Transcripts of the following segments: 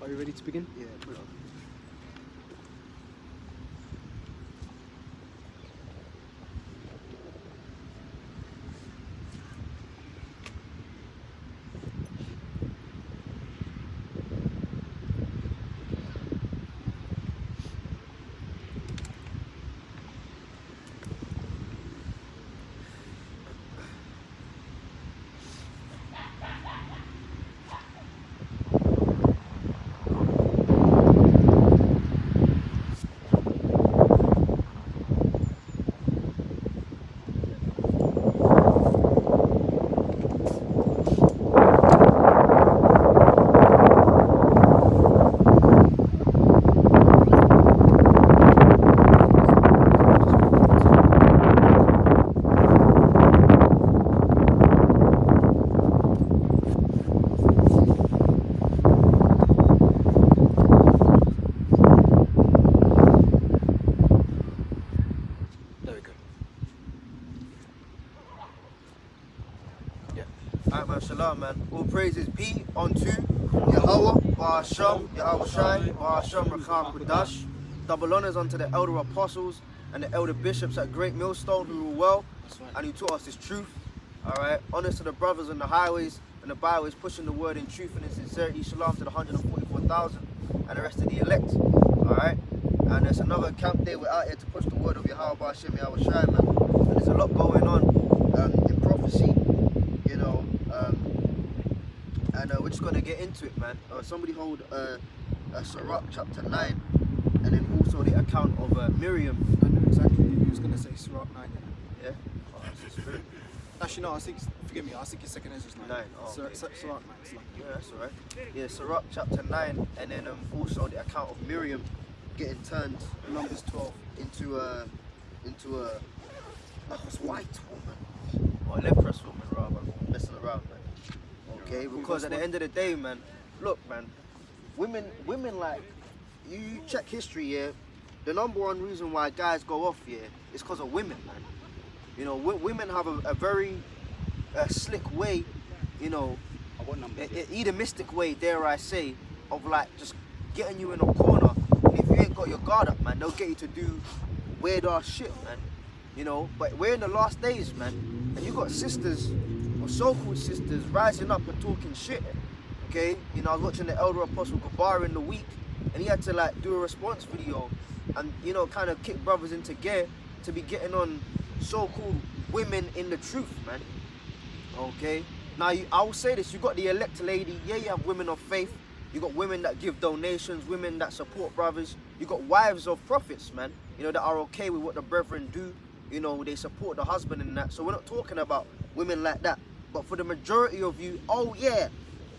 Are you ready to begin? Yeah, put it on. There we go. Alright man, shalom man. All praises be unto Yahweh, Ba'asham, Yahweh Shai, Ba'asham, Racham, Kudash. Double honors unto the elder apostles and the elder bishops at Great Millstone who rule well and who taught us this truth. Alright, honors to the brothers on the highways and the byways pushing the word in truth and in sincerity. Shalom to the 144,000 and the rest of the elect. Alright, and there's another camp day. We're out here to push the word of Yahweh, Ba'asham, Yahweh Shai, man. And there's a lot going on in prophecy, you know. And we're just going to get into it, man. Somebody hold Sirach chapter 9 and then also the account of Miriam. I knew exactly you was going to say Sirach 9. Yeah? Oh, that's the spirit. Actually, no, forgive me, I think it's 2nd Ezra's 9. 9, oh, okay. Sirach 9, it's like, Yeah, that's alright. Yeah, Sirach chapter 9 and then also the account of Miriam getting turned Numbers 12. into a white woman. Or a leprous woman, rather. Messing around, man. Okay, because at the end of the day, man, look, man, women like, you check history, yeah, the number one reason why guys go off, yeah, is because of women, man. You know, women have a very slick way, you know, hedonistic way, dare I say, of like just getting you in a corner. And if you ain't got your guard up, man, they'll get you to do weird ass shit, man. You know, but we're in the last days, man, and you got sisters, or so-called sisters, rising up and talking shit. Okay, you know, I was watching the elder apostle Gabar in the week, and he had to like do a response video, and you know, kind of kick brothers into gear to be getting on so-called women in the truth, man. Okay, now I will say this: you got the elect lady, yeah, you have women of faith, you got women that give donations, women that support brothers, you got wives of prophets, man, you know, that are okay with what the brethren do. You know, they support the husband in that. So we're not talking about women like that. But for the majority of you, oh yeah,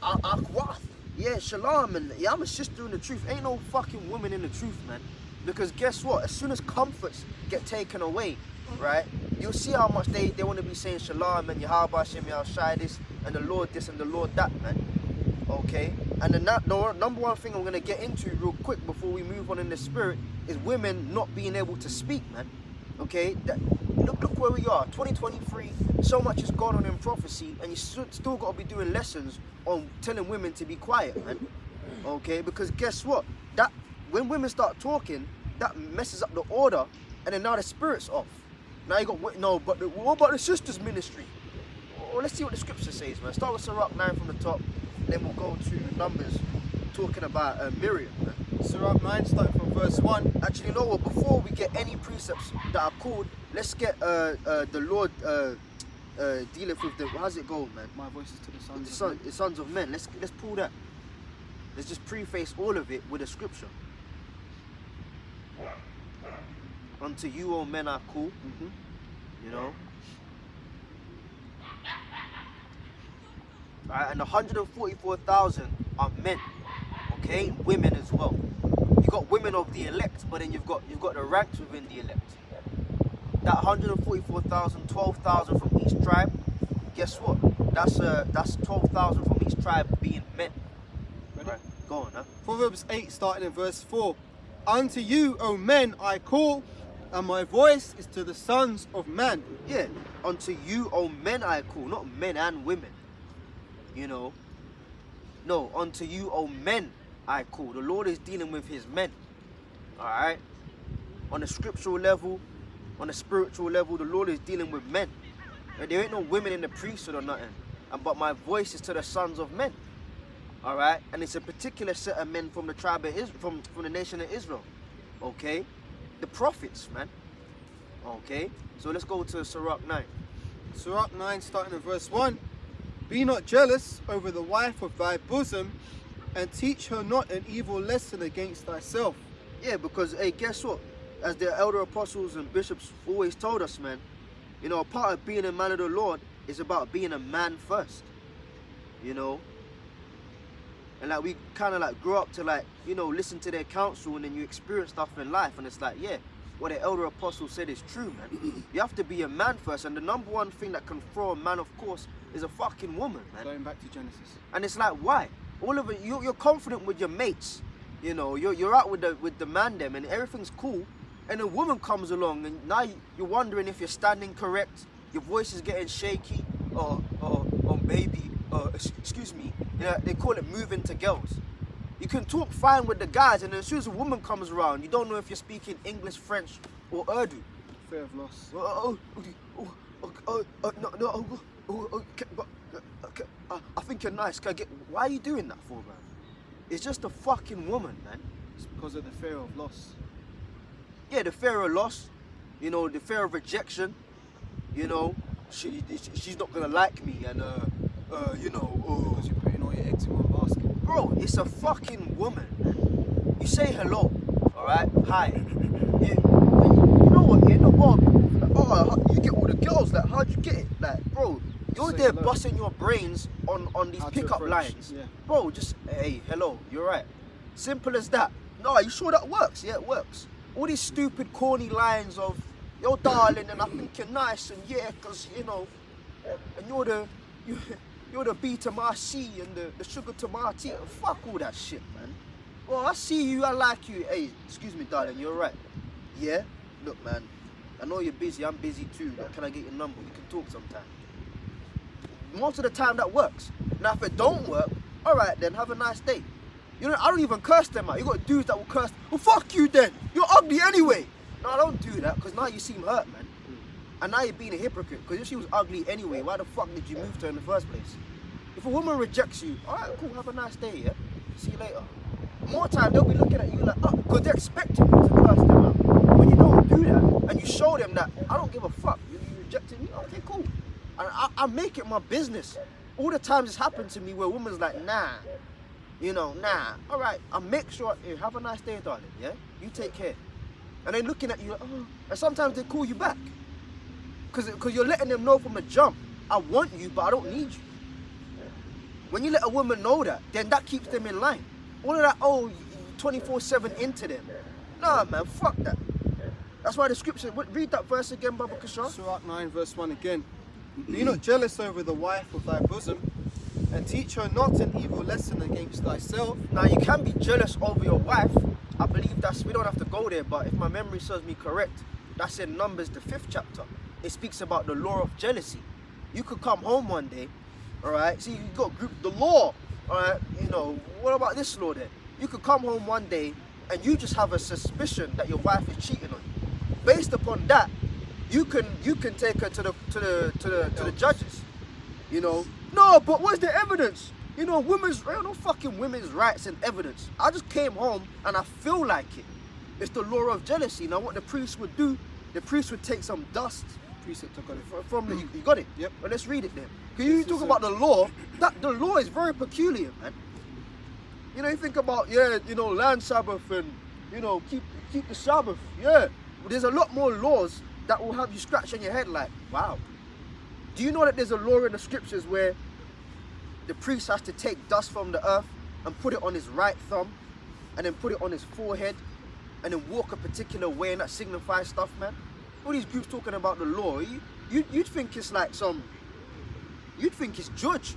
Akwath, yeah, shalom, and yeah, I'm a sister in the truth. Ain't no fucking woman in the truth, man. Because guess what? As soon as comforts get taken away, right, you'll see how much they want to be saying shalom and Yahweh Hashem, Yahweh Shai this, and the Lord this and the Lord that, man. Okay? And then the number one thing I'm going to get into real quick before we move on in the spirit is women not being able to speak, man. Okay, look where we are, 2023, so much is going on in prophecy, and you still got to be doing lessons on telling women to be quiet, man. Okay, because guess what? That when women start talking, that messes up the order, and then now the spirit's off. Now you got, but what about the sisters' ministry? Well, let's see what the scripture says, man. Start with Sirach 9 from the top, then we'll go to Numbers, talking about Miriam, man. Sirach 9, starting from verse 1. Actually, you know what? Before we get any precepts that are called, let's get the Lord dealing with the. How's it go, man? My voice is to the sons. The sons of men. Let's pull that. Let's just preface all of it with a scripture. Unto you, O men, are cool. You know. Alright, and 144,000 are men. Okay, women as well. You got women of the elect, but then you've got the ranks within the elect. That 144,000, 12,000 from each tribe. Guess what? That's 12,000 from each tribe being men. Ready? Right, go on, huh? Proverbs 8, starting in verse 4. Unto you, O men, I call, and my voice is to the sons of man. Yeah, unto you, O men, I call, not men and women. You know. No, unto you, O men, I call. The Lord is dealing with his men. Alright? On a scriptural level, on a spiritual level, the Lord is dealing with men. And there ain't no women in the priesthood or nothing. But my voice is to the sons of men. Alright? And it's a particular set of men from the tribe of Israel, from the nation of Israel. Okay? The prophets, man. Okay? So let's go to Sirach 9. Sirach 9, starting at verse 1. Be not jealous over the wife of thy bosom, and teach her not an evil lesson against thyself. Yeah, because, hey, guess what? As the elder apostles and bishops always told us, man, you know, a part of being a man of the Lord is about being a man first. You know? And like we kind of like grow up to like, you know, listen to their counsel, and then you experience stuff in life, and it's like, yeah, what the elder apostle said is true, man. You have to be a man first, and the number one thing that can throw a man, of course, is a fucking woman, man. Going back to Genesis. And it's like, why? All of it, you're confident with your mates, you know, you're out with the man them, and everything's cool, and a woman comes along, and now you're wondering if you're standing correct, your voice is getting shaky, or maybe, excuse me, yeah, they call it moving to girls. You can talk fine with the guys, and as soon as a woman comes around, you don't know if you're speaking English, French, or Urdu. Fear of loss. I think you're nice. Can I get? Why are you doing that for, man? It's just a fucking woman, man. It's because of the fear of loss. Yeah, the fear of loss. You know, the fear of rejection. You know, she's not gonna like me, and you know, Because you're putting all your eggs in one basket. bro, it's a fucking woman, man. You say hello, all right? Hi. You know what? In the world, like, oh, you get all the girls. Like, how'd you get it? Like, bro, you're Say there hello. busting your brains on these How to pickup approach, lines. yeah. Bro, just, hey, hello, you're right. Simple as that. No, are you sure that works? Yeah, it works. All these stupid, corny lines of, yo, darling, and I think you're nice, and yeah, because, you know, and you're the B to my C and the sugar to my tea. Fuck all that shit, man. Well, I see you, I like you. Hey, excuse me, darling, you're right. Yeah? Look, man, I know you're busy, I'm busy too. Like, can I get your number? We can talk sometime. Most of the time that works. Now, if it don't work, all right, then have a nice day. You know, I don't even curse them out. You got dudes that will curse. Well, fuck you then. You're ugly anyway. No, I don't do that, because now you seem hurt, man. And now you're being a hypocrite, because if she was ugly anyway, why the fuck did you move to her in the first place? If a woman rejects you, all right, cool, have a nice day, yeah? See you later. More time, they'll be looking at you like, oh, because they're expecting you to curse them out. When you don't do that, and you show them that, I don't give a fuck, you rejected me, okay, cool. And I make it my business. All the times it's happened to me where a woman's like, nah, you know, nah. All right, I make sure, hey, have a nice day, darling, yeah? You take care. And they're looking at you like, oh, and sometimes they call you back. Because you're letting them know from the jump, I want you, but I don't need you. When you let a woman know that, then that keeps them in line. All of that, oh, 24/7 into them. Nah, man, fuck that. That's why the scripture, read that verse again, Baba Kishore. Sirach 9, verse 1 again. Be not jealous over the wife of thy bosom, and teach her not an evil lesson against thyself. Now, you can be jealous over your wife. I believe we don't have to go there, but if my memory serves me correct, that's in Numbers, the 5th chapter. It speaks about the law of jealousy. You could come home one day, all right? See, you got group the law, all right? You know, what about this law then? You could come home one day and you just have a suspicion that your wife is cheating on you. Based upon that, you can take her to the judges. You know, no, but where's the evidence? You know, no fucking women's rights and evidence. I just came home and I feel like it. It's the law of jealousy. Now, what the priest would do, the priest would take some dust. Precept took on it. From the, you got it? Yep. Well, let's read it then. Because you talk about the law, the law is very peculiar, man. You know, you think about, yeah, you know, land Sabbath and, you know, keep the Sabbath. Yeah. But there's a lot more laws that will have you scratching your head like, wow. Do you know that there's a law in the scriptures where the priest has to take dust from the earth and put it on his right thumb and then put it on his forehead and then walk a particular way, and that signifies stuff, man? All these groups talking about the law, you'd think it's like you'd think it's judge.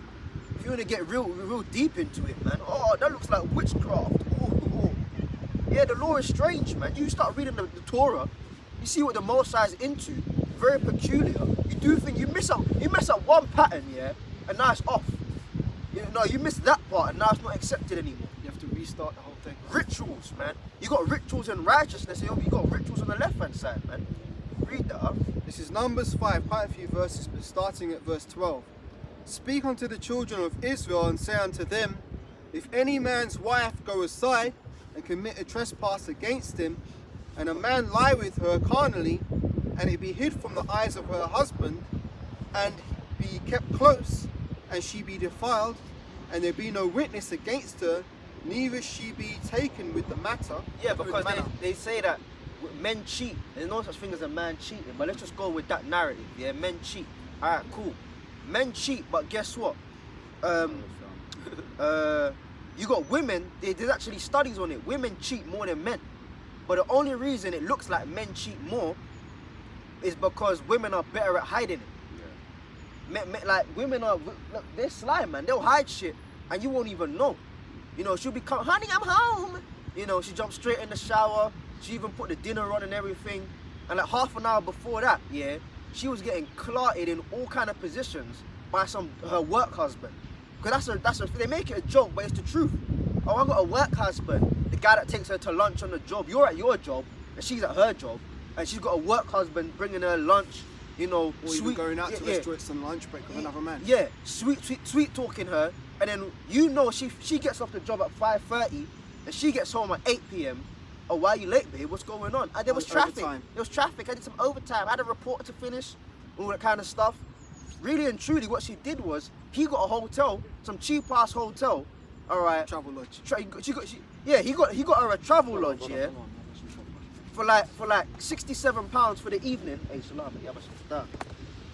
If you want to get real deep into it, man. Oh, that looks like witchcraft. Oh. Yeah, the law is strange, man. You start reading the Torah, you see what the Mosai is into. Very peculiar. You do think you mess up one pattern, yeah, and now it's off. You know, you miss that part, and now it's not accepted anymore. You have to restart the whole thing. Rituals, man. You got rituals and righteousness, and you got rituals on the left-hand side, man. Read that up. This is Numbers 5, quite a few verses, but starting at verse 12. Speak unto the children of Israel and say unto them, if any man's wife go aside and commit a trespass against him, and a man lie with her carnally, and it be hid from the eyes of her husband, and be kept close, and she be defiled, and there be no witness against her, neither she be taken with the matter. Yeah, because they say that men cheat. There's no such thing as a man cheating, but let's just go with that narrative. Yeah, men cheat. Alright, cool. Men cheat, but guess what? You got women, there's actually studies on it. Women cheat more than men. But the only reason it looks like men cheat more is because women are better at hiding it. Like women are, look, they're sly, man. They'll hide shit and you won't even know. You know, she'll be coming, honey, I'm home. You know, she jumps straight in the shower. She even put the dinner on and everything. And like half an hour before that, yeah, she was getting clotted in all kind of positions by her work husband. Because they make it a joke, but it's the truth. Oh, I got a work husband. The guy that takes her to lunch on the job. You're at your job and she's at her job. And she's got a work husband bringing her lunch, you know. Or even going out to restaurants on lunch break with another man. Yeah, sweet talking her. And then, you know, she gets off the job at 5:30 and she gets home at 8 p.m. Oh, why are you late, babe? What's going on? And there was traffic. Overtime. There was traffic. I did some overtime. I had a report to finish, all that kind of stuff. Really and truly, what she did was, he got a hotel, some cheap-ass hotel, all right. Travel lodge. He got her a travel lodge, yeah. For like £67 for the evening. Hey,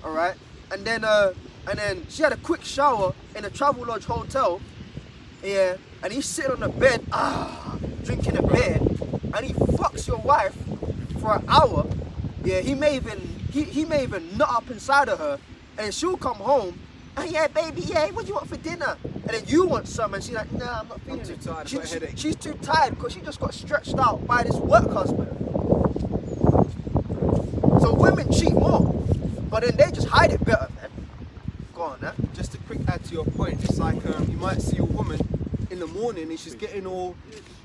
all right. And then she had a quick shower in a travel lodge hotel, yeah. And he's sitting on the bed, drinking a beer, and he fucks your wife for an hour. Yeah, he may even nut up inside of her, and she'll come home. And yeah, baby, yeah, what do you want for dinner? And then you want some, and she's like, nah, I'm not feeling it. I'm too tired, I've got a headache. She's too tired because she just got stretched out by this work husband. So women cheat more, but then they just hide it better, man. Go on, man. Just a quick add to your point, it's like you might see a woman in the morning and she's getting all,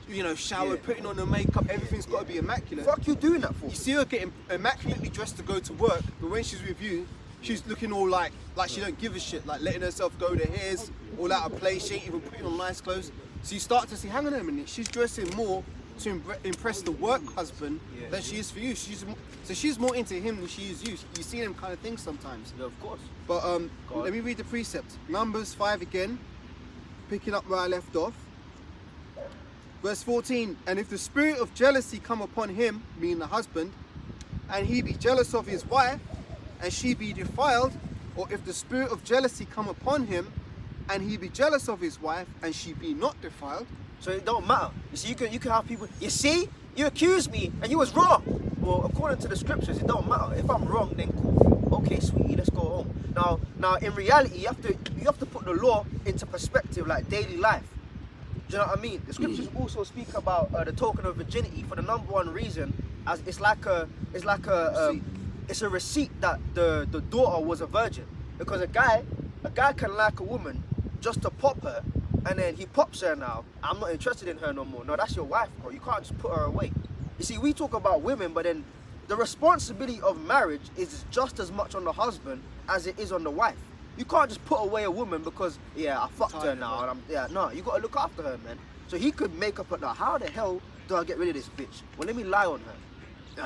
you know, showered, putting on her makeup, everything's got to be immaculate. Fuck you doing that for? You see her getting immaculately dressed to go to work, but when she's with you, she's looking all like she don't give a shit, like letting herself go, the hair's all out of place, she ain't even putting on nice clothes. So you start to see, hang on a minute, she's dressing more to impress the work husband than she is for you. She's more into him than she is you. You see them kind of things sometimes. Yeah, of course. But let me read the precept. Numbers 5 again, picking up where I left off. Verse 14, and if the spirit of jealousy come upon him, meaning the husband, and he be jealous of his wife, and she be defiled, or if the spirit of jealousy come upon him, and he be jealous of his wife, and she be not defiled. So it don't matter. You see, you can have people, you see, you accused me, and you was wrong. Well, according to the scriptures, it don't matter. If I'm wrong, then cool. Okay, sweetie, let's go home. Now, in reality, you have to put the law into perspective, like daily life. Do you know what I mean? The scriptures also speak about the token of virginity for the number one reason, as it's a receipt that the daughter was a virgin. Because a guy can like a woman just to pop her, and then he pops her now. I'm not interested in her no more. No, that's your wife, bro. You can't just put her away. You see, we talk about women, but then the responsibility of marriage is just as much on the husband as it is on the wife. You can't just put away a woman because, yeah, I fucked her now. And no, you got to look after her, man. So he could make up now, how the hell do I get rid of this bitch? Well, let me lie on her.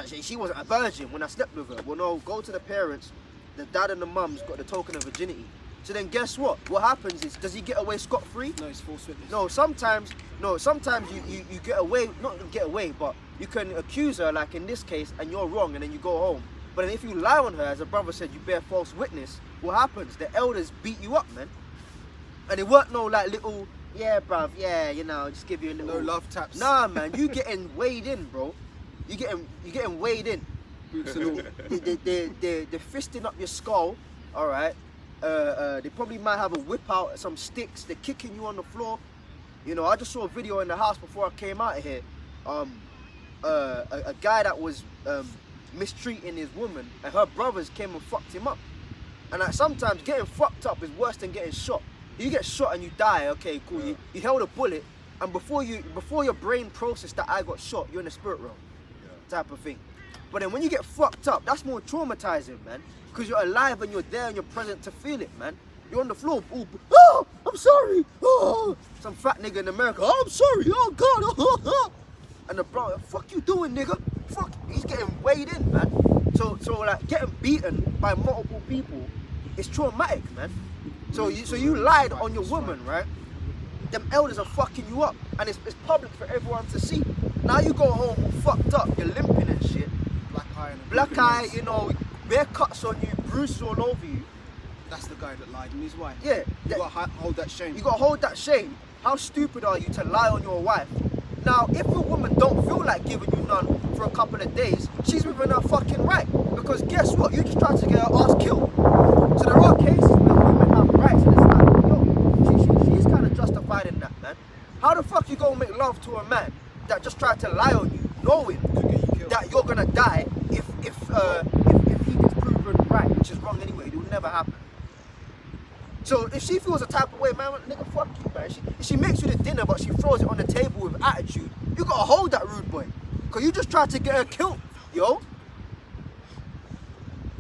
She wasn't a virgin when I slept with her. Well, no, go to the parents. The dad and the mum's got the token of virginity. So then guess what? What happens is, does he get away scot-free? No, it's false witness. No, sometimes you get away, not get away, but you can accuse her, like in this case, and you're wrong, and then you go home. But then if you lie on her, as a brother said, you bear false witness, what happens? The elders beat you up, man. And it weren't no like little, yeah, bruv, yeah, you know, just give you a little... No love taps. Nah, man, you getting weighed in, bro. You getting weighed in. Boots and all. They're fisting up your skull, all right? They probably might have a whip out, some sticks. They're kicking you on the floor. You know, I just saw a video in the house before I came out of here. A guy that was mistreating his woman, and her brothers came and fucked him up. And like, sometimes getting fucked up is worse than getting shot. You get shot and you die, okay, cool. You held a bullet, and before your brain process that I got shot, you're in the spirit realm, type of thing. But then when you get fucked up, that's more traumatizing, man, because you're alive and you're there and you're present to feel it, man. You're on the floor, oh, I'm sorry, oh, some fat nigga in America, oh, I'm sorry, oh God, oh. And the bro, fuck you doing, nigga? Fuck, he's getting weighed in, man. So like getting beaten by multiple people is traumatic, man. So you lied on your woman, right? Them elders are fucking you up, and it's public for everyone to see. Now you go home all fucked up, you're limping and shit. Black eye, you know, bare cuts on you, bruises all over you. That's the guy that lied on his wife. Yeah. You gotta hold that shame. You gotta hold that shame. How stupid are you to lie on your wife? Now, if a woman don't feel like giving you none for a couple of days, she's within her fucking right. Because guess what? You just tried to get her ass killed. So there are cases where women have rights, and it's like, yo, she's kind of justified in that, man. How the fuck you gonna make love to a man that just tried to lie on you, knowing that you're gonna die if he gets proven right, which is wrong anyway? It will never happen. So if she feels a type of way, man, nigga, fuck you, man. If she makes you the dinner, but she throws it on the table with attitude, you gotta hold that rude boy, cause you just tried to get her killed, yo.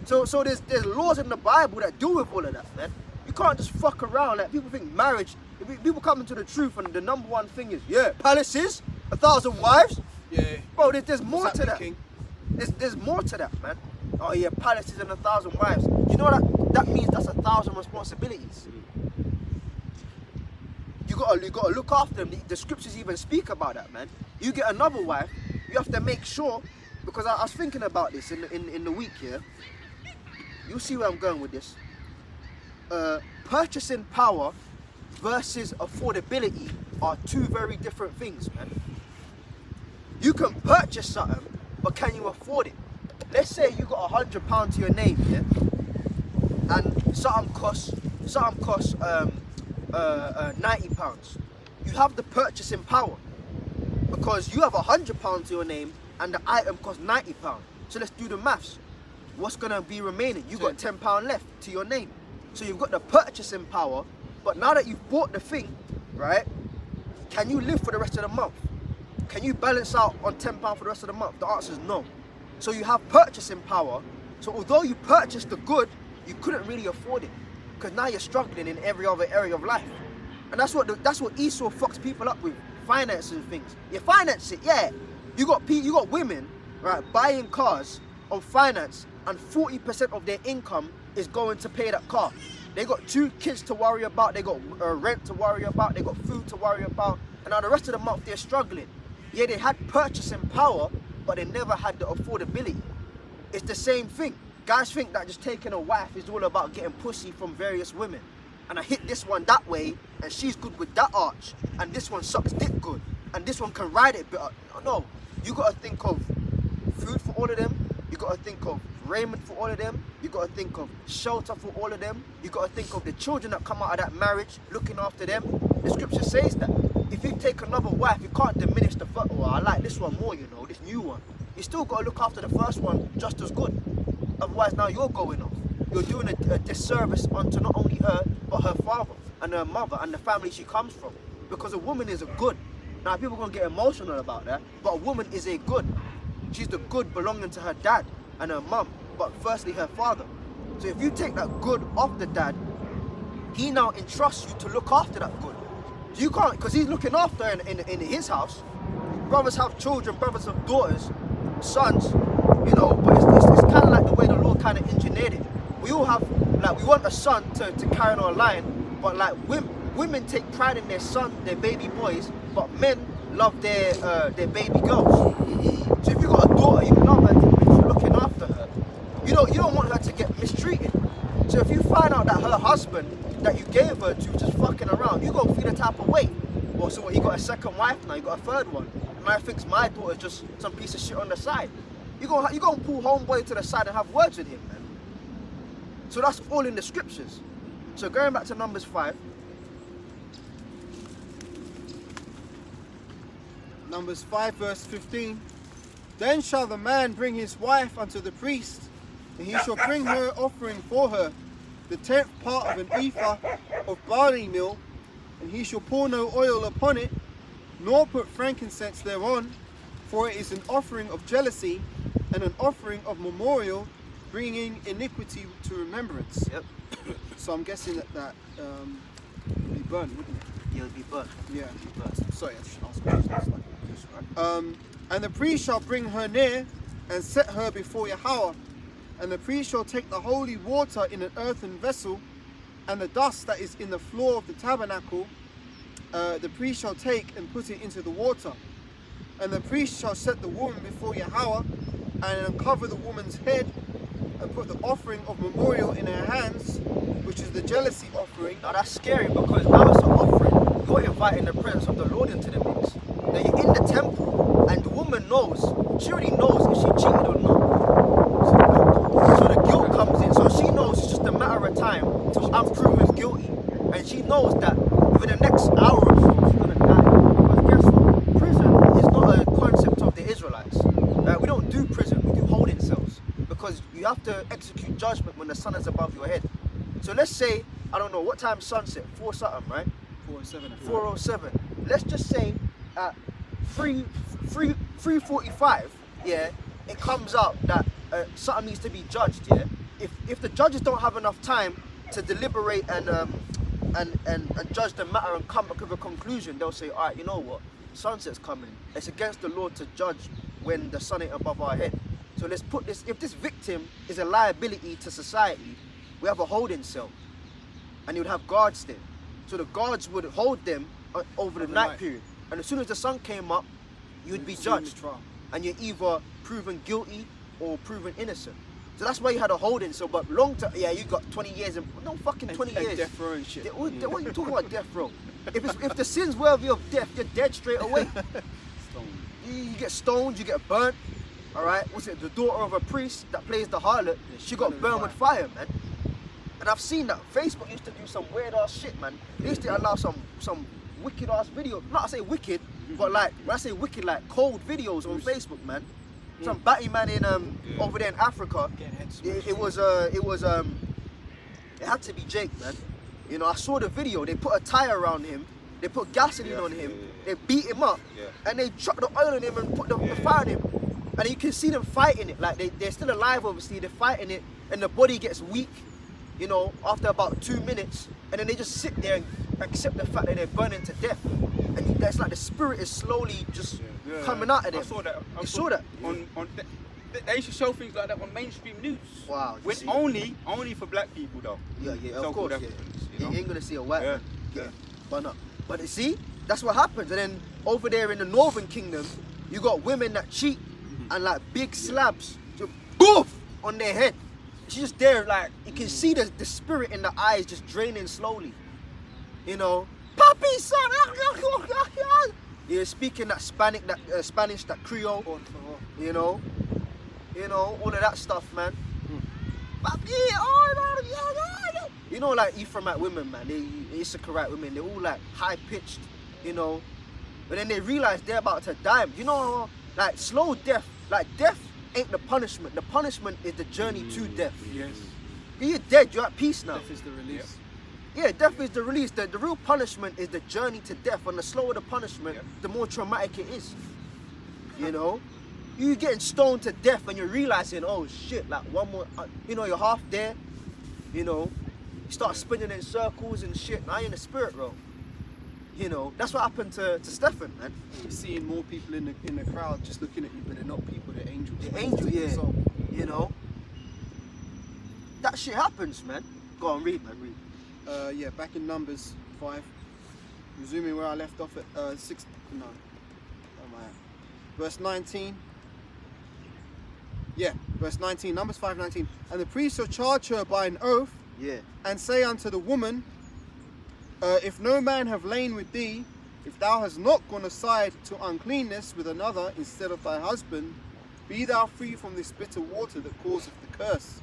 So there's laws in the Bible that deal with all of that, man. You can't just fuck around. Like, people think marriage, people come into the truth, and the number one thing is, yeah, palaces, 1,000 wives. Yeah. Bro, there's more to that. King? There's more to that, man. Oh yeah, palaces and 1,000 wives. You know what that means? That's 1,000 responsibilities. You gotta look after them. The scriptures even speak about that, man. You get another wife, you have to make sure, because I was thinking about this in the week here. You'll see where I'm going with this. Purchasing power versus affordability are two very different things, man. You can purchase something, but can you afford it? Let's say you got £100 to your name, yeah, and something costs £90. You have the purchasing power because you have £100 to your name and the item costs £90. So let's do the maths. What's gonna be remaining? You got £10 left to your name. So you've got the purchasing power, but now that you've bought the thing, right? Can you live for the rest of the month? Can you balance out on £10 for the rest of the month? The answer is no. So you have purchasing power. So although you purchased the good, you couldn't really afford it because now you're struggling in every other area of life. And that's what Esau fucks people up with, finances and things. You finance it, yeah. You got women, right, buying cars on finance, and 40% of their income is going to pay that car. They got 2 kids to worry about, they got rent to worry about, they got food to worry about, and now the rest of the month they're struggling. Yeah, they had purchasing power, but they never had the affordability. It's the same thing. Guys think that just taking a wife is all about getting pussy from various women. And I hit this one that way, and she's good with that arch, and this one sucks dick good, and this one can ride it better. No, you gotta think of food for all of them, you gotta think of raiment for all of them, you gotta think of shelter for all of them, you gotta think of the children that come out of that marriage, looking after them. The scripture says that if you take another wife, you can't diminish the first one. I like this one more, you know, this new one. You still gotta look after the first one just as good. Otherwise now you're going off. You're doing a disservice unto not only her, but her father and her mother and the family she comes from. Because a woman is a good. Now people are gonna get emotional about that, but a woman is a good. She's the good belonging to her dad and her mum, but firstly her father. So if you take that good off the dad, he now entrusts you to look after that good. So you can't, because he's looking after her in his house. Brothers have children, brothers have daughters, sons, you know, but it's kind of like the way the Lord kind of engineered it. We all have, like, we want a son to carry on our line, but like women take pride in their son, their baby boys, but men love their baby girls. So if you got a daughter, you love her to make sure you're looking after her. You don't want her to get mistreated. So if you find out that her husband that you gave her to just fucking around, you gonna feel the type of way. Well, so what, you got a second wife now, you got a third one. And I think my daughter's just some piece of shit on the side. You gonna pull homeboy to the side and have words with him, man. So that's all in the scriptures. So going back to Numbers 5. Numbers 5 verse 15. Then shall the man bring his wife unto the priest, and he shall bring her offering for her, the 10th part of an ephah of barley meal, and he shall pour no oil upon it, nor put frankincense thereon, for it is an offering of jealousy and an offering of memorial, bringing iniquity to remembrance. Yep. So I'm guessing that would be burnt, wouldn't it? You'll be burnt. Yeah. You'll be burnt. Sorry, I should ask questions like this. And the priest shall bring her near and set her before Yahweh. And the priest shall take the holy water in an earthen vessel, and the dust that is in the floor of the tabernacle, the priest shall take and put it into the water. And the priest shall set the woman before Yahweh, and uncover the woman's head, and put the offering of memorial in her hands, which is the jealousy offering. Now that's scary, because now it's an offering. You're inviting the presence of the Lord into the mix. Now you're in the temple, and the woman knows. She already knows if she cheated or not. So the guilt comes in. So she knows it's just a matter of time till I'm proven guilty, and she knows that within the next hour or so she's gonna die. Because guess what? Prison is not a concept of the Israelites. We don't do prison. We do holding cells, because you have to execute judgment when the sun is above your head. So let's say, I don't know what time sunset, 4 something, right? 407. 4:07. Let's just say at 3:45, yeah, it comes out that something needs to be judged, yeah. If the judges don't have enough time to deliberate and judge the matter and come up with a conclusion, they'll say, all right, you know what, sunset's coming. It's against the law to judge when the sun ain't above our head. So let's put this, if this victim is a liability to society, we have a holding cell, and you would have guards there. So the guards would hold them over the night period. And as soon as the sun came up, you'd be judged. And you're either proven guilty or proven innocent. So that's why you had a holding cell. But long term, yeah, you got 20 years. No fucking 20 years. Death row and shit. What are you talking about, death row? If the sin's worthy of death, you're dead straight away. You get stoned, you get burnt. All right, what's it? The daughter of a priest that plays the harlot, she got burned with fire, man. And I've seen that. Facebook used to do some weird ass shit, man. They used to allow some wicked ass video. Not I say wicked, but like when I say wicked, like cold videos on Facebook, man. Some batty man in over there in Africa. It had to be Jake, man. You know, I saw the video. They put a tire around him. They put gasoline on him. They beat him up, and they chucked the oil on him and put the fire on him. And you can see them fighting it. Like they're still alive, obviously. They're fighting it, and the body gets weak, you know, after about 2 minutes, and then they just sit there and accept the fact that they're burning to death. And that's like the spirit is slowly just coming out of them. I saw that. You saw that? They used to show things like that on mainstream news. Wow. When only for black people though. Yeah, of course. Africans, You ain't gonna see a white man Yeah. burn up. But you see, that's what happens. And then over there in the Northern Kingdom, you got women that cheat and like big slabs, just boof on their head. She's just there, like you can see the spirit in the eyes just draining slowly. You know, Papi son, you're speaking that Spanish, that Creole. You know, all of that stuff, man. Papi, you know, like Ephraimite women, man. They Issacharite women. They're all like high pitched, you know. But then they realize they're about to die. You know, like slow death. Like death ain't the punishment. The punishment is the journey to death. Yes. You're dead. You're at peace now. Death is the release. Yeah, death is the release. The real punishment is the journey to death. And the slower the punishment, the more traumatic it is. You know? You getting stoned to death and you're realizing, oh shit, like one more, you know, you're half there. You know? You start spinning in circles and shit. Now you're in the spirit realm. You know? That's what happened to Stephen, man. You're seeing more people in the crowd just looking at you, but they're not people, they're angels. The angel, yeah. So, you know? That shit happens, man. Go on, read, man, read. yeah, back in Numbers 5, resuming where I left off at verse 19. Yeah, verse 19, Numbers 5:19. And the priest shall charge her by an oath, and say unto the woman, if no man have lain with thee, if thou hast not gone aside to uncleanness with another instead of thy husband, be thou free from this bitter water that causeth the curse.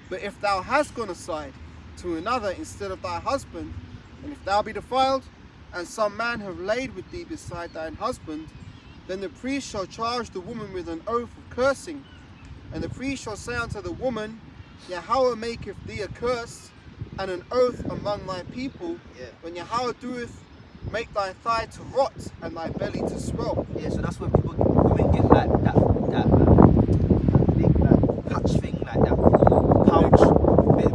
But if thou hast gone aside to another instead of thy husband, and if thou be defiled, and some man have laid with thee beside thine husband, then the priest shall charge the woman with an oath of cursing. And the priest shall say unto the woman, Yahweh maketh thee a curse and an oath among thy people, when Yahweh doeth make thy thigh to rot and thy belly to swell. Yeah, so that's when women get like that big like patch thing, like that pouch,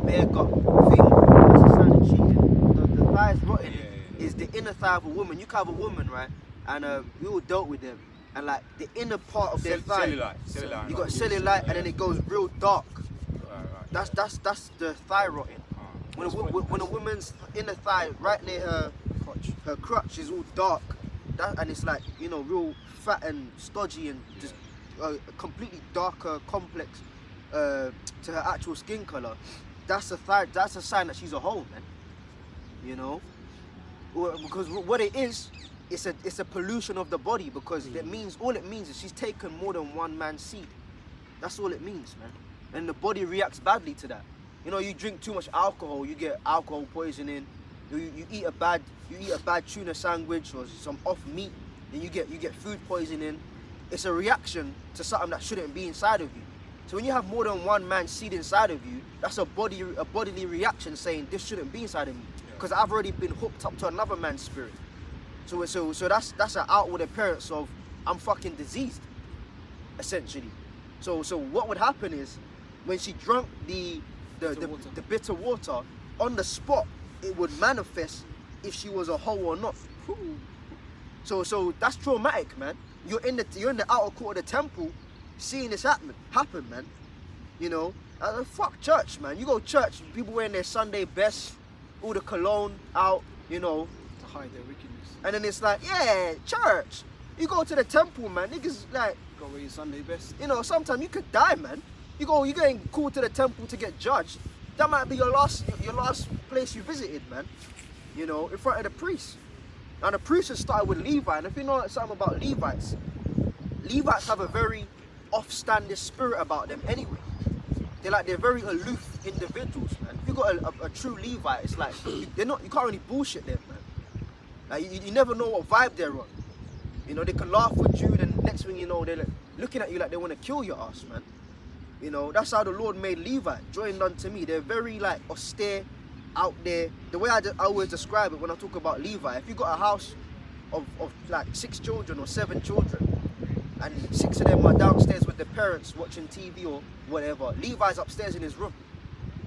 bare gut thing. That's a sign that she can. The thighs rotting is the inner thigh of a woman. You can have a woman, right? And we all dealt with them, and like the inner part of their thigh, cellulite. you got cellulite, and then it goes real dark. That's the thigh rotting. When a woman's inner thigh, right near her crotch is all dark, and it's like, you know, real fat and stodgy and just a completely darker complex to her actual skin color. That's a sign that she's a hoe, man. You know, because what it is, it's a pollution of the body, because all it means is she's taken more than one man's seed. That's all it means, man. And the body reacts badly to that. You know, you drink too much alcohol, you get alcohol poisoning. You eat a bad tuna sandwich or some off meat, then you get food poisoning. It's a reaction to something that shouldn't be inside of you. So when you have more than one man's seed inside of you, that's a bodily reaction saying this shouldn't be inside of me, because I've already been hooked up to another man's spirit. So that's an outward appearance of I'm fucking diseased, essentially. So what would happen is, when she drank the bitter water, on the spot it would manifest if she was a hoe or not. So that's traumatic, man. You're in the outer court of the temple, seeing this happen, man. You know, fuck church, man. You go to church, people wearing their Sunday best, all the cologne out, you know, To hide their wickedness. and then it's like, yeah, church. You go to the temple, man. Niggas like, Go wear your Sunday best. you know, sometimes you could die, man. You're getting called to the temple to get judged. That might be your last place you visited, man. You know, in front of the priest. Now the priest has started with Levi, and if you know something about Levites have a very off-standing spirit about them anyway. They're very aloof individuals, man. If you got a true Levite, it's like you can't really bullshit them, man. Like you never know what vibe they're on. You know, they can laugh with you, then next thing you know, they're looking at you like they want to kill your ass, man. You know, that's how the Lord made Levi, joined unto me. They're very like austere, out there. The way I always describe it when I talk about Levi, if you got a house of like 6 children or 7 children, and 6 of them are downstairs with their parents watching TV or whatever, Levi's upstairs in his room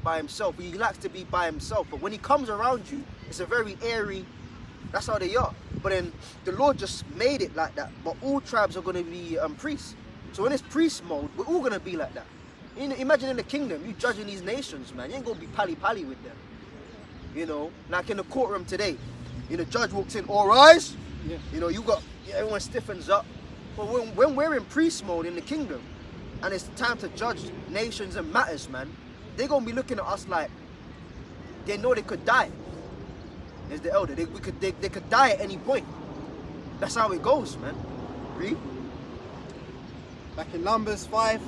by himself. He likes to be by himself, but when he comes around you, it's a very airy. That's how they are. But then the Lord just made it like that. But all tribes are going to be priests. So in this priest mode, we're all going to be like that. Imagine in the kingdom, you judging these nations, man. You ain't going to be pally-pally with them. You know, like in the courtroom today, you know, judge walks in, all rise. Yeah. You know, everyone stiffens up. But when we're in priest mode in the kingdom, and it's time to judge nations and matters, man, they're going to be looking at us like they know they could die. There's the elder. They could die at any point. That's how it goes, man. Read. Back in Numbers 5,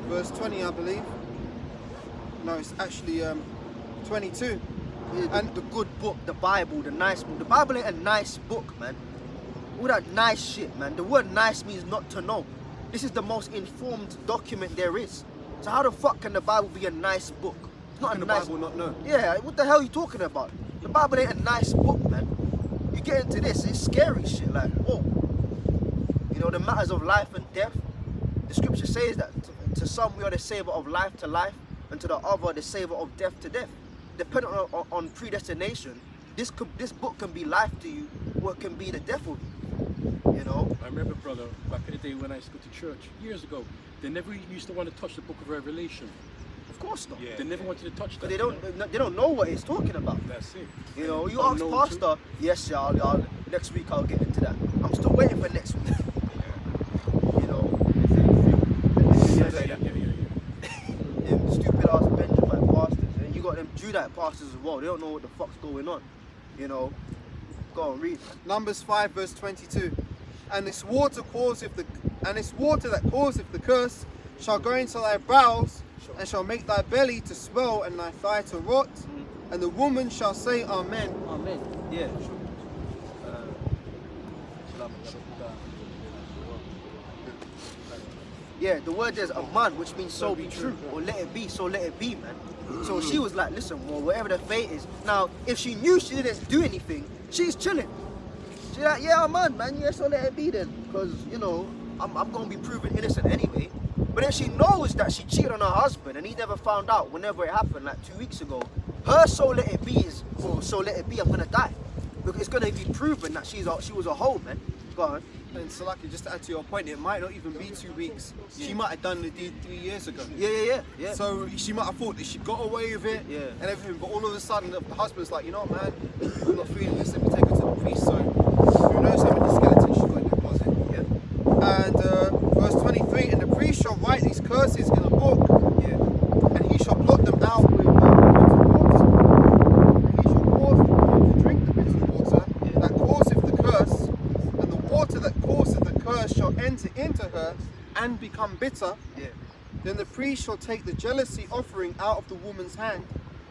verse 20, I believe. No, it's actually 22. And the good book, the Bible, the nice book. The Bible ain't a nice book, man. All that nice shit, man. The word nice means not to know. This is the most informed document there is. So how the fuck can the Bible be a nice book? It's not a nice Bible not know. Yeah, what the hell are you talking about? The Bible ain't a nice book, man. You get into this, it's scary shit, like, whoa. You know, the matters of life and death. The scripture says that to some we are the savior of life to life, and to the other the savior of death to death. Depending on predestination, this book can be life to you, or it can be the death of you. You know? I remember, brother, back in the day when I used to go to church, years ago, they never used to want to touch the book of Revelation. Of course not. They never wanted to touch that. But they don't know what it's talking about. That's it. You know, you Don't ask know Pastor, yes, yeah, I'll next week I'll get into that. I'm still waiting for next week. You know. Them stupid ass Benjamin pastors, and you got them Judite pastors as well. They don't know what the fuck's going on. You know. Go on, read. Numbers 5, verse 22. And this water that causeth the curse shall go into thy bowels, and shall make thy belly to swell and thy thigh to rot, and the woman shall say Amen. Amen. Yeah. Yeah, the word there's aman, which means so be true, or let it be, so let it be, man. So she was like, listen, well, whatever the fate is. Now, if she knew she didn't do anything, she's chilling. She's like, yeah, I'm on, man. Yeah, so let it be then. Because, you know, I'm going to be proven innocent anyway. But then she knows that she cheated on her husband and he never found out whenever it happened, like 2 weeks ago. Her so let it be is, well, so let it be, I'm going to die. Because it's going to be proven that she was a hoe, man. Go on. And so, like, just to add to your point, it might not even be 2 weeks. She might have done the deed 3 years ago. Yeah. So she might have thought that she got away with it and everything, but all of a sudden the husband's like, you know what, man, I'm not feeling this, let me take her to the priest. So who knows how many skeletons she got in the closet. Yeah. And verse 23, and the priest shall write these curses in a book, and he shall blot them out with bitter water. And he shall cause the woman to drink the bitter water that causeth the curse, and the water that causeth the curse shall enter into her and become bitter. Then the priest shall take the jealousy offering out of the woman's hand,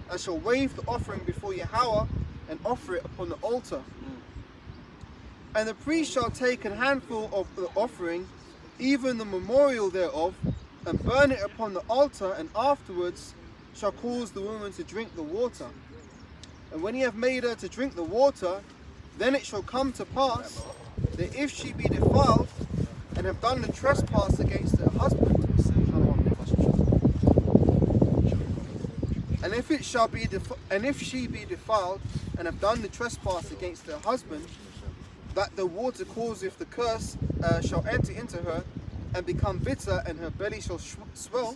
and shall wave the offering before Yahweh, and offer it upon the altar. And the priest shall take a handful of the offering, even the memorial thereof, and burn it upon the altar, and afterwards shall cause the woman to drink the water. And when he have made her to drink the water, then it shall come to pass that if she be defiled, and have done the trespass against her husband, and if it shall be if she be defiled, and have done the trespass against her husband, that the water causeth the curse shall enter into her, and become bitter, and her belly shall swell,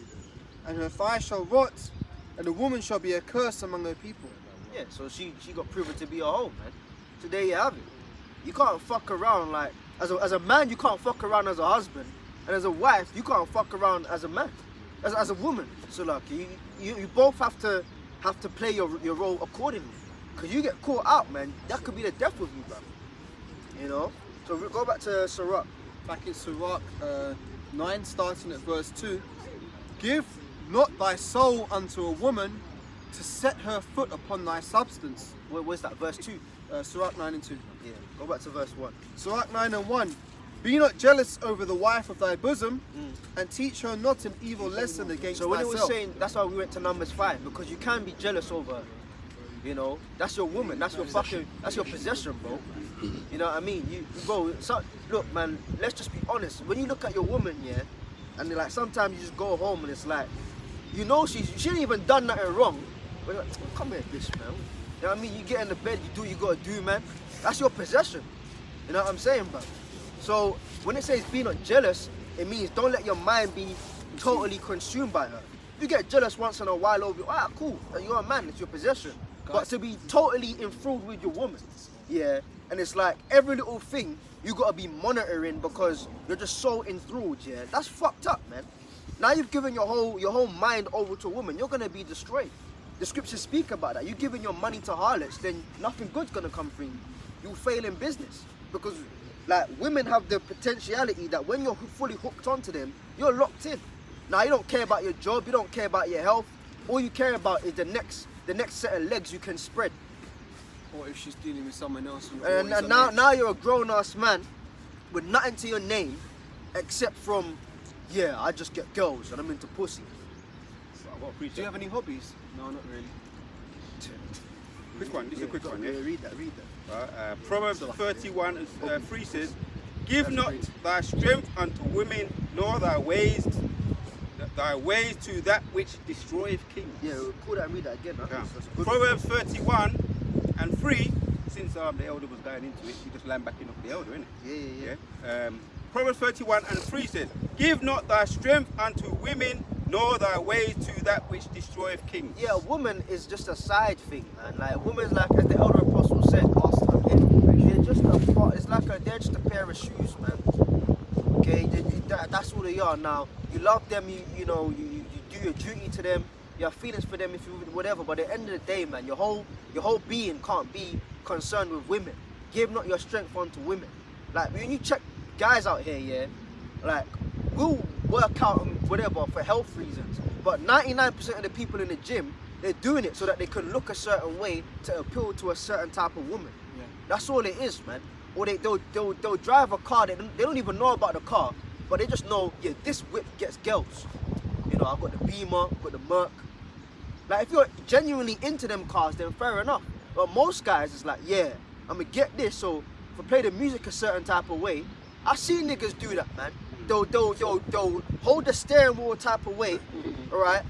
and her thigh shall rot, and the woman shall be a curse among her people. Yeah, so she got proven to be a hoe, man. So there you have it. You can't fuck around like, as a man, you can't fuck around as a husband, and as a wife, you can't fuck around as a man, as a woman. So like, you both have to play your role accordingly. Cause you get caught out, man, that could be the death of you, bro. You know. So we go back to Sirach. Back in Sirach 9, starting at verse 2. Give not thy soul unto a woman to set her foot upon thy substance. Where's that? Verse 2. Sirach 9 and 2. Yeah. Go back to verse 1. Sirach 9 and 1. Be not jealous over the wife of thy bosom, and teach her not an evil lesson against So when thyself. it was saying, that's why we went to Numbers 5, because you can be jealous over her. You know, that's your woman, that's your possession, bro. You know what I mean? Look, man, let's just be honest. When you look at your woman, yeah, and like sometimes you just go home and it's like, you know, she ain't even done nothing wrong. But you're like, come here, bitch, man. You know what I mean? You get in the bed, you do what you gotta do, man. That's your possession. You know what I'm saying, bro? So when it says be not jealous, it means don't let your mind be totally consumed by her. You get jealous once in a while over, cool, you're a man, it's your possession. But to be totally enthralled with your woman, yeah, and it's like every little thing you gotta be monitoring because you're just so enthralled, yeah, that's fucked up, man. Now you've given your whole mind over to a woman, you're gonna be destroyed. The scriptures speak about that. You're giving your money to harlots, then nothing good's gonna come from you. You'll fail in business because, like, women have the potentiality that when you're fully hooked onto them, you're locked in. Now you don't care about your job, you don't care about your health. All you care about is the next set of legs you can spread. Or if she's dealing with someone else. And now you're a grown-ass man with nothing to your name except from, yeah, I just get girls and I'm into pussy. Do you have any hobbies? No, not really. Quick one, this is a quick one. Yeah, Yeah? read that. Proverbs 31 and 3 says, Give not thy strength unto women, nor thy ways to that which destroyeth kings. Yeah, cool that and read that again. Yeah. That's good. Proverbs 31 and 3, since the elder was going into it, you just land back in off the elder, innit? Yeah. Proverbs 31 and 3 says, Give not thy strength unto women, nor thy ways to that which destroyeth kings. Yeah, a woman is just a side thing, man. Like, a woman's like, as the elder apostle said, they're just a pair of shoes, man. Okay, that's all they are. Now, you love them, you know, you do your duty to them, you have feelings for them, if you whatever. But at the end of the day, man, your whole being can't be concerned with women. Give not your strength unto women. Like, when you check guys out here, yeah, like, we'll work out and whatever for health reasons, but 99% of the people in the gym, they're doing it so that they can look a certain way to appeal to a certain type of woman. Yeah. That's all it is, man. Or they'll drive a car, they don't even know about the car, but they just know, yeah, this whip gets girls. You know, I've got the Beamer, I've got the Merc. Like, if you're genuinely into them cars, then fair enough. But most guys, it's like, yeah, I'm gonna get this. So if I play the music a certain type of way, I see niggas do that, man. They'll hold the steering wheel type of way, all right?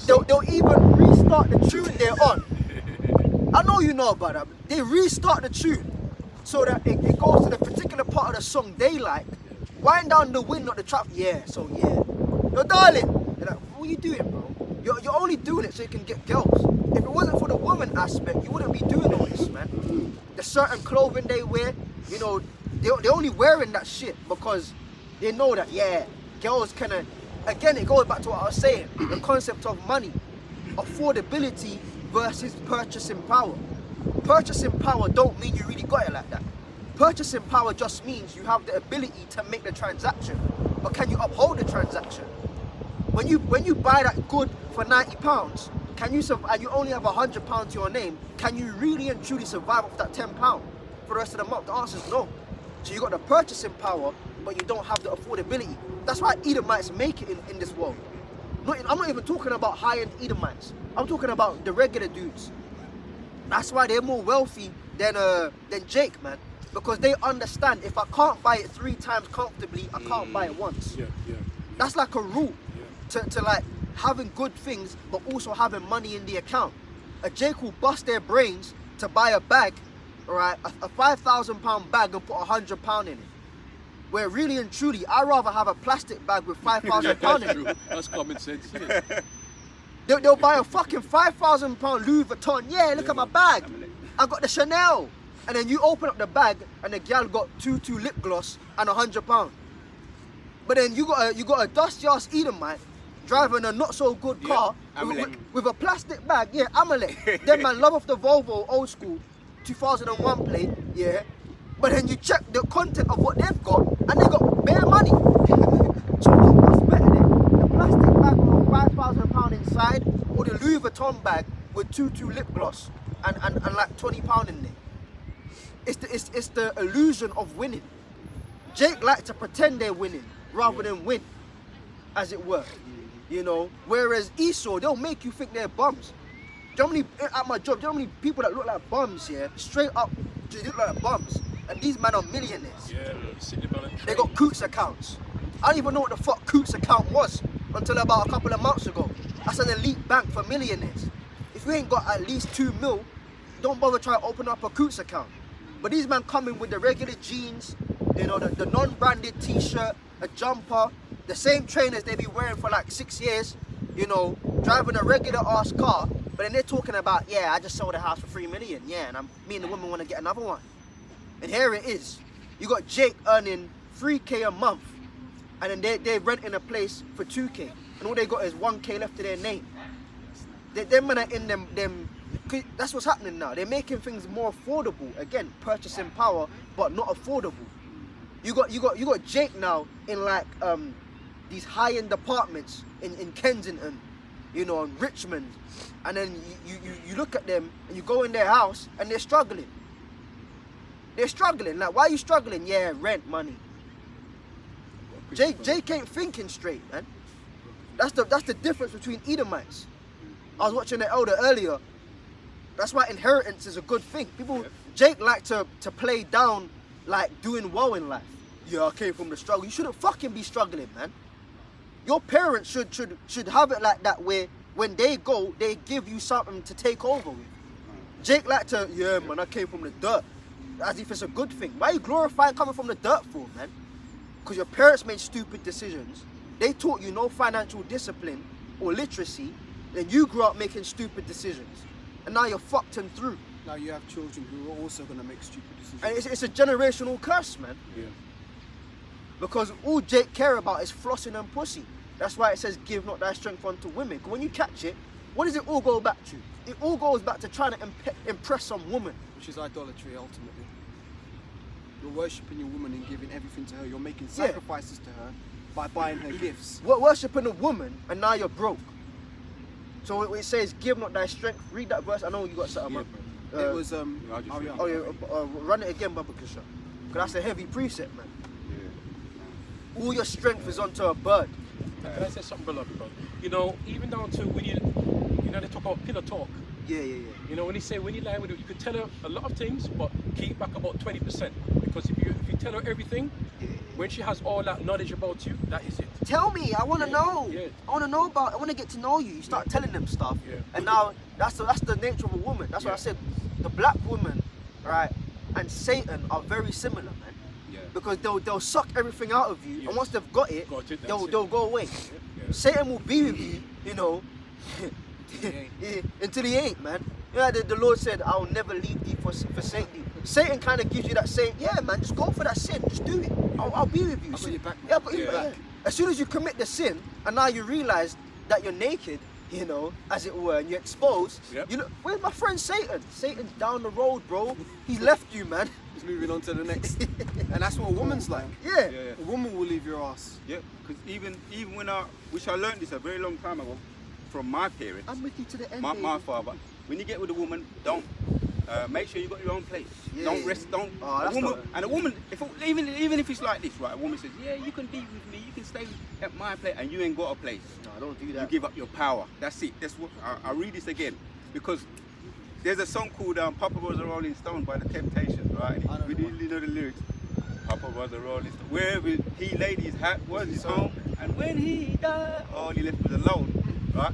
They'll even restart the tune they're on. I know you know about that. They restart the tune so that it goes to the particular part of the song they like. Wind down the wind, not the trap. Yeah. Yo, darling. They're like, what are you doing, bro? You're only doing it so you can get girls. If it wasn't for the woman aspect, you wouldn't be doing all this, man. The certain clothing they wear, you know, they're only wearing that shit because they know that, yeah, girls can, again, it goes back to what I was saying, the concept of money, affordability versus purchasing power. Purchasing power don't mean you really got it like that. Purchasing power just means you have the ability to make the transaction, but can you uphold the transaction? When you buy that good for £90, can you survive, and you only have £100 to your name, can you really and truly survive off that £10 for the rest of the month? The answer is no. So you got the purchasing power, but you don't have the affordability. That's why Edomites make it in this world. I'm not even talking about high-end Edomites. I'm talking about the regular dudes. That's why they're more wealthy than Jake, man. Because they understand if I can't buy it 3 times comfortably, I can't buy it once. Yeah. That's like a rule to like having good things, but also having money in the account. A Jake will bust their brains to buy a bag, all right, a £5,000 bag and put £100 in it. Where really and truly, I'd rather have a plastic bag with £5,000 in it. That's common sense, isn't it? They'll buy a fucking £5,000 Louis Vuitton. Yeah, look at my bag. I got the Chanel. And then you open up the bag and the gal got two lip gloss and £100. But then you got a dusty ass Edomite driving a not so good car with a plastic bag. Yeah, Amalek. Then man love off the Volvo old school 2001 plate. Yeah. But then you check the content of what they've got and they got bare money. So what's better then? The plastic bag with £5,000 inside or the Louis Vuitton bag with two lip gloss and like £20 in there? It's the illusion of winning. Jake likes to pretend they're winning rather than win, as it were. You know, whereas Esau, they'll make you think they're bums. Do you know how many, at my job, do you know how many people that look like bums here, straight up, they look like bums, and these men are millionaires. Yeah, they got Coots accounts. I don't even know what the fuck Coots account was until about a couple of months ago. That's an elite bank for millionaires. If you ain't got at least 2 mil, don't bother trying to open up a Coots account. But these men come in with the regular jeans, you know, the non-branded t-shirt, a jumper, the same trainers they be wearing for like 6 years, you know, driving a regular ass car, but then they're talking about, yeah, I just sold a house for 3 million, yeah, and me and the woman want to get another one. And here it is. You got Jake earning 3K a month, and then they're renting a place for 2K, and all they got is 1K left to their name. Them men are in them. That's what's happening now. They're making things more affordable. Again, purchasing power, but not affordable. You got Jake now in like these high-end apartments in Kensington, you know, in Richmond, and then you look at them and you go in their house and they're struggling. They're struggling. Like, why are you struggling? Yeah, rent money. Jake ain't thinking straight, man. That's the difference between Edomites. I was watching the elder earlier. That's why inheritance is a good thing. Jake like to play down like doing well in life. Yeah, I came from the struggle. You shouldn't fucking be struggling, man. Your parents should have it like that where when they go, they give you something to take over with. Jake like to, yeah man, I came from the dirt. As if it's a good thing. Why are you glorifying coming from the dirt for, man? Because your parents made stupid decisions. They taught you no financial discipline or literacy. Then you grew up making stupid decisions. And now you're fucked and through. Now you have children who are also going to make stupid decisions. And it's a generational curse, man. Yeah. Because all Jake care about is flossing and pussy. That's why it says, give not thy strength unto women. Because when you catch it, what does it all go back to? It all goes back to trying to impress some woman. Which is idolatry, ultimately. You're worshipping your woman and giving everything to her. You're making sacrifices to her by buying her gifts. Worshipping a woman and now you're broke. So it says, give not thy strength. Read that verse. I know you got something. It was, run it again, Baba Kisha. Because that's a heavy precept, man. Yeah. All your strength is onto a bird. Can I say something, beloved, bro? You know, even down to when you know, they talk about pillar talk. Yeah. You know, when you lie with her, you could tell her a lot of things, but keep back about 20%. Because if you tell her everything, when she has all that knowledge about you, that is it. Tell me, I want to know. Yeah. I want to know I want to get to know you. You start telling them stuff, and now that's the nature of a woman. That's what I said. The black woman, right, and Satan are very similar, man. Yeah. Because they'll suck everything out of you, and once they've got it, they'll go away. Yeah. Satan will be with you, you know, until he ain't, man. Yeah, the Lord said, "I'll never leave thee forsake thee." Satan kind of gives you that same, yeah, man, just go for that sin, just do it. I'll be with you. I've got your back, man. Yeah, I've got your back. As soon as you commit the sin, and now you realize that you're naked, you know, as it were, and you're exposed. Yep. You know, where's my friend Satan? Satan's down the road, bro. He left you, man. He's moving on to the next. And that's what a woman's like. Yeah. A woman will leave your ass. Yeah, because even when I learned this a very long time ago from my parents, I'm with you to the end. my father. When you get with a woman, don't make sure you got your own place. Yeah. Don't rest. Don't. Oh, a that's woman, not- and a woman, even if it's like this, right? A woman says, "Yeah, you can be with me. You can stay at my place," and you ain't got a place. No, don't do You that. give up your power. That's it. That's what I read this again, because there's a song called "Papa Was a Rolling Stone" by the Temptations, right? I don't We know. didn't know the lyrics. Papa was a rolling stone. Wherever he laid his hat was his home, and when he died, all he left was alone. Right?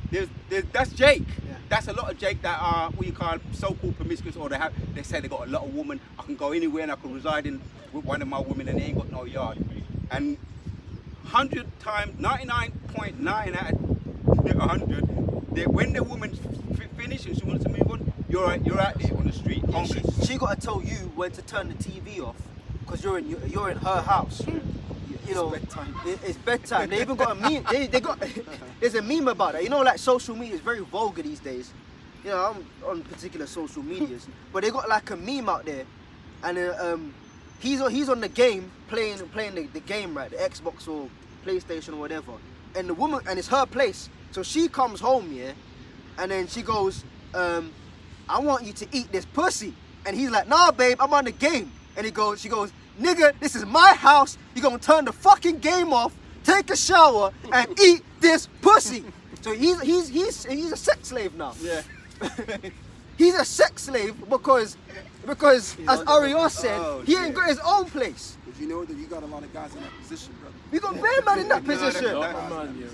That's Jake. Yeah. That's a lot of Jake that are what you call so-called promiscuous, or they say they got a lot of women. I can go anywhere and I can reside with one of my women, and they ain't got no yard. And 100 times, 99.9 out of 100, when the woman finishes and she wants to move on, you're out there on the street, hungry. She got to tell you when to turn the TV off, because you're in her house. You know, It's bedtime. It's bedtime. They even got a meme. They got there's a meme about that. You know, like social media is very vulgar these days. You know, I'm on particular social medias, but they got like a meme out there, and he's on the game playing the game, right, the Xbox or PlayStation or whatever, and the woman, and it's her place, so she comes home, yeah, and then she goes, I want you to eat this pussy, and he's like, nah, babe, I'm on the game, and she goes, nigga, this is my house. You gonna turn the fucking game off, take a shower, and eat this pussy. So he's a sex slave now. Yeah. He's a sex slave because as Ariel said, he ain't got his own place. But you know that you got a lot of guys in that position, brother. We got very man in that position.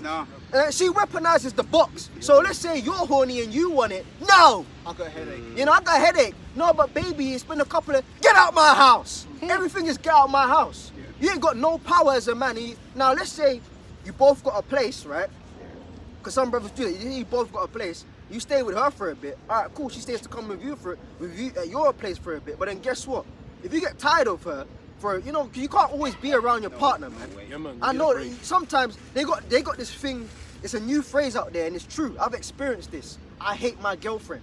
No. She weaponizes the box. So let's say you're horny and you want it. No. I got a headache. You know, I got a headache. No, but baby, it's been a couple of, get out my house. Everything is get out my house. You ain't got no power as a man. Now, let's say you both got a place, right? Because some brothers do that. You both got a place. You stay with her for a bit. All right, cool. She stays to come with you at your place for a bit. But then guess what? If you get tired of her, you know, 'cause you can't always be around your partner, man. Yeah, man. I know that sometimes they got this thing. It's a new phrase out there, and it's true. I've experienced this. I hate my girlfriend.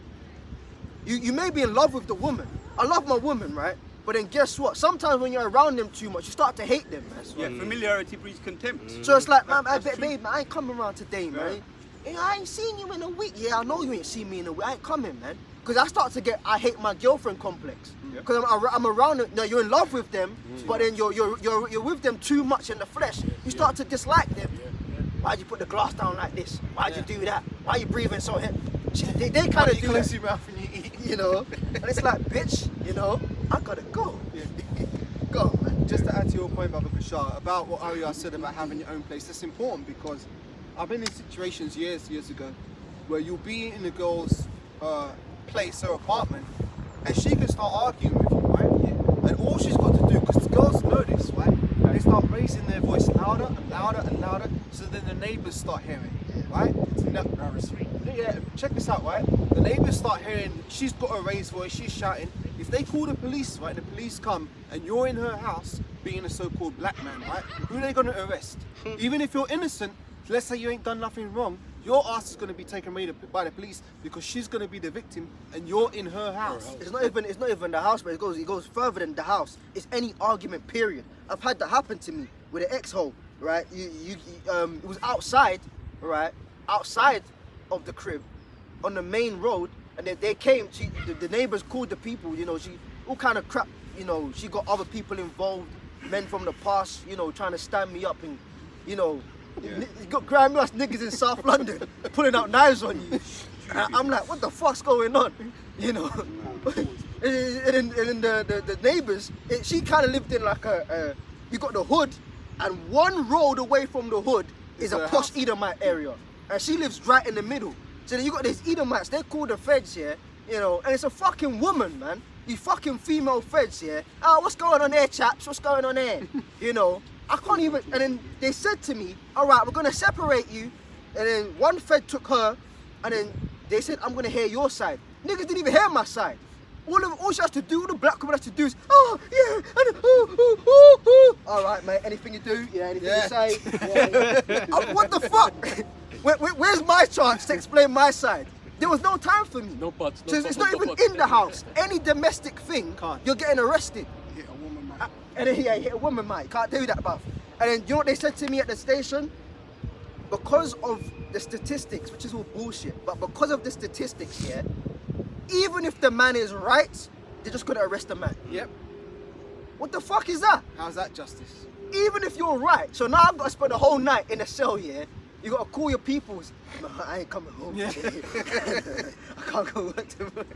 You may be in love with the woman. I love my woman, right? But then guess what? Sometimes when you're around them too much, you start to hate them, man. Yeah, familiarity breeds contempt. So it's like, man, babe, man, I ain't coming around today, man. Yeah, I ain't seen you in a week. Yeah, I know you ain't seen me in a week. I ain't coming, man. Because I start to get, I hate my girlfriend complex. Because I'm around them. Now you're in love with them, but then you're with them too much in the flesh. You start to dislike them. Why'd you put the glass down like this? Why'd you do that? Why you breathing so heavy? They kind of do Close that, your mouth when you eat. you know. And it's like, bitch, you know, I gotta go. Go, man. Just to add to your point, Brother Bashar, about what Arya said about having your own place, that's important because I've been in situations years ago where you'll be in a girl's place or apartment and she can start arguing with you, right? And all she's got to do, because the girls know this, right? They start raising their voice louder and louder and louder, so then the neighbours start hearing, right? Yeah, check this out, right? The neighbours start hearing she's got a raised voice, she's shouting. If they call the police, right, the police come and you're in her house being a so-called black man, right? Who are they going to arrest? Even if you're innocent, let's say you ain't done nothing wrong, your ass is going to be taken away by the police because she's going to be the victim and you're in her house. It's not even the house, but it goes further than the house. It's any argument, period. I've had that happen to me with an ex-hoe, right? It was outside, right? Outside of the crib, on the main road, and then they came. The neighbors called the people. You know, she all kind of crap. You know, she got other people involved, men from the past. You know, trying to stand me up and, you know. You got grimy ass niggas in South London pulling out knives on you. I'm like, what the fuck's going on? You know? and then the neighbours, she kind of lived in like you got the hood, and one road away from the hood is a posh Edomite area. And she lives right in the middle. So then you got these Edomites, they're called the feds, yeah? You know, and it's a fucking woman, man. You fucking female feds, yeah? Oh, what's going on there, chaps? What's going on there? You know, I can't even, and then they said to me, all right, we're gonna separate you. And then one fed took her, and then they said, I'm gonna hear your side. Niggas didn't even hear my side. All she has to do, all the black woman has to do is, oh, yeah, and all right, mate, anything you do, yeah, anything you say. Yeah. What the fuck? Where's my chance to explain my side? There was no time for me. No buts. So it's not even in the house. Any domestic thing, you're getting arrested. Hit a woman, man. And then, yeah, hit a woman, mate. Can't do that, bruv. And then, you know what they said to me at the station? Because of the statistics, which is all bullshit, but because of the statistics, yeah, even if the man is right, they're just gonna arrest the man. Yep. What the fuck is that? How's that justice? Even if you're right. So now I've got to spend the whole night in a cell, yeah? You got to call your peoples. No, I ain't coming home today. I can't go work tomorrow.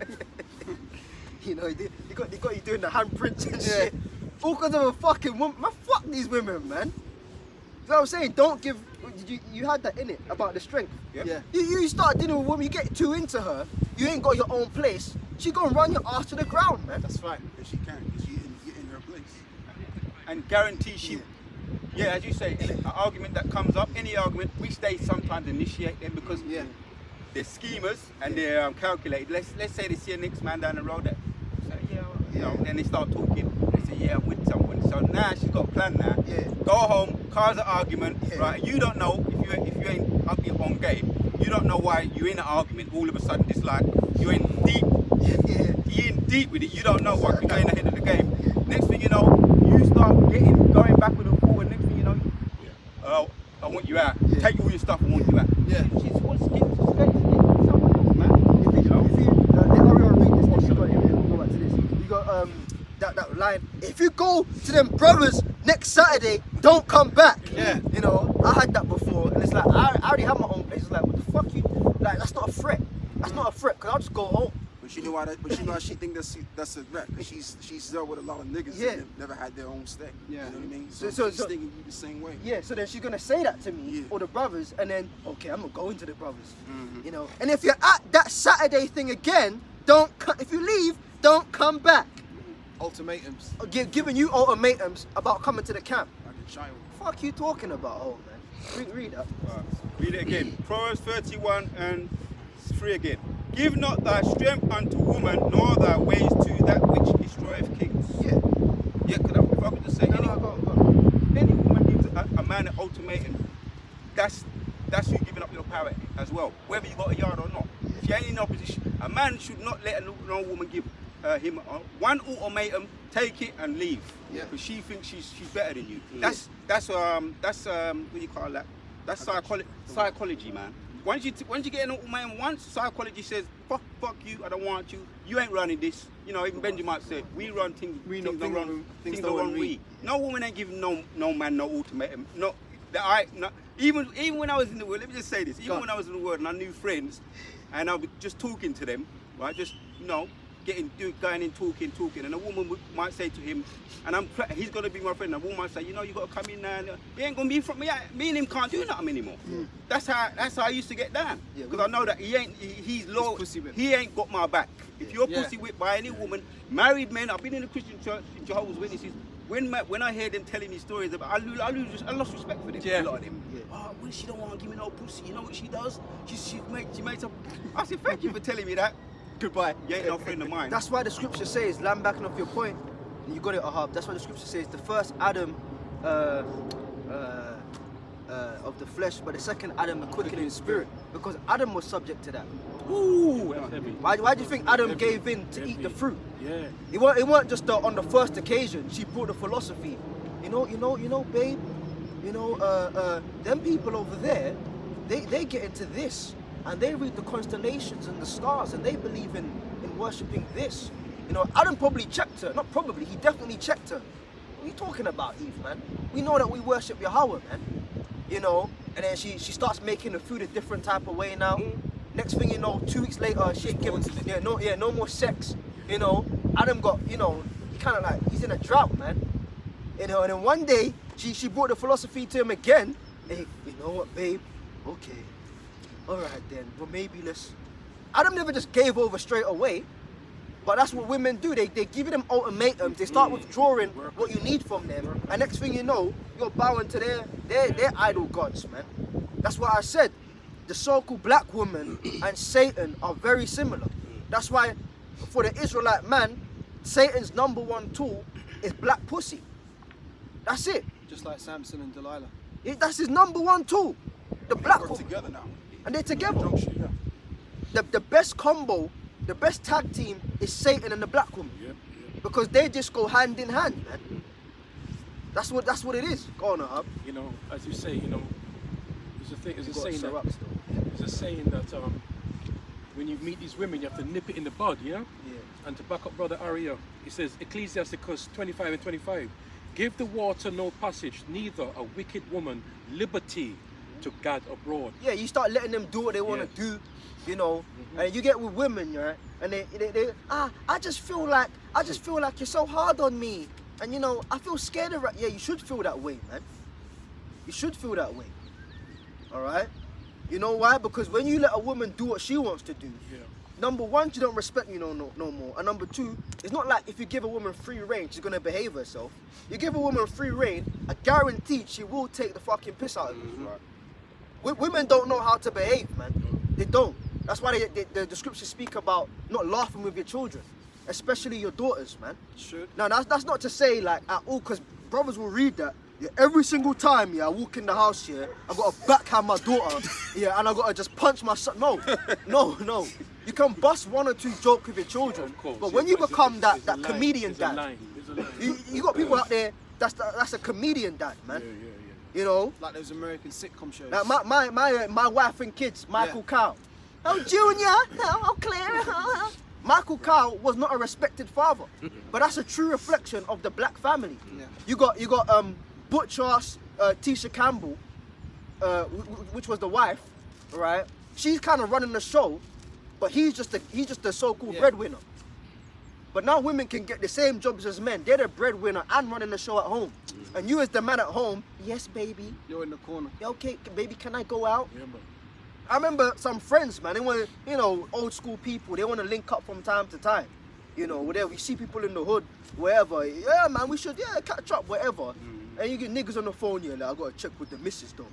You know, you got you doing the handprints and shit. All because of a fucking woman. Man, fuck these women, man. You know what I'm saying? Don't give... You had that in it about the strength. Yep. Yeah. You start dealing with a woman, you get too into her, you ain't got your own place, she gonna run your ass to the ground, man. That's fine. If she can, if she in her place. And guarantee she, yeah, as you say, an argument that comes up, any argument, we stay sometimes initiate them because they're schemers and they're calculated. Let's say they see a next man down the road that say, yeah, you know, then they start talking. They say, yeah, I'm with someone. So now she's got a plan now. Yeah. Go home, cause an argument, right? You don't know if you ain't up your own game. You don't know why you're in an argument. All of a sudden, it's like you're in deep. You're in deep with it. You don't know what you're going ahead of the game. Next thing you know, you start going backward and forward. Next thing you know, oh, I want you out. Take all your stuff. I want you out. Yeah. She's wants to get someone else, man. If you read this, then you got it. We'll go back to this. You got that line. If you go to them brothers next Saturday, don't come back. Yeah. You know, I had that before, and it's like I already have my own place. It's like, what the fuck you? Like, that's not a threat. That's not a threat, cause I'll just go home. But you know why? But you know why she think that's a threat? Cause she's dealt with a lot of niggas that never had their own stay. Yeah. You know what I mean? So she's thinking you the same way. Yeah, so then she's gonna say that to me or the brothers, and then okay, I'm gonna go into the brothers. You know, and if you're at that Saturday thing again, if you leave, don't come back. Ultimatums. Giving you ultimatums about coming to the camp. Like a child. Fuck you talking about, old man? Read that. Read it again. Proverbs 31 and 3 again. Give not thy strength unto woman, nor thy ways to that which destroyeth kings. Yeah. Yeah, if I could just say, any woman gives a man an ultimatum, that's you giving up your power as well, whether you got a yard or not. If you ain't in opposition, a man should not let no woman give him one ultimatum, take it and leave. Yeah. Because she thinks she's better than you. That's what do you call that? That's psychology, man. Once you get an ultimatum once, psychology says, fuck you, I don't want you. You ain't running this. You know, even Benjamin might say, we run things. Things don't run we. No woman ain't giving no man no ultimatum. Even when I was in the world, let me just say this. Even when I was in the world and I knew friends, and I was just talking to them, right? Just going in talking, and a woman might say to him, and he's gonna be my friend. And a woman might say, you know, you gotta come in now. He ain't gonna be from me. Me and him can't do nothing anymore. That's how I used to get down. Because I know that he's low. He ain't got my back. If you're pussy whipped by any woman, married men, I've been in the Christian church, in Jehovah's Witnesses. When I hear them telling me stories about, I lost respect for them. A lot of them. Oh, well, she don't want to give me no pussy. You know what she does? She makes up. I said, thank you for telling me that. Goodbye. You ain't no friend of mine. That's why the scripture says, land backing off your point, and you got it, Ahab. That's why the scripture says the first Adam of the flesh, but the second Adam a quickening spirit, because Adam was subject to that. Ooh. Why do you think Adam gave in to eat the fruit? Yeah. It weren't just on the first occasion. She brought the philosophy. You know, babe. You know, them people over there, they get into this. And they read the constellations and the stars, and they believe in worshipping this. You know, Adam probably checked her. Not probably, he definitely checked her. What are you talking about, Eve, man? We know that we worship Yahweh, man. You know, and then she starts making the food a different type of way now. Next thing you know, 2 weeks later, she ain't giving, no more sex. You know, Adam got, you know, he kind of like, he's in a drought, man. You know, and then one day, she brought the philosophy to him again. Hey, you know what, babe? Okay. All right then, well maybe let's... Adam never just gave over straight away. But that's what women do. They give you them ultimatums. They start withdrawing what you need from them. And next thing you know, you're bowing to their idol gods, man. That's what I said. The so-called black woman and Satan are very similar. That's why for the Israelite man, Satan's #1 tool is black pussy. That's it. Just like Samson and Delilah. That's his #1 tool. The black Work woman. together now. And they're together. Junction, yeah. The best combo, the best tag team is Satan and the black woman. Yep. Because they just go hand in hand, man. That's what it is. Go on, Ahab. You know, as you say, you know, there's a saying that when you meet these women, you have to nip it in the bud, yeah? Yeah. And to back up Brother Aria, he says, Ecclesiasticus 25 and 25, give the water no passage, neither a wicked woman liberty to gad abroad. Yeah, you start letting them do what they want to do, you know, and you get with women, right? And they I just feel like you're so hard on me, and you know, I feel scared of. Yeah, you should feel that way, man. You should feel that way. All right. You know why? Because when you let a woman do what she wants to do, #1, she don't respect you no more, and #2, it's not like if you give a woman free reign, she's gonna behave herself. You give a woman free reign, I guarantee she will take the fucking piss out of you. Women don't know how to behave, man. They don't. That's why the scriptures speak about not laughing with your children, especially your daughters, man. Should. Now that's not to say like at all, because brothers will read that. Yeah, every single time, yeah, I walk in the house, yeah, I gotta backhand my daughter, yeah, and I gotta just punch my son. No. You can bust 1 or 2 jokes with your children, Of course, but when you become that comedian There's a dad, line. you got people out there that's a comedian dad, man. You know, Like those American sitcom shows. like my wife and kids, Michael Kyle. Oh, Junior, oh, Claire. Michael Kyle was not a respected father, but that's a true reflection of the black family. Yeah. You got Butch ass Tisha Campbell, which was the wife, right? She's kind of running the show, but he's just the so-called breadwinner. But now women can get the same jobs as men. They're the breadwinner and running the show at home. And you as the man at home, yes, baby. You're in the corner. Yeah, okay, baby, can I go out? Yeah, man. I remember some friends, man, they want, you know, old school people, they want to link up from time to time. You know, whatever, we see people in the hood, wherever. Yeah, man, we should, catch up, whatever. And you get niggas on the phone, yeah, like, I got to check with the missus, though.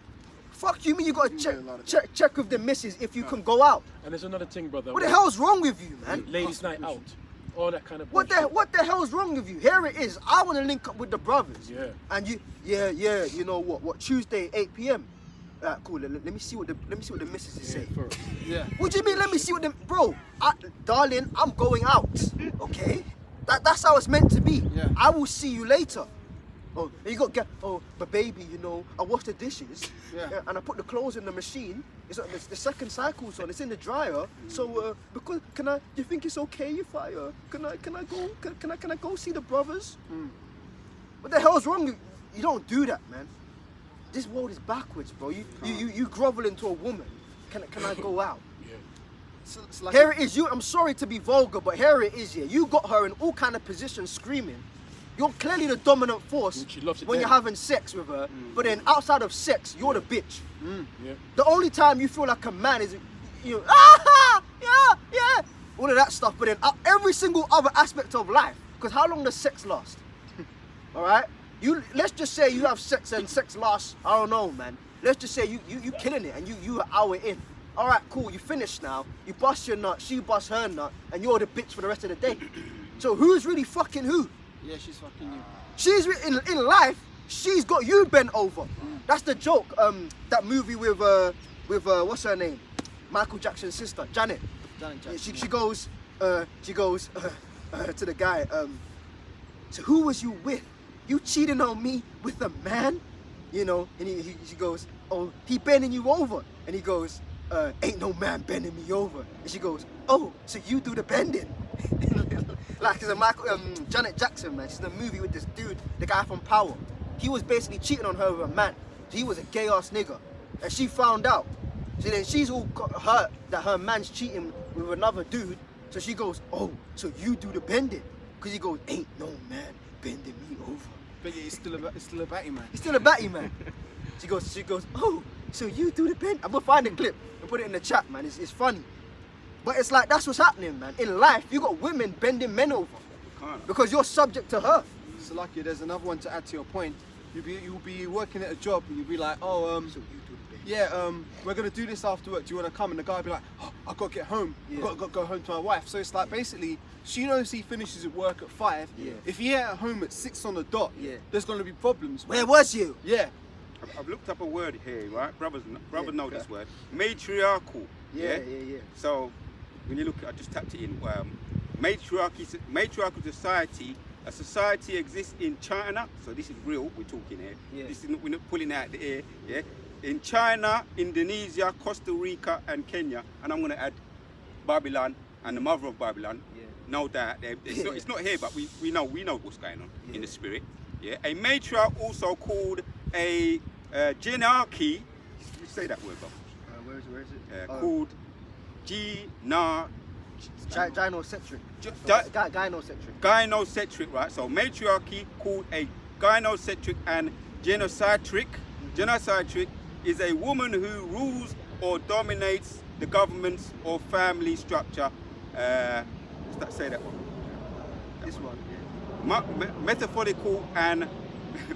Fuck you mean you got to check with the missus if you can go out? And there's another thing, brother. What the hell's wrong with you, man? Ladies' night out. All that kind of What bullshit. the hell's wrong with you? Here it is. I want to link up with the brothers. Yeah. And you know what? Tuesday 8 p.m. Alright, cool. Let me see what the missus is saying. First. Yeah. What do you mean? Let me see what the darling. I'm going out. Okay. That's how it's meant to be. Yeah. I will see you later. Oh, and you got but baby, you know, I wash the dishes. Yeah. And I put the clothes in the machine. It's like the second cycle's on. It's in the dryer. So because do you think it's okay if I can I go see the brothers? What the hell's wrong? You don't do that, man. This world is backwards, bro. You grovel into a woman. Can I go out? It's like Here it is. I'm sorry to be vulgar, but here it is. Yeah, you got her in all kind of positions, screaming. You're clearly the dominant force She loves it when then. you're having sex with her. But then outside of sex, you're the bitch. Yeah. The only time you feel like a man is, yeah. All of that stuff. But then every single other aspect of life. Because how long does sex last? All right. Let's just say you have sex and sex lasts, I don't know, man. Let's just say you killing it and you an hour in. All right, cool, you finished now. You bust your nut, she busts her nut, and you're the bitch for the rest of the day. So who's really fucking who? Yeah, she's fucking you. She's in life, she's got you bent over. That's the joke. That movie with what's her name? Michael Jackson's sister, Janet. Janet Jackson. Yeah, she goes to the guy. So who was you with? You cheating on me with a man? You know, and she goes, oh, he bending you over. And he goes, ain't no man bending me over. And she goes, oh, so you do the bending. Like it's a Janet Jackson, man. She's in a movie with this dude, the guy from Power. He was basically cheating on her with a man. He was a gay ass nigga. And she found out. So then she's all got hurt that her man's cheating with another dude. So she goes, oh, so you do the bending? Because he goes, ain't no man bending me over. But yeah, it's still a batty man. He's still a batty man. She goes, oh, so you do the bend? I'm gonna find the clip and put it in the chat, man. It's funny. But it's like, that's what's happening, man. In life, you got women bending men over. Because you're subject to her. So lucky, there's another one to add to your point. You'll be working at a job and you'll be like, oh, So you do the bend. yeah, we're gonna do this after work. Do you wanna come? And the guy will be like, oh, I gotta get home. Yeah. Got to go home to my wife. So it's like basically, she knows he finishes at work at 5. Yeah. If he ain't at home at 6 on the dot, Yeah. there's gonna be problems. Where was you? Yeah. I've looked up a word here, right? Brothers know okay. this word. Matriarchal. Yeah. So when you look, I just tapped it in. Matriarchal society. A society exists in China. So this is real. We're talking here. Yeah. This is we're not pulling out the air. Yeah. In China, Indonesia, Costa Rica, and Kenya, and I'm gonna add Babylon and the mother of Babylon. Yeah. No doubt. It's not here, but we know what's going on in the spirit. Yeah. A matriarch, also called a genarchy. You say that word, Bob. Where is it? Called Gynocentric. Gynocentric. Gynocentric, right? So matriarchy called a gynocentric and genocentric. Genocentric is a woman who rules or dominates the government's or family structure. Say that one. This one. Metaphorical and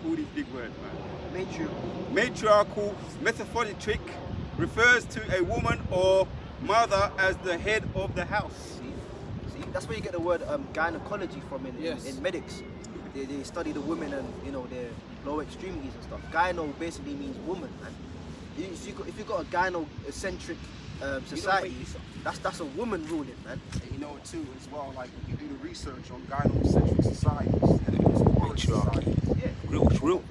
all these big words, man. Matriarchal, metaphoric refers to a woman or mother as the head of the house. See, that's where you get the word gynecology from Yes. in medics. They study the women and their lower extremities and stuff. Gyno basically means woman, man. If you got a gynocentric society, that's a woman ruling, man. And you know it too as well, like if you do the research on gynocentric societies and it's poorest society. Real.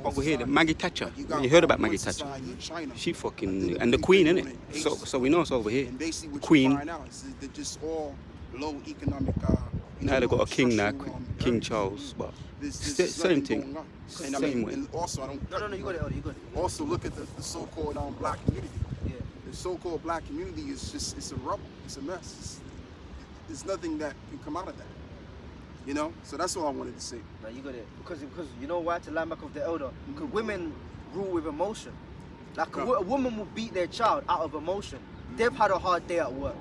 Over here, the Maggie Thatcher. You heard about Maggie Thatcher? She fucking and the Queen, innit? So we know it's over here. And basically what Queen. you find out is they're just all low economic. Now they've got a king now, structural, King areas. Charles, but There's same nothing thing. going on. And Same way. and also I don't. No, you got it, you got it. Also look at the so-called black community. Yeah. The so-called black community is it's a rubble. It's a mess. There's nothing that can come out of that. You know, so that's all I wanted to say. No, you got it. Because you know why? To line back of the elder. Because women rule with emotion. Like a woman will beat their child out of emotion. They've had a hard day at work,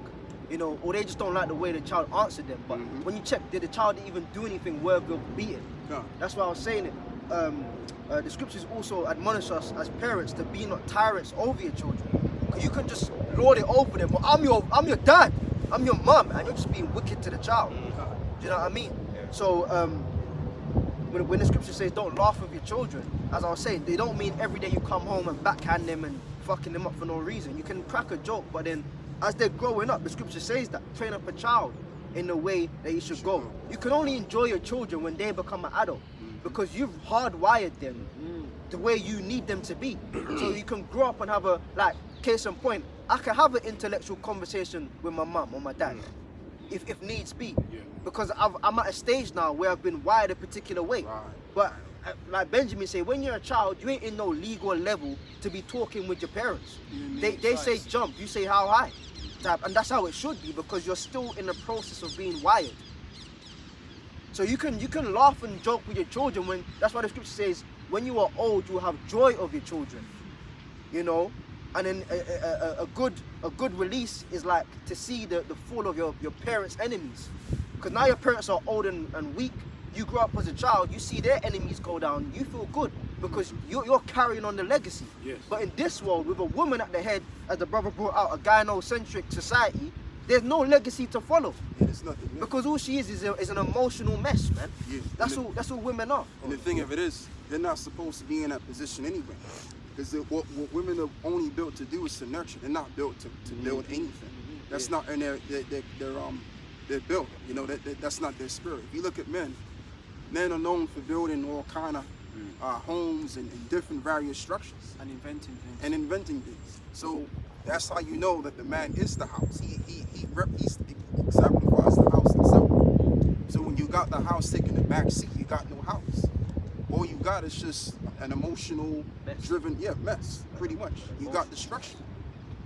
or they just don't like the way the child answered them. But when you check, did the child even do anything worthy of beating? No. That's why I was saying it. The scriptures also admonish us as parents to be not tyrants over your children. Because you can just lord it over them. Well, I'm your dad. I'm your mum, and you're just being wicked to the child. Do you know what I mean? So when the scripture says don't laugh with your children, as I was saying, they don't mean every day you come home and backhand them and fucking them up for no reason. You can crack a joke, but then as they're growing up, the scripture says that train up a child in the way that he should go. You can only enjoy your children when they become an adult, because you've hardwired them the way you need them to be. So you can grow up and have case in point, I can have an intellectual conversation with my mum or my dad, if needs be. Because I'm at a stage now where I've been wired a particular way. Right. But like Benjamin say, when you're a child, you ain't in no legal level to be talking with your parents. They say jump, you say how high. And that's how it should be, because you're still in the process of being wired. So you can laugh and joke with your children when, that's why the scripture says, when you are old, you will have joy of your children. And then a good release is like to see the fall of your parents' enemies. Because now your parents are old and weak. You grow up as a child, you see their enemies go down, you feel good because you're carrying on the legacy. Yes. But in this world, with a woman at the head, as the brother brought out, a gynocentric society, there's no legacy to follow. There's nothing. Man. Because all she is an emotional mess, man. Yeah. That's all women are. And the thing of it is, they're not supposed to be in that position anyway. Because what women are only built to do is to nurture. They're not built to build anything. That's not in their built. That's not their spirit. If you look at men are known for building all kind of homes and different various structures And inventing things. So that's how you know that the man is the house. He exemplifies the house itself. So when you got the house taking the back seat, you got no house. All you got is just an emotional driven mess, pretty much. You got destruction.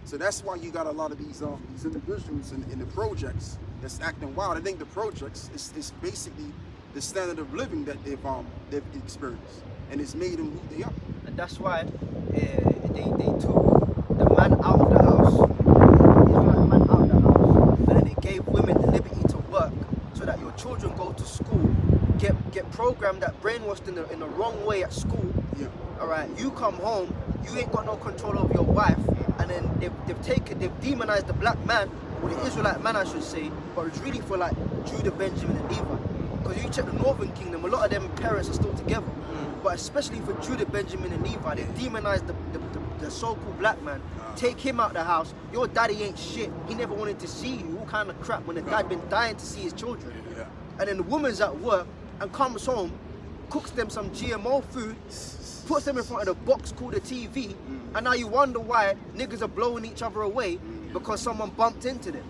So that's why you got a lot of these individuals in the projects that's acting wild. I think the projects is basically the standard of living that they've experienced, and it's made them who they are. And that's why they took the man out of the house, the man out of the house, and then they gave women the liberty to work, so that your children go to school, get programmed, that brainwashed in the wrong way at school. Yeah. All right, you come home, you ain't got no control over your wife, and then they've demonized the black man, or the Israelite man I should say, but it's really for like Judah, Benjamin, and Levi. Because you check the Northern Kingdom, a lot of them parents are still together. But especially for Judah, Benjamin, and Levi, they demonize the so-called black man. Take him out the house. Your daddy ain't shit. He never wanted to see you. All kind of crap when the dad been dying to see his children. Yeah. And then the woman's at work and comes home, cooks them some GMO food, puts them in front of the box called a TV, and now you wonder why niggas are blowing each other away because someone bumped into them.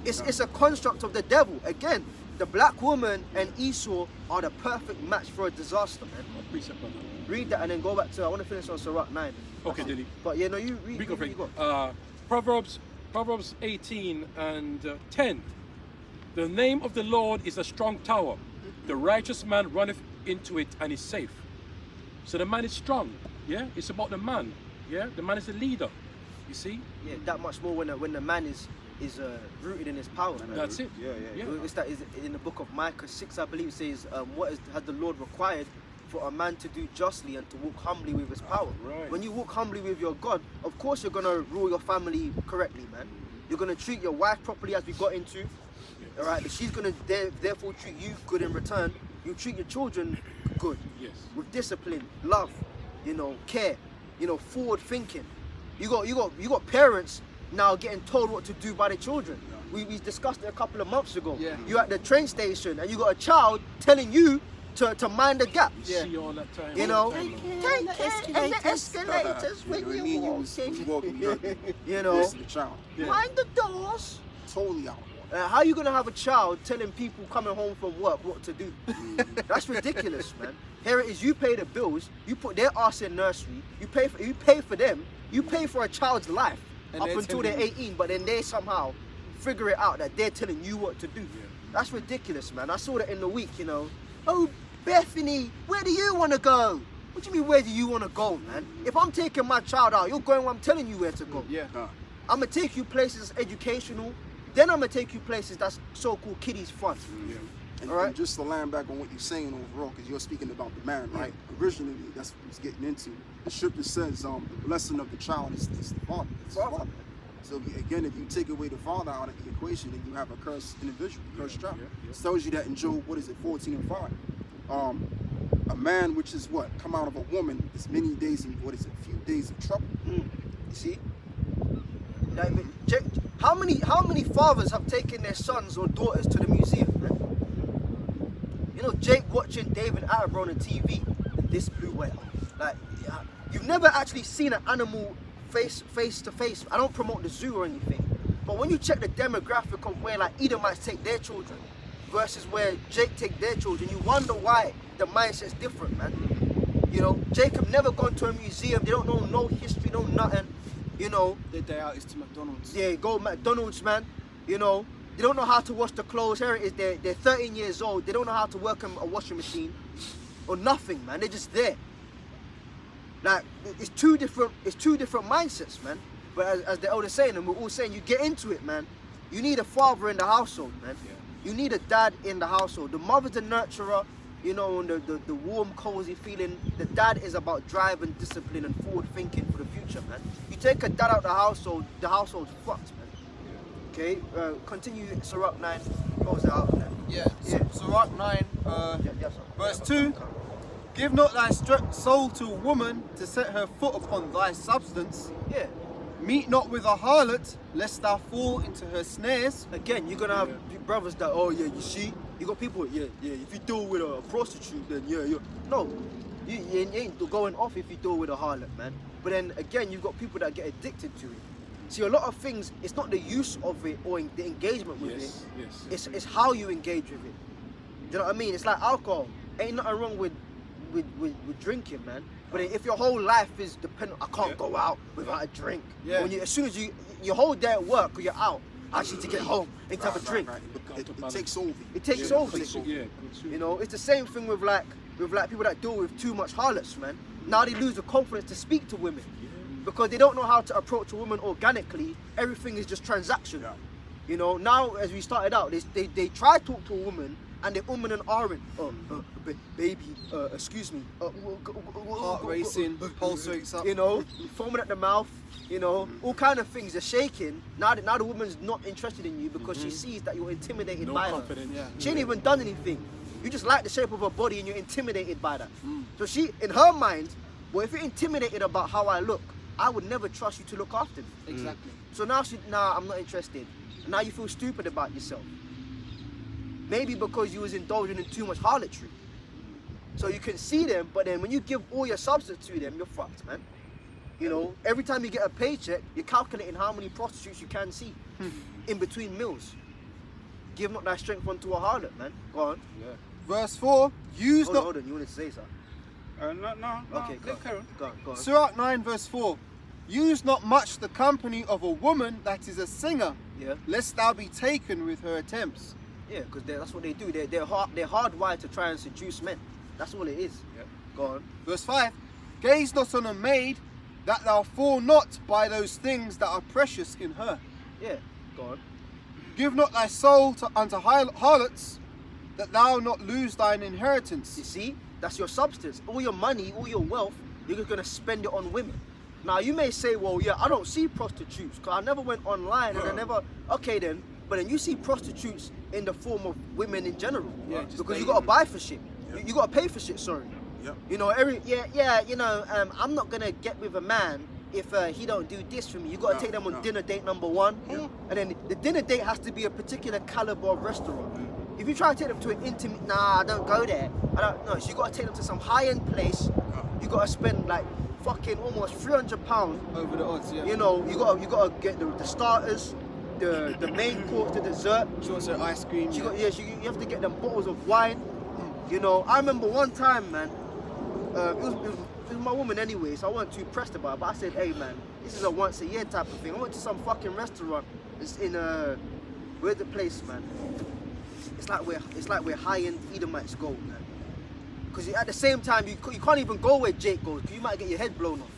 It's a construct of the devil. Again, the black woman and Esau are the perfect match for a disaster, man. Precept, brother. Read that and then go back to, I want to finish on Sirach 9. Okay, Dilly. But yeah, no, you read. We go for it. You go. Proverbs 18 and 10. The name of the Lord is a strong tower. The righteous man runneth into it and is safe. So the man is strong. Yeah, it's about the man. Yeah, the man is the leader. You see? Yeah, that much more when the man is rooted in his power. Man. That's it. Yeah. It's that is in the book of Micah 6, I believe, says, has the Lord required for a man to do justly and to walk humbly with his power. Right. When you walk humbly with your God, of course you're gonna rule your family correctly, man. You're gonna treat your wife properly, as we got into. Yes. All right, but she's gonna therefore treat you good in return. You treat your children good. Yes. With discipline, love, care, forward thinking. You got parents now getting told what to do by their children. We discussed it a couple of months ago. Yeah. You're at the train station and you got a child telling you to mind the gap. You see all that time. You all know, the time, take care of the escalators when You you mean you walk. was walking dirty. You know, Listen to the child. mind the doors. Totally out. How you gonna have a child telling people coming home from work what to do? That's ridiculous, man. Here it is, you pay the bills, you put their ass in nursery, you pay for them, you pay for a child's life And up they're until telling they're you. 18, but then they somehow figure it out that they're telling you what to do. That's ridiculous, man. I saw that in the week, Oh, Bethany, where do you want to go? What do you mean, where do you want to go, man? If I'm taking my child out, you're going where I'm telling you where to go. Yeah. I'm gonna take you places educational, then I'm gonna take you places that's so-called kiddies fun. And, All right. and just to land back on what you're saying overall, because you're speaking about the man, right? Originally, that's what he's getting into. The scripture says the blessing of the child is the father. It's the father. So again, if you take away the father out of the equation, then you have a cursed individual, cursed child. It tells you that in Job, 14 and 5. A man which is what? Come out of a woman is many days and few days of trouble. You see? How many fathers have taken their sons or daughters to the museum, man? Jake watching David Attenborough on TV, this blue whale. Like, you've never actually seen an animal face to face. I don't promote the zoo or anything, but when you check the demographic of where like Edomites take their children versus where Jake take their children, you wonder why the mindset's different, man. Jacob never gone to a museum. They don't know no history, no nothing. Their day out is to McDonald's. Yeah, go McDonald's, man. They don't know how to wash the clothes. Here it is, they're 13 years old. They don't know how to work a washing machine or nothing, man. They're just there. Like, it's two different mindsets, man. But as the elders saying, and we're all saying, you get into it, man. You need a father in the household, man. You need a dad in the household. The mother's the nurturer, and the warm, cozy feeling. The dad is about drive and discipline and forward thinking for the future, man. You take a dad out the household's fucked, man. Okay, continue Sirach 9, close it out, man. Yeah. Sirach 9, Yes, verse 2. Give not thy soul to a woman to set her foot upon thy substance. Yeah. Meet not with a harlot, lest thou fall into her snares. Again, you're gonna have brothers that, you see, you got people, if you deal with a prostitute, then no, you ain't going off if you deal with a harlot, man. But then again, you've got people that get addicted to it. See, a lot of things, it's not the use of it or the engagement with it. It's how you engage with it. Do you know what I mean? It's like alcohol. Ain't nothing wrong with drinking, man. But if your whole life is dependent, I can't go out without a drink. Yeah. As soon as you your whole day at work or you're out. I need to get home and have a drink. It takes over. It takes over. Yeah, You know, it's the same thing with like people that deal with too much harlots, man. Now they lose the confidence to speak to women because they don't know how to approach a woman organically. Everything is just transactional. Yeah. You know, now as we started out, they try to talk to a woman and the woman and aren't. Baby, excuse me. Heart racing, pulse rates up. You know, foaming at the mouth. You know, all kind of things are shaking. Now the woman's not interested in you because she sees that you're intimidated no by confidence. Yeah. her. She ain't even done anything. You just like the shape of her body and you're intimidated by that. So she, in her mind, well, if you're intimidated about how I look, I would never trust you to look after me. Exactly. So now I'm not interested. Now you feel stupid about yourself. Maybe because you was indulging in too much harlotry. So you can see them, but then when you give all your substance to them, you're fucked, man. You know, every time you get a paycheck, you're calculating how many prostitutes you can see in between meals. Give not thy strength unto a harlot, man. Go on. Verse 4, use not... Hold on, you wanted to say something? No. Okay, go Carry on. on. Go on. Surah 9 verse 4, use not much the company of a woman that is a singer, Yeah. lest thou be taken with her attempts. Yeah, because that's what they do. They're hardwired to try and seduce men. That's all it is. Yep. Go on. Verse 5, gaze not on a maid, that thou fall not by those things that are precious in her. Yeah. Go on. Give not thy soul unto harlots, that thou not lose thine inheritance. You see, that's your substance. All your money, all your wealth, you're just gonna spend it on women. Now you may say, well, yeah, I don't see prostitutes because I never went online and I never. Okay then, but then you see prostitutes in the form of women in general. Yeah, because you gotta buy for shit. You gotta pay for shit. Sorry. Yep. You know, you know, I'm not gonna get with a man if he don't do this for me. You gotta take them on dinner date number 1, and then the dinner date has to be a particular caliber of restaurant. If you try to take them to an intimate, nah, I don't go there. I don't know. So you gotta take them to some high-end place. You gotta spend like fucking almost £300. Over the odds, yeah. You know, you gotta get the starters, the main course, the dessert. She wants her ice cream. You have to get them bottles of wine. You know, I remember one time, man. It was my woman anyway, so I wasn't too pressed about it. But I said, hey, man, this is a once a year type of thing. I went to some fucking restaurant. It's in where's the place, man? It's like where high-end Edomites go, man. Because at the same time, you can't even go where Jake goes, because you might get your head blown off.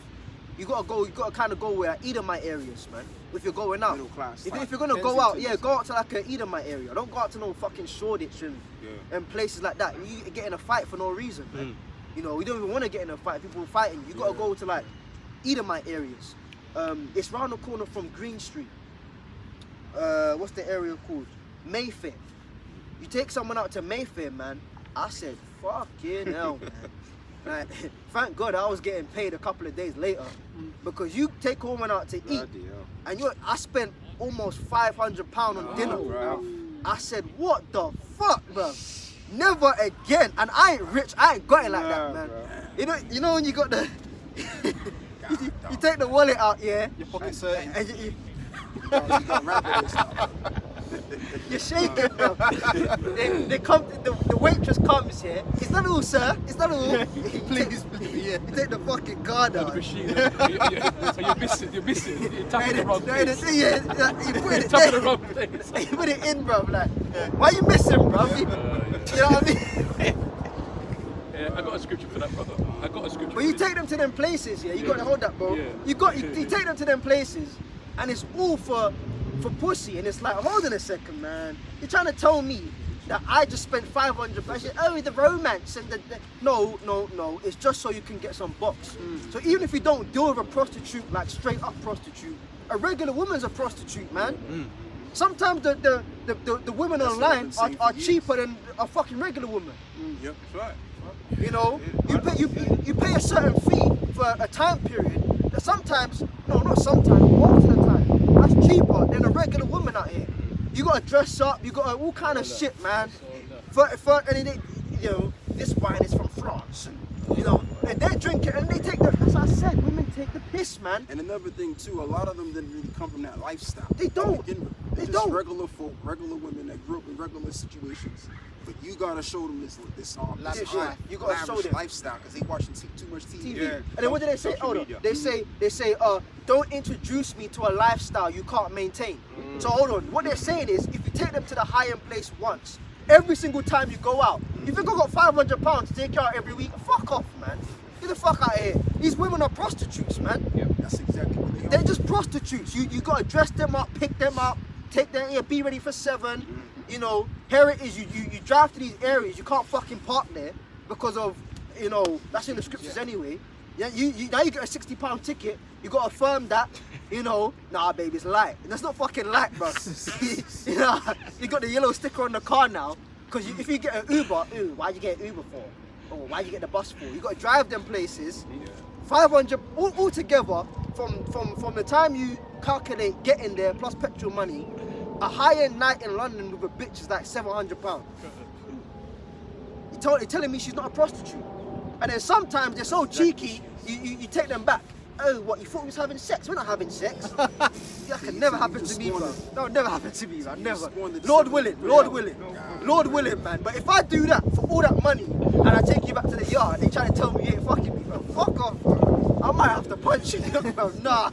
You gotta kind of go where Edomite areas, man. If you're going out, Middle class, if like you're gonna go out, Kensington. go out to like an Edomite area. Don't go out to no fucking Shoreditch and places like that. You get in a fight for no reason, man. You know, we don't even want to get in a fight. People fighting. You gotta go to like Edomite areas. It's round the corner from Green Street. What's the area called? Mayfair. You take someone out to Mayfair, man. I said, fucking hell, man. Like, thank God I was getting paid a couple of days later, because you take a woman out to eat, and I spent almost £500 on dinner. Bro. I said, what the fuck, bro? Never again. And I ain't rich. I ain't got it like that, man. You know when you got the you take the wallet out, yeah, Your pocket's hurting. and you're shaking, bro. They come. The waitress comes here. It's not all, sir. It's not all. Please, yeah. You take the fucking card The out. machine. So you're missing. You're tapping the wrong place. You put You're it tapping the there. wrong place. You put it in, bro. Like, why you missing, bro? You know what I mean? Yeah, I got a scripture for that, brother. I got a scripture. But you take them to them places, yeah. You gotta hold that, bro. Yeah. You take them to them places, and it's all for pussy, and it's like, hold on a second, man. You're trying to tell me that I just spent 500 pounds? Oh, the romance and the no. It's just so you can get some box. So even if you don't deal with a prostitute, like straight up prostitute, a regular woman's a prostitute, man. Sometimes the women That's what I've online been saying are for cheaper than a fucking regular woman. Yep. That's right. You know, you pay a certain fee for a time period that sometimes, no, not sometimes, most of the time, that's cheaper than a regular woman out here. You gotta dress up, you got all kind of shit, man. And then you know, this wine is from France, and, you know, and they drink it and they take the, as I said, women take the piss, man. And another thing too, a lot of them didn't really come from that lifestyle. They don't. To begin with. They They're just don't. regular folk, regular women that grew up in regular situations. but you gotta show them this Yeah, you gotta show them lifestyle because they watching too much TV. TV. Yeah, And then what do they say? social Oh, no. media. They say, don't introduce me to a lifestyle you can't maintain. So hold on. What they're saying is, if you take them to the high-end place once, every single time you go out, you think I got £500 to take you out every week? Fuck off, man. Get the fuck out of here. These women are prostitutes, man. That's exactly what they are. They're just prostitutes. You gotta dress them up, pick them up, take them here, be ready for 7. You know, here it is. You drive to these areas, you can't fucking park there because of, you know, that's in the scriptures anyway. Yeah, now you get a £60 ticket. You gotta affirm that. You know, nah, baby, it's light. And that's not fucking light, bro. You know, you got the yellow sticker on the car now. Because if you get an Uber, why'd you get an Uber for? Or why'd you get the bus for? You got to drive them places. 500 all together from the time you calculate getting there plus petrol money. A high-end night in London with a bitch is like £700. You're telling me she's not a prostitute? And then sometimes they're so cheeky, you take them back. Oh, what, you thought we was having sex? We're not having sex. That can never happen to me, bro. No, never happen to me, man. Never. Lord willing, man. But if I do that for all that money and I take you back to the yard, they try to tell me you ain't fucking me, bro. Fuck off, bro. I might have to punch you, bro. Nah.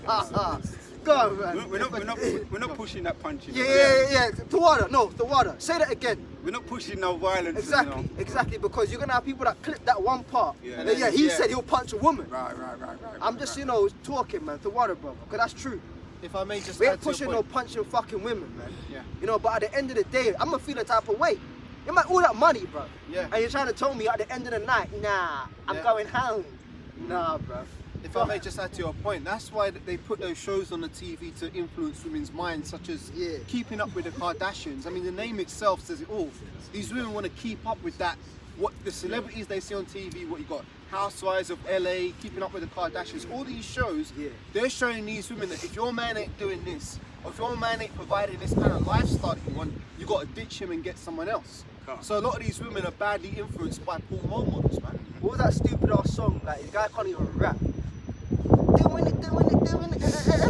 Go on, man. We're not pushing that punching. Yeah. The water. Say that again. We're not pushing no violence. Exactly, because you're gonna have people that clip that one part. Yeah. And then, he said he'll punch a woman. Right. I'm just, talking, man, the water, brother, because that's true. If I may just We add ain't to your pushing point. no punching fucking women, man. Yeah. You know, but at the end of the day, I'm gonna feel the type of way. You might all that money, bro. Yeah. And you're trying to tell me at the end of the night, nah, I'm Yeah. going home. Nah, bro. If I may just add to your point, that's why they put those shows on the TV to influence women's minds, such as Keeping Up with the Kardashians. I mean, the name itself says it all. These women want to keep up with that, what the celebrities they see on TV, what you got, Housewives of LA, Keeping Up with the Kardashians, all these shows, they're showing these women that if your man ain't doing this, or if your man ain't providing this kind of lifestyle that you want, you got to ditch him and get someone else. So a lot of these women are badly influenced by poor role models, man. What was that stupid ass song? Like, the guy can't even rap. Doing it,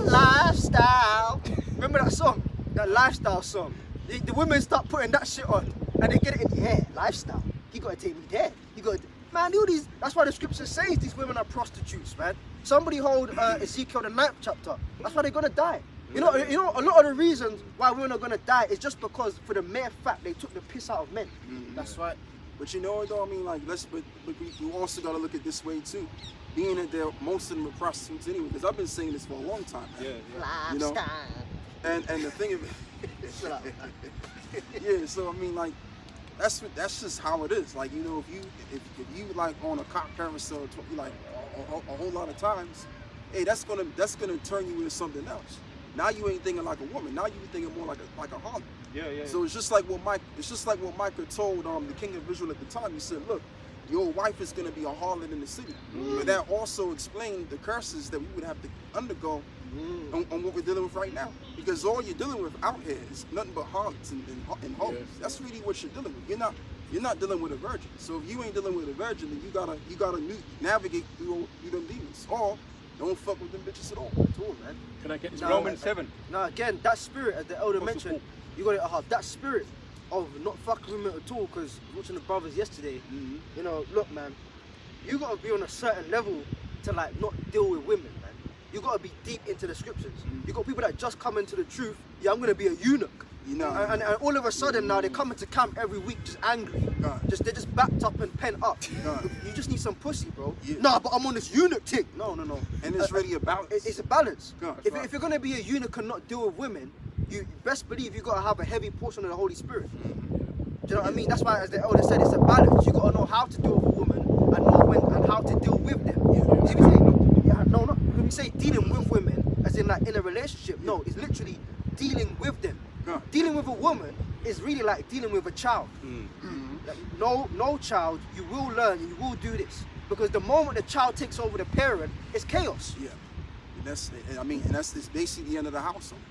lifestyle. Remember that song? That lifestyle song. The women start putting that shit on and they get it in the hair. Lifestyle. You gotta take me there. Man, all these, that's why the scripture says these women are prostitutes, man. Somebody hold Ezekiel the 9th chapter. That's why they're gonna die. You know, a lot of the reasons why women are gonna die is just because for the mere fact they took the piss out of men. That's right. But you know what though, I mean, like, but we also gotta look at this way too. Being that most of them are prostitutes anyway, because I've been saying this for a long time. You know, and the thing of it, so I mean, like, that's just how it is. Like, you know, if you like on a cop carousel, like a whole lot of times, hey, that's gonna turn you into something else. Now you ain't thinking like a woman. Now you thinking more like a harlot. Yeah. So it's just like what Micah told the king of Israel at the time. He said, look, your wife is going to be a harlot in the city. But that also explained the curses that we would have to undergo on what we're dealing with right now. Because all you're dealing with out here is nothing but harlots and hoes. That's really what you're dealing with. You're not dealing with a virgin. So if you ain't dealing with a virgin, then you gotta navigate through them demons. Or don't fuck with them bitches at all, man. Can I get this? Romans 7. Now again, that spirit, as the elder mentioned, you got to have that spirit of not fucking women at all. Because watching the brothers yesterday, you know, look, man, you got to be on a certain level to like not deal with women, man. You got to be deep into the scriptures. You got people that just come into the truth. Yeah, I'm gonna be a eunuch. You know, and all of a sudden now they're coming to camp every week just angry. They're just backed up and pent up. You just need some pussy, bro. Nah, but I'm on this eunuch thing. No. And it's really a balance. It's a balance. If If you're gonna be a eunuch and not deal with women, you best believe you gotta have a heavy portion of the Holy Spirit. Do you know what I mean? That's why, as the elder said, it's a balance. You gotta know how to deal with a woman and know when and how to deal with them. See what I'm saying? No. When we say dealing with women, as in like in a relationship, no, it's literally dealing with them. Dealing with a woman is really like dealing with a child. Like, no child, you will learn and you will do this. Because the moment the child takes over the parent, it's chaos. Yeah. And that's basically the end of the household.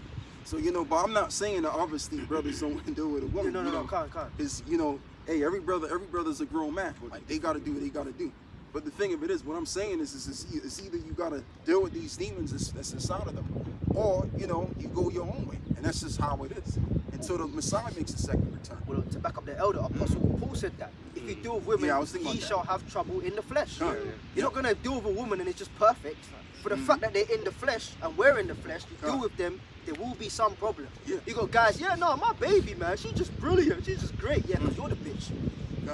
So, you know, but I'm not saying that obviously brothers don't want to deal with a woman. No, can't. Because, you know, hey, every brother's a grown man. Like, they got to do what they got to do. But the thing of it is, what I'm saying is it's either you got to deal with these demons that's inside of them, or, you know, you go your own way. And And that's just how it is. Until the Messiah makes a second return. Well, to back up the elder, Apostle Paul said that. If you deal with women, Yeah, I was thinking ye about shall have trouble in the flesh. Yeah, yeah. You're not going to deal with a woman and it's just perfect. For the fact that they're in the flesh and we're in the flesh, you deal with them, there will be some problem. Yeah. You got guys, yeah, no, my baby, man, she's just brilliant, she's just great, yeah, because you're the bitch.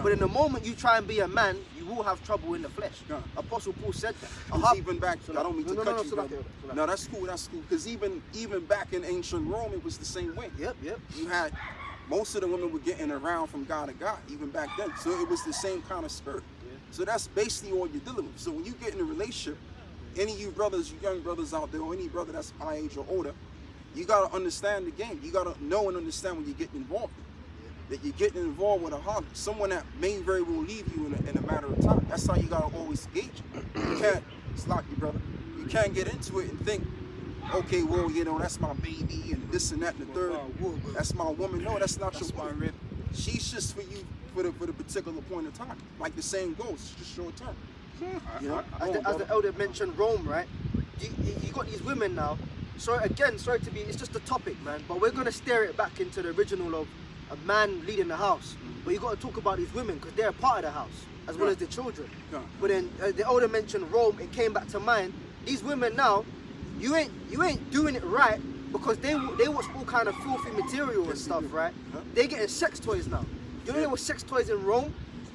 But in the moment you try and be a man, you will have trouble in the flesh. Yeah. Apostle Paul said that. Because even back, I don't mean to No, cut no, you, so brother. like- No, that's cool, because even back in ancient Rome, it was the same way. Yep. You had, most of the women were getting around from God to God, even back then. So it was the same kind of spirit. So that's basically all you're dealing with. So when you get in a relationship, any of you brothers, you young brothers out there, or any brother that's my age or older, you gotta understand the game. You gotta know and understand when you're getting involved in. That you're getting involved with a harlot, someone that may very well leave you in a matter of time. That's how you gotta always gauge it. You can't, it's like you, brother. You can't get into it and think, okay, well, you know, that's my baby and this and that and the third. That's my woman. No, that's not your woman. She's just for you for the particular point of time. Like the saying goes, it's just short term. You know? As the elder mentioned Rome, right? You got these women now. Sorry to be, it's just a topic, man. But we're gonna steer it back into the original of a man leading the house. But you got to talk about these women because they're a part of the house as well as the children. But then the elder mentioned Rome. It came back to mind. These women now, you ain't doing it right because they watch all kind of filthy material and stuff, right? They getting sex toys now. You know there were sex toys in Rome.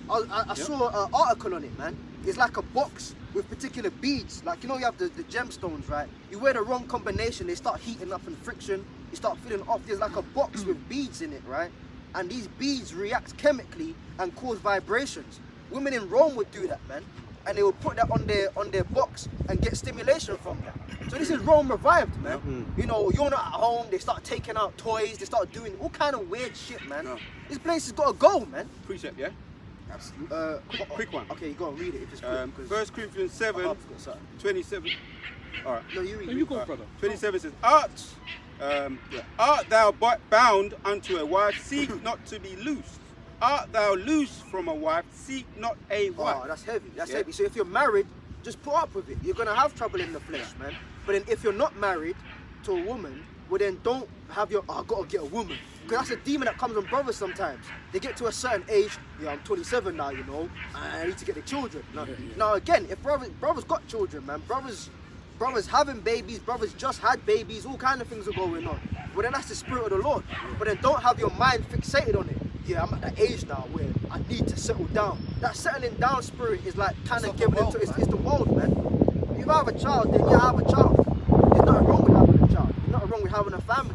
I saw an article on it, man. It's like a box with particular beads. Like, you know, you have the gemstones, right? You wear the wrong combination, they start heating up and friction. You start feeling off. There's like a box with beads in it, right? And these beads react chemically and cause vibrations. Women in Rome would do that, man. And they would put that on their box and get stimulation from that. So this is Rome revived, man. You know, you're not at home, they start taking out toys, they start doing all kind of weird shit, man. This place has got to go, man. Precept, yeah? Absolutely. Quick one. Okay, you go and read it if it's quick. 1 Corinthians 7, 27. All right. No, you read You go, brother. 27 says, Art thou bound unto a wife, seek not to be loosed. Art thou loose from a wife, seek not a wife. Oh, that's heavy. That's heavy. So if you're married, just put up with it. You're gonna have trouble in the flesh, man. But then if you're not married to a woman, well then don't have your, I gotta get a woman. Because that's a demon that comes on brothers sometimes. They get to a certain age, yeah, I'm 27 now, you know, I need to get the children. Now again, if brothers got children, man, brothers having babies, brothers just had babies, all kind of things are going on. Well then that's the spirit of the Lord. But then don't have your mind fixated on it. Yeah, I'm at that age now where I need to settle down. That settling down spirit is like kind of giving into it's the world, man. If you have a child, then you have a child. There's nothing wrong with having a child. There's nothing wrong with having a family.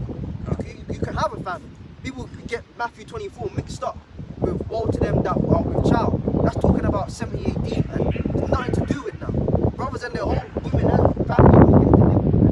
You can have a family. People get Matthew 24 mixed up with woe to them that are with child. That's talking about 70 AD, man. It's nothing to do with now. Brothers and their own women and family will get delivered, man.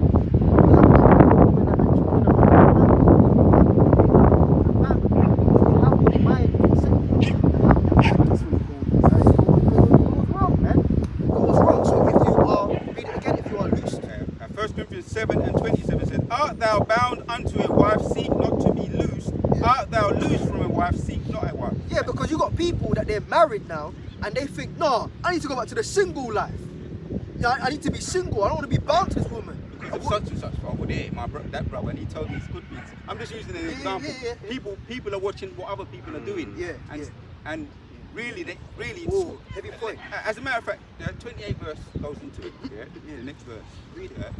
It goes wrong. So if you are, read it again, if you are loose. 1 Corinthians 7 and 27 says, Art thou bound unto a wife, seek not to be loosed. Art thou loose from a wife, seek not a wife. Yeah, because you got people that they're married now and they think, no, I need to go back to the single life. Yeah, I need to be single. I don't want to be bound to this woman. Because of such and such over there, that brother, and he told me it's good things. I'm just using an example. Yeah. People are watching what other people are doing. And really, Ooh, heavy point. As a matter of fact, the 28th verse goes into it. Yeah, the next verse. Read it.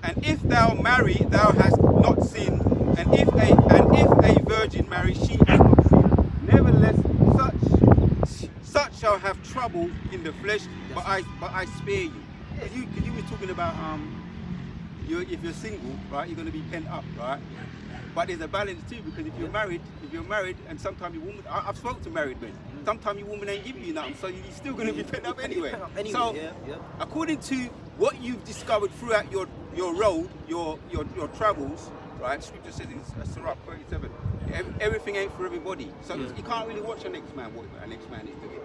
And if thou marry, thou hast not sinned. And if a virgin marry, she has not sinned. Nevertheless, such shall have trouble in the flesh, but I spare you. Because you were talking about if you're single, right, you're going to be pent up, right? But there's a balance too, because if you're married, and sometimes your woman, I've spoken to married men. Sometimes your woman ain't giving you nothing, so you're still going to be pent up anyway. So, according to what you've discovered throughout your road, your travels, right? Scripture says in Sirach 37, everything ain't for everybody. So you can't really watch your next man what a next man is doing.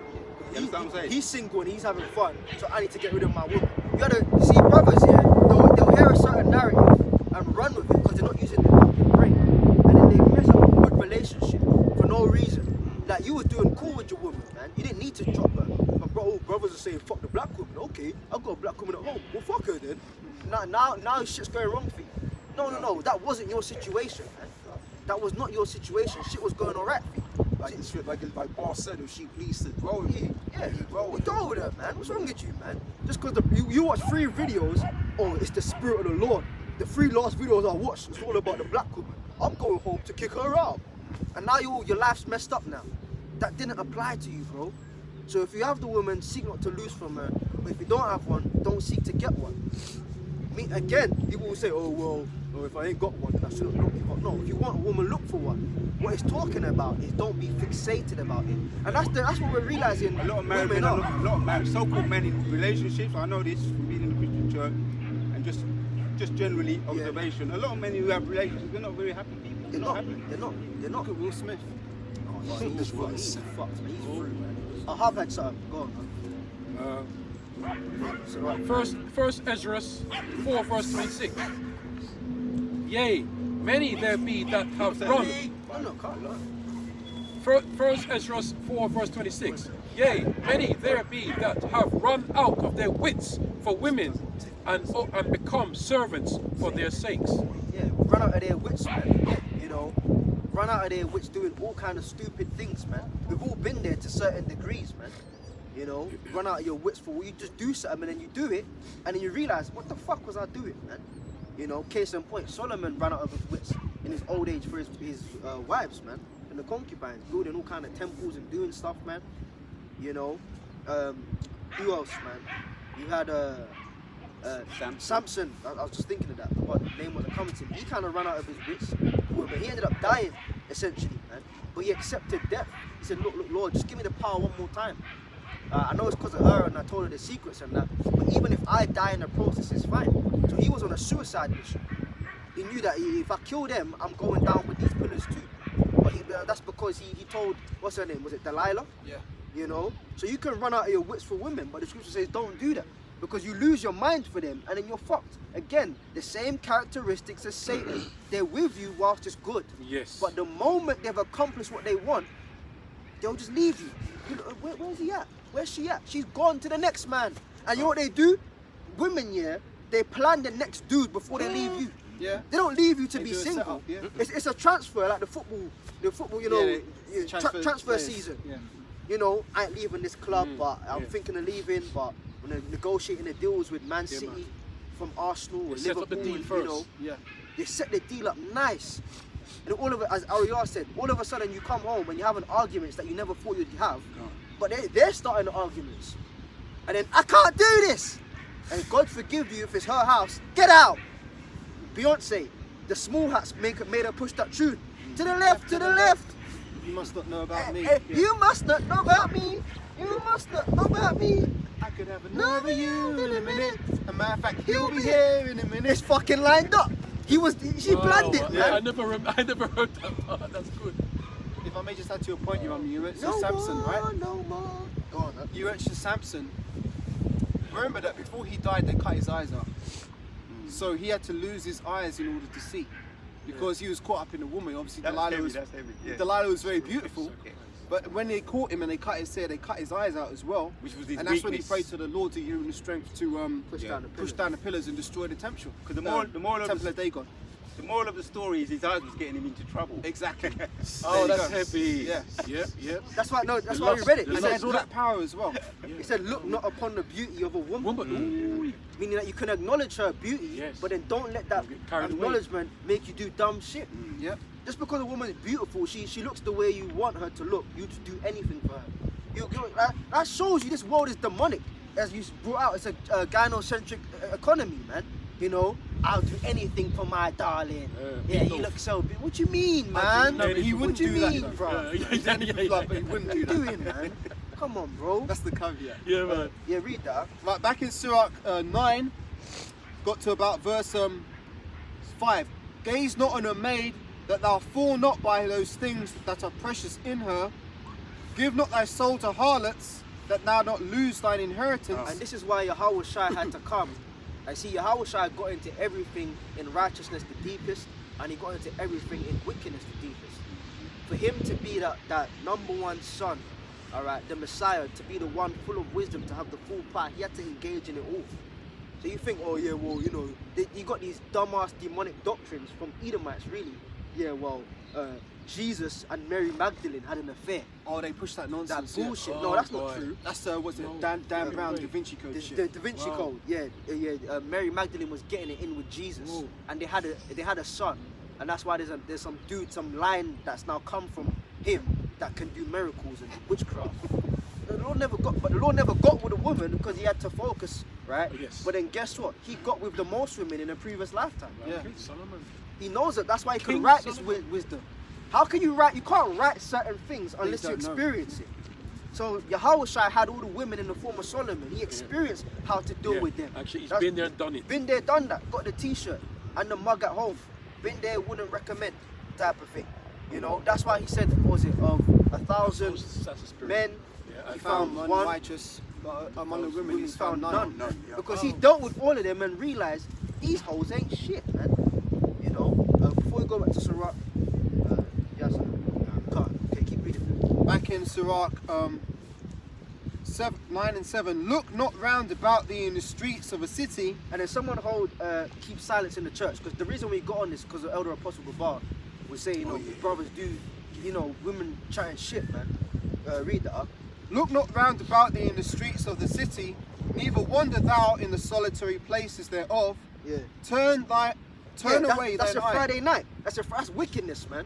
You understand what I'm saying? He's single and he's having fun, so I need to get rid of my woman. You gotta see brothers here, they'll hear a certain narrative and run with it because they're not using their fucking brain. And then they mess up a good relationship for no reason. Like you was doing cool with your woman, man. You didn't need to drop her. But brothers are saying fuck the black woman. Okay, I've got a black woman at home. Well fuck her then. Now shit's going wrong for you. No, that wasn't your situation, man. That was not your situation. Shit was going alright for you. Like Paul said, if she pleads to grow with me, Yeah, you go with her, man. What's wrong with you, man? Just because you watch 3 videos, oh, it's the spirit of the Lord. The 3 last videos I watched, it's all about the black woman. I'm going home to kick her out. And now your life's messed up now. That didn't apply to you, bro. So if you have the woman, seek not to lose from her. But if you don't have one, don't seek to get one. Again, people will say, oh, well, if I ain't got one, then I shouldn't look. No, if you want a woman, look for one. What it's talking about is don't be fixated about it. And that's what we're realizing. A lot of married men, a lot of married, so-called men in relationships, I know this from being in the Christian church and just generally observation. A lot of men who have relationships, they're not very happy people. They're not. happy. They're not. Look at Will Smith. He's fucked, man. He's through, man. I have had something. Go on, man. So, right. First Ezra 4 verse 26. Yea, many there be that have run. No, can't lie. First Ezra 4 verse 26. Yea, many there be that have run out of their wits for women and become servants for their sakes. Yeah, run out of their wits, man. You know, run out of their wits doing all kind of stupid things, man. We've all been there to certain degrees, man. You know, run out of your wits for what you just do something and then you do it and then you realize, what the fuck was I doing, man? You know, case in point, Solomon ran out of his wits in his old age for his wives, man, and the concubines, building all kind of temples and doing stuff, man. You know, who else, man? You had Samson. I was just thinking of that, but the name wasn't coming to me. He kind of ran out of his wits, but he ended up dying, essentially, man. But he accepted death. He said, look, Lord, just give me the power one more time. I know it's because of her and I told her the secrets and that, but even if I die in the process, it's fine. So he was on a suicide mission. He knew that if I kill them, I'm going down with these pillars too. But that's because he told, what's her name, was it Delilah? Yeah. You know? So you can run out of your wits for women, but the scripture says don't do that. Because you lose your mind for them and then you're fucked. Again, the same characteristics as Satan. They're with you whilst it's good. Yes. But the moment they've accomplished what they want, they'll just leave you. Where's he at? Where's she at? She's gone to the next man. And you know what they do? Women, yeah, they plan the next dude before they leave you. Yeah. They don't leave you to They be do a single. setup, yeah. It's a transfer, like the football, you know, it's transfer players. season. Yeah. You know, I ain't leaving this club, but I'm thinking of leaving, but when they're negotiating the deals with Man City, man. from Arsenal, or set Liverpool, up the deal you first. know, Yeah. they set the deal up nice. And all of it, as Ariel said, all of a sudden you come home and you're having arguments that you never thought you'd have, but they're starting the arguments. And then, I can't do this! And God forgive you if it's her house, get out! Beyonce, the small hats made her push that tune. To the left, to the left! You must not know about me. You must not know about me! You must not know about me! I could have another you in a minute. As a matter of fact, he'll be here in a minute. It's fucking lined up! She planned it, Yeah, man! I never heard that part. That's good. If I may just add to your point, you mentioned No Samson, more, right? no more. Go on, man. You mentioned Samson. Remember that before he died, they cut his eyes out. So he had to lose his eyes in order to see. Because he was caught up in a woman. Obviously, Delilah was very beautiful. But when they caught him and they cut his eyes out as well. Which was his and that's when he weakness. prayed to the Lord to give him the strength to Push down the pillars and destroy the temple. Because the moral temple of Dagon. The moral of the story is his eyes was getting him into trouble. Exactly. Oh, There you that's go. heavy. Yeah. Yep. That's why The we read it. lust- And It there's said, all that power as well. it said, look not upon the beauty of a woman. Woman. Ooh. Meaning that you can acknowledge her beauty, Yes. but then don't let that Get carried away. acknowledgement make you do dumb shit. Yep. Just because a woman is beautiful, she looks the way you want her to look, you just do anything for her. That shows you this world is demonic. As you brought out, it's a gynocentric economy, man. You know, I'll do anything for my darling. Yeah, you look so beautiful. What you mean, man? No, but he wouldn't what you do that, mean, though. bro? But he wouldn't do What you that. doing, man? Come on, bro. That's the caveat. Yeah, man. Yeah, read that. Right, back in Surah 9, got to about verse 5. Gaze not on a maid, that thou fall not by those things that are precious in her. Give not thy soul to harlots, that thou not lose thine inheritance. And this is why Yahweh Shai had to come. I see Yahweh Shai got into everything in righteousness the deepest, and he got into everything in wickedness the deepest. For him to be that number one son, all right, the Messiah, to be the one full of wisdom, to have the full power, he had to engage in it all. So you think, oh yeah, well, you know, you got these dumbass demonic doctrines from Edomites, really. Yeah, well, Jesus and Mary Magdalene had an affair. Oh, they push that That nonsense. bullshit. Oh, no, that's boy. not true. That's what's it? No. Dan Wait, Brown, wait. Da Vinci Code The shit. Da Vinci Wow. Code, Mary Magdalene was getting it in with Jesus, Whoa. and they had a son, and that's why there's some line that's now come from him that can do miracles and witchcraft. The Lord never got with a woman because he had to focus, right? Yes. But then guess what? He got with the most women in a previous lifetime. Yeah. King Solomon. He knows it. That's why he can King write this Solomon. wisdom. How can you write? You can't write certain things unless you don't know. experience it. So Yahushua had all the women in the form of Solomon. He experienced how to deal Yeah. with them. Actually, he's That's- been there and done it. Been there, done that. Got the T-shirt and the mug at home. Been there, wouldn't recommend type of thing. You know, that's why he said, what was it, of 1,000 That's a spirit. men, Yeah, he I found One one. righteous, but among the women Women he's found none. None, yeah. Because he dealt with all of them and realized these hoes ain't shit, man. You know, before we go back to Sirach, yes, okay, keep reading. Back in Sirach 9 and 7. Look not round about thee in the streets of a city. And then someone keep silence in the church, because the reason we got on this because the Elder Apostle Gabar was saying, you know, brothers do, you know, women chatting shit, man. Read that up. Look not round about thee in the streets of the city, neither wander thou in the solitary places thereof. Yeah. Turn away That's thine a eye. Friday night. That's wickedness, man.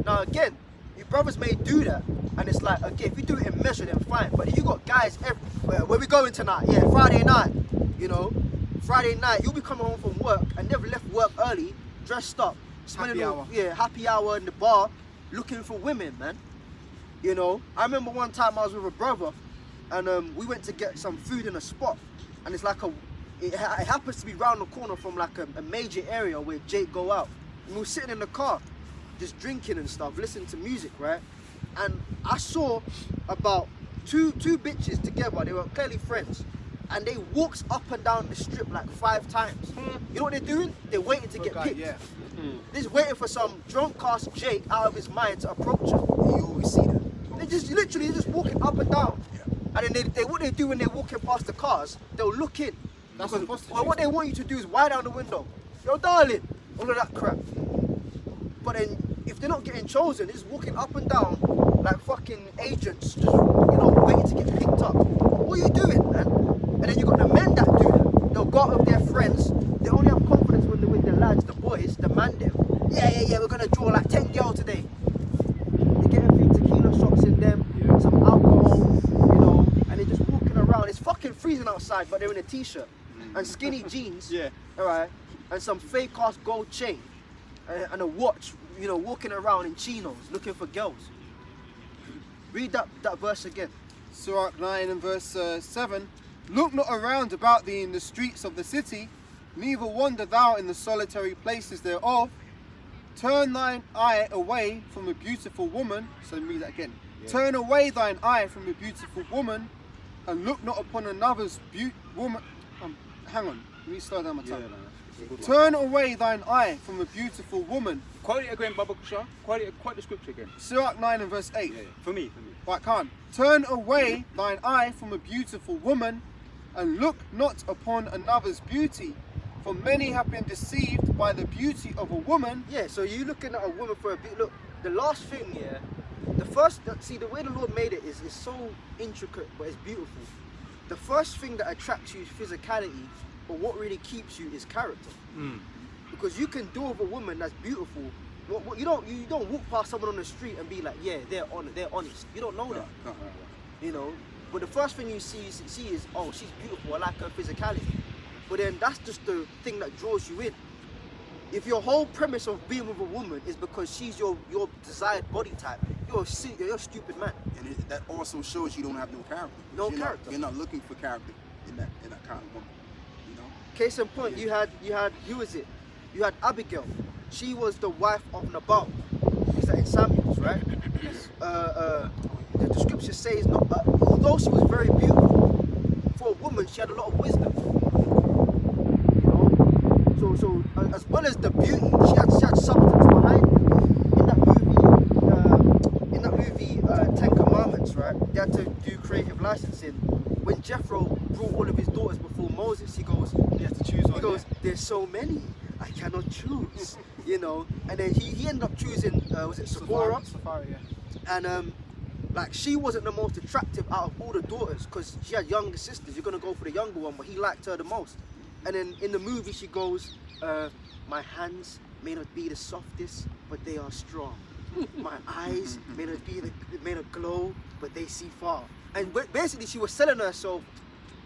Now again, you brothers may do that, and it's like, okay, if you do it in measure, then fine. But if you got guys everywhere, where we going tonight? Yeah, Friday night. You know, Friday night, you'll be coming home from work and they've left work early, dressed up, spending happy hour in the bar, looking for women, man. You know, I remember one time I was with a brother, and we went to get some food in a spot, and it's like it happens to be round the corner from like a major area where Jake go out. And we were sitting in the car, just drinking and stuff, listening to music, right? And I saw about two bitches together. They were clearly friends, and they walked up and down the strip like 5 times. You know what they're doing? They're waiting to get picked. Yeah. They're just waiting for some drunk ass Jake out of his mind to approach them. You always see that. They just literally just walking up and down. And then they what they do when they're walking past the cars, they'll look in. That's Because, what prostitutes well, what they want you to do is wind down the window. Yo, darling, all of that crap. But then if they're not getting chosen, they're just walking up and down like fucking agents, just, you know, waiting to get picked up. What are you doing, man? And then you got the men that do that. They'll go out with their friends. They only have confidence with the lads, the boys, the man them. Yeah, we're gonna draw like 10 girls today. They get a few tequila shots in them, some alcohol, you know, and they're just walking around. It's fucking freezing outside, but they're in a t-shirt and skinny jeans. Yeah. Alright, and some fake ass gold chain and a watch, you know, walking around in chinos looking for girls. Read that verse again. Sirach 9 and verse 7. Look not around about thee in the streets of the city, neither wander thou in the solitary places thereof. Turn thine eye away from a beautiful woman. So read that again. Turn away thine eye from a beautiful woman, and look not upon another's woman. Hang on, let me slow down my tongue. Turn away thine eye from a beautiful woman. Quote it again, Baba Kusha. Quote the scripture again. Sirach 9 and verse 8. For me. Right, Khan. Turn away thine eye from a beautiful woman, and look not upon another's beauty. For many have been deceived by the beauty of a woman. Yeah, so you looking at a woman for a bit. Look, the last thing, yeah, the way the Lord made it is so intricate, but it's beautiful. The first thing that attracts you is physicality, but what really keeps you is character. Because you can deal with a woman that's beautiful. You don't walk past someone on the street and be like, yeah, they're honest. You don't know that. You know, but the first thing you see is, oh, she's beautiful. I like her physicality. But then that's just the thing that draws you in. If your whole premise of being with a woman is because she's your desired body type, you're a stupid man. And that also shows you don't have no character. No You're character. You're not looking for character in that kind of woman. You know. Case in point, you had who is it? You had Abigail. She was the wife of Nabal. Is that in Samuel's, right? The scripture says, although she was very beautiful, for a woman, she had a lot of wisdom. You know, so as well as the beauty, she had substance behind it. In that movie, 10 Commandments, right? They had to do creative licensing. When Jethro brought all of his daughters before Moses, he goes, he has to so many, I cannot choose. You know, and then he ended up choosing was it Sephora? Safari, yeah. And like she wasn't the most attractive out of all the daughters because she had younger sisters. You're gonna go for the younger one, but he liked her the most. And then in the movie she goes, my hands may not be the softest, but they are strong. My eyes may not glow, but they see far. And basically she was selling herself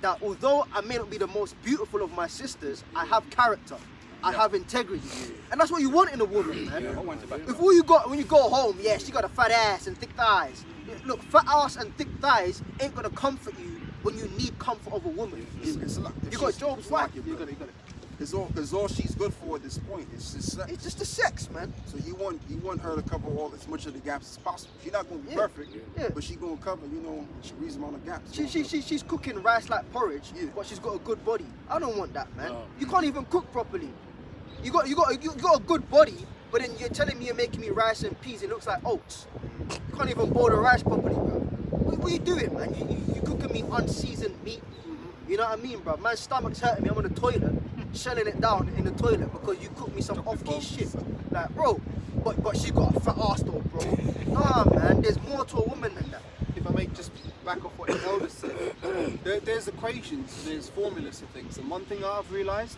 that although I may not be the most beautiful of my sisters, I have character. I have integrity. And that's what you want in a woman, man. If all you got when you go home, yeah, she got a fat ass and thick thighs. Look, fat ass and thick thighs ain't gonna comfort you when you need comfort of a woman. It's a lot. You got Job's wife. You got it. Because all she's good for at this point is just sex. It's just the sex, man. So you want her to cover all as much of the gaps as possible. She's not gonna be Yeah. perfect, Yeah. but she's gonna cover, a reasonable amount of gaps. She's cooking rice like porridge, Yeah. but she's got a good body. I don't want that, man. No. You can't even cook properly. You got a good body, but then you're telling me you're making me rice and peas. It looks like oats. You can't even boil the rice properly, bro. What are you doing, man? You cooking me unseasoned meat. You know what I mean, bro? Man's stomach's hurting me. I'm on the toilet, shelling it down in the toilet because you cooked me some off-key shit. Like, bro, but she got a fat ass though, bro. Nah, man. There's more to a woman than that. If I may just back off what the elders said, there's equations, there's formulas for things, and one thing I've realised,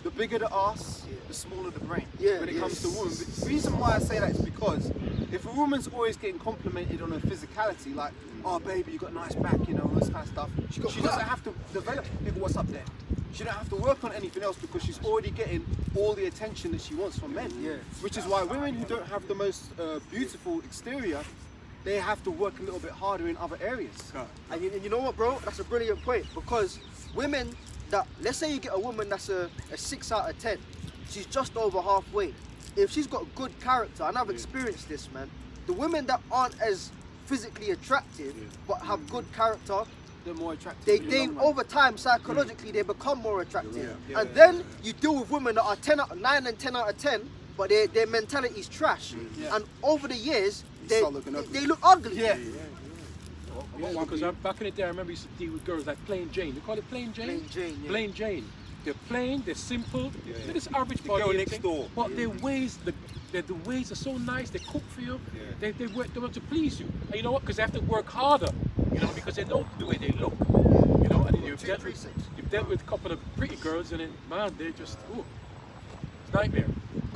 the bigger the ass, the smaller the brain. Yeah, when it yeah. comes to women. The reason why I say that is because if a woman's always getting complimented on her physicality, like, oh baby, you got a nice back, all this kind of stuff, she doesn't have to develop what's up there. She don't have to work on anything else because she's already getting all the attention that she wants from men. Yeah. Which is why women who don't have the most beautiful exterior, they have to work a little bit harder in other areas. And you know what, bro? That's a brilliant point because women that, let's say you get a woman that's a 6 out of 10, she's just over halfway. If she's got good character, and I've experienced this, man, the women that aren't as physically attractive but have good character, They're more attractive. they over time psychologically they become more attractive. And then you deal with women that are 9 and 10 out of 10, but their mentality is trash. And over the years, they start looking ugly. look ugly. Yeah. Because back in the day, I remember I used to deal with girls like Plain Jane. They call it Plain Jane? Plain Jane, yeah. Plain Jane. They're plain, they're simple, they're this average body. girl and next thing, door. But their ways, the ways are so nice, they cook for you, they want to please you. And you know what? Because they have to work harder, because they know the way they look. And you've dealt with a couple of pretty girls and then, man, they're just, it's nightmare.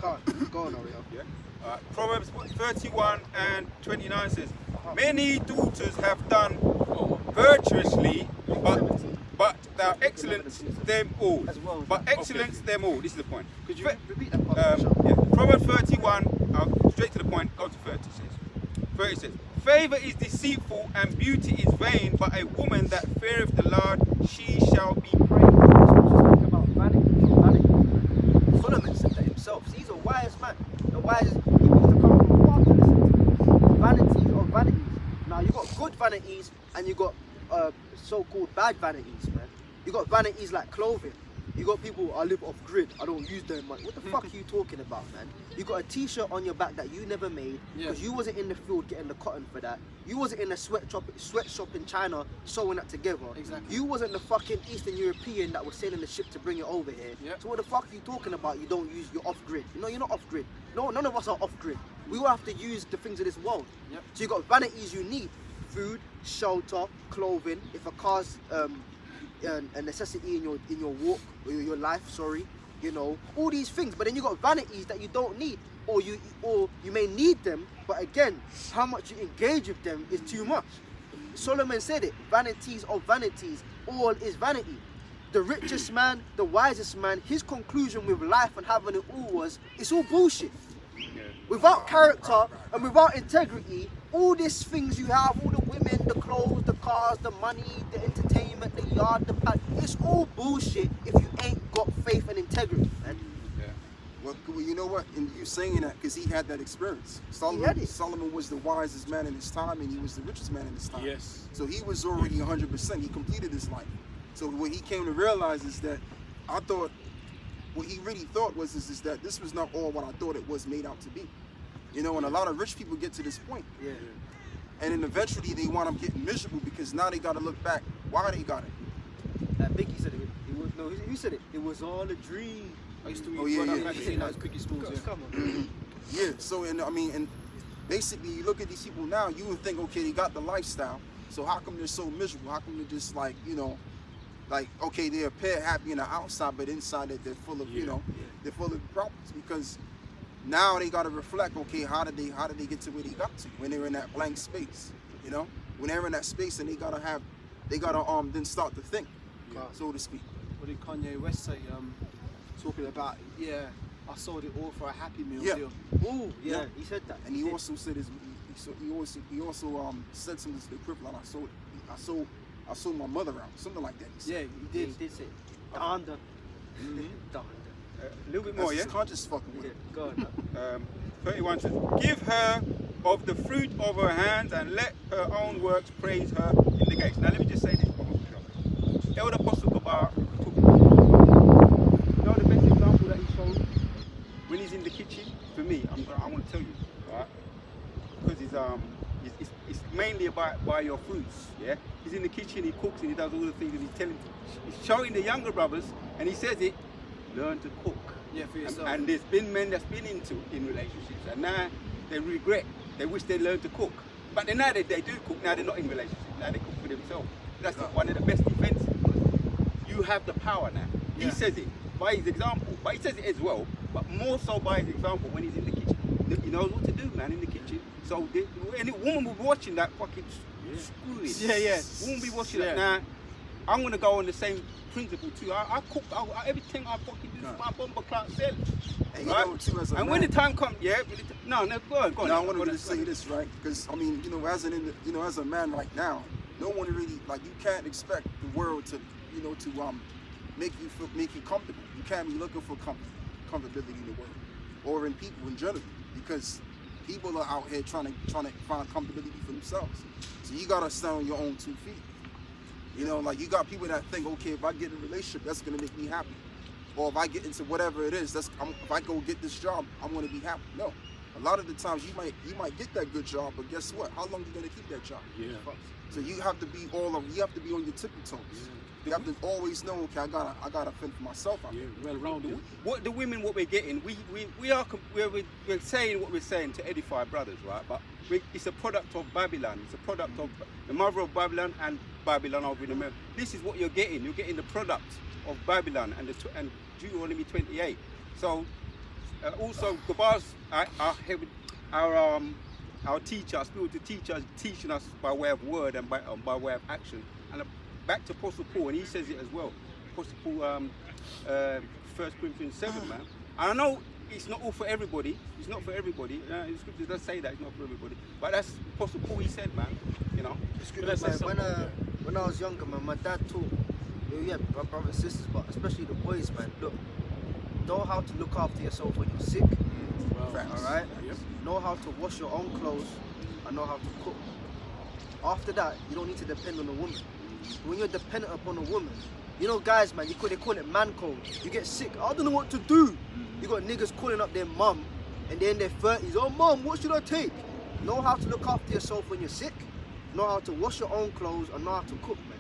Go on, Oreo. Yeah. Proverbs 31 and 29 says, many daughters have done virtuously, but thou excellence them all. But excellence them all. This is the point. Could you repeat that part? Yeah. Proverbs 31, straight to the point, go to 30 says. 30 says, favour is deceitful and beauty is vain, but a woman that feareth the Lord, she shall be praised. Talking about vanity. Solomon said that himself. See, he's a wise man. The wisest people used to come from far to listen to. Vanities of vanities. Now you got good vanities and you got so-called bad vanities, man. You got vanities like clothing. You got people, I live off grid, I don't use them much. What the fuck are you talking about, man? You got a t-shirt on your back that you never made because you wasn't in the field getting the cotton for that. You wasn't in a sweatshop in China sewing that together. Exactly. You wasn't the fucking Eastern European that was sailing the ship to bring it over here. Yep. So what the fuck are you talking about? You don't use, you're off grid. You're not off grid. No, none of us are off grid. We all have to use the things of this world. Yep. So you got vanities you need. Food, shelter, clothing. If a car's a necessity in your walk or your life, all these things. But then you got vanities that you don't need, or you may need them, but again, how much you engage with them is too much. Solomon said it, vanities of vanities, all is vanity. The richest man, the wisest man, his conclusion with life and having it all was, it's all bullshit. Without character and without integrity, all these things you have, all the women, the clothes, the cars, the money, the entertainment, the yard, the pad, it's all bullshit if you ain't got faith and integrity, man. Well, you know what? And you saying that because he had that experience. Solomon was the wisest man in his time, and he was the richest man in his time. Yes. So he was already 100%. He completed his life. So what he came to realize is that what he really thought was is that this was not all what I thought it was made out to be. And a lot of rich people get to this point. Yeah. And then eventually they wind up getting miserable because now they got to look back why they got it. Biggie said it No, who said it? It was all a dream. I used to eat Oh, yeah, brother yeah, magazine, those cookie spoons. Yeah. Come on. Yeah, so and I mean, and basically you look at these people now, you would think, okay, they got the lifestyle, so how come they're so miserable? How come they're just like, you know, like, okay, they appear happy on the outside, but inside they're full of, you know, they're full of problems, because now they got to reflect, okay, how did they get to where they got to when they're in that blank space, you know, when they're in that space, and they gotta then start to think, so to speak. What did Kanye West say? Talking about, yeah, I sold it all for a Happy Meal Yeah. deal. Ooh, yeah, he said that. And he also said he also said something to the equivalent. I sold my mother out, something like that. He said. Yeah, he did. He did say it. Down under. Down A little bit That's more, yeah? his conscious fucking with under. it. Go on. 31 says, give her of the fruit of her hands and let her own works praise her in the gates. Now let me just say this. Elder Apostle Gabar took, you know, the best example that he showed when he's in the kitchen, for me, I want to tell you, right? Because it's mainly about by your fruits, yeah? He's in the kitchen, he cooks and he does all the things that he's showing the younger brothers, and he says it, learn to cook. Yeah, for yourself. And there's been men that's been in relationships, and now they regret, they wish they learned to cook. But then now they do cook, now they're not in relationships, now they cook for themselves. That's one of the best defenses. You have the power now. Yeah. He says it by his example, but he says it as well, but more so by his example when he's in the kitchen. He knows what to do, man, in the kitchen. So any woman will be watching that fucking screw it. Yeah. Woman will be watching that. Now, I'm going to go on the same principle too. I cook, everything I fucking do for my bumper clock self. And you know, too, as a And man, when the time comes, go on. Now I wanted to say this, right? Because I mean, you know, as a man right now, no one really, like, you can't expect the world to, you know, to make you comfortable. You can't be looking for comfortability in the world or in people in general, because people are out here trying to find comfortability for themselves. So you gotta stand on your own 2 feet. You know, like, you got people that think, okay, if I get in a relationship, that's gonna make me happy, or if I get into whatever it is, if I go get this job, I'm gonna be happy. No, a lot of the times you might get that good job, but guess what? How long are you gonna keep that job? Yeah. So you have to be you have to be on your tippy toes. You have to always know, okay, I gotta fend for myself out Yeah, there. well rounded. What the women, what we're getting, we're saying what we're saying to edify brothers, right? But it's a product of Babylon. It's a product of the mother of Babylon and Babylon over in America. This is what you're getting. You're getting the product of Babylon and Deuteronomy 28. So also Gabar's our teacher, our spiritual teacher, teaching us by way of word and by way of action. And back to Apostle Paul, and he says it as well. Apostle Paul, 1 Corinthians 7, man. And I know it's not all for everybody. It's not for everybody. The scripture does say that it's not for everybody. But that's Apostle Paul, he said, man. You know. When I was younger, man, my dad taught, my brothers and sisters, but especially the boys, man. Look, know how to look after yourself when you're sick. Alright? Yep. Know how to wash your own clothes and know how to cook. After that, you don't need to depend on a woman. When you're dependent upon a woman, you know, guys, man, they call it man cold. You get sick, I don't know what to do. You got niggas calling up their mum and they're in their 30s. Oh, mum, what should I take? Know how to look after yourself when you're sick. Know how to wash your own clothes and know how to cook, man.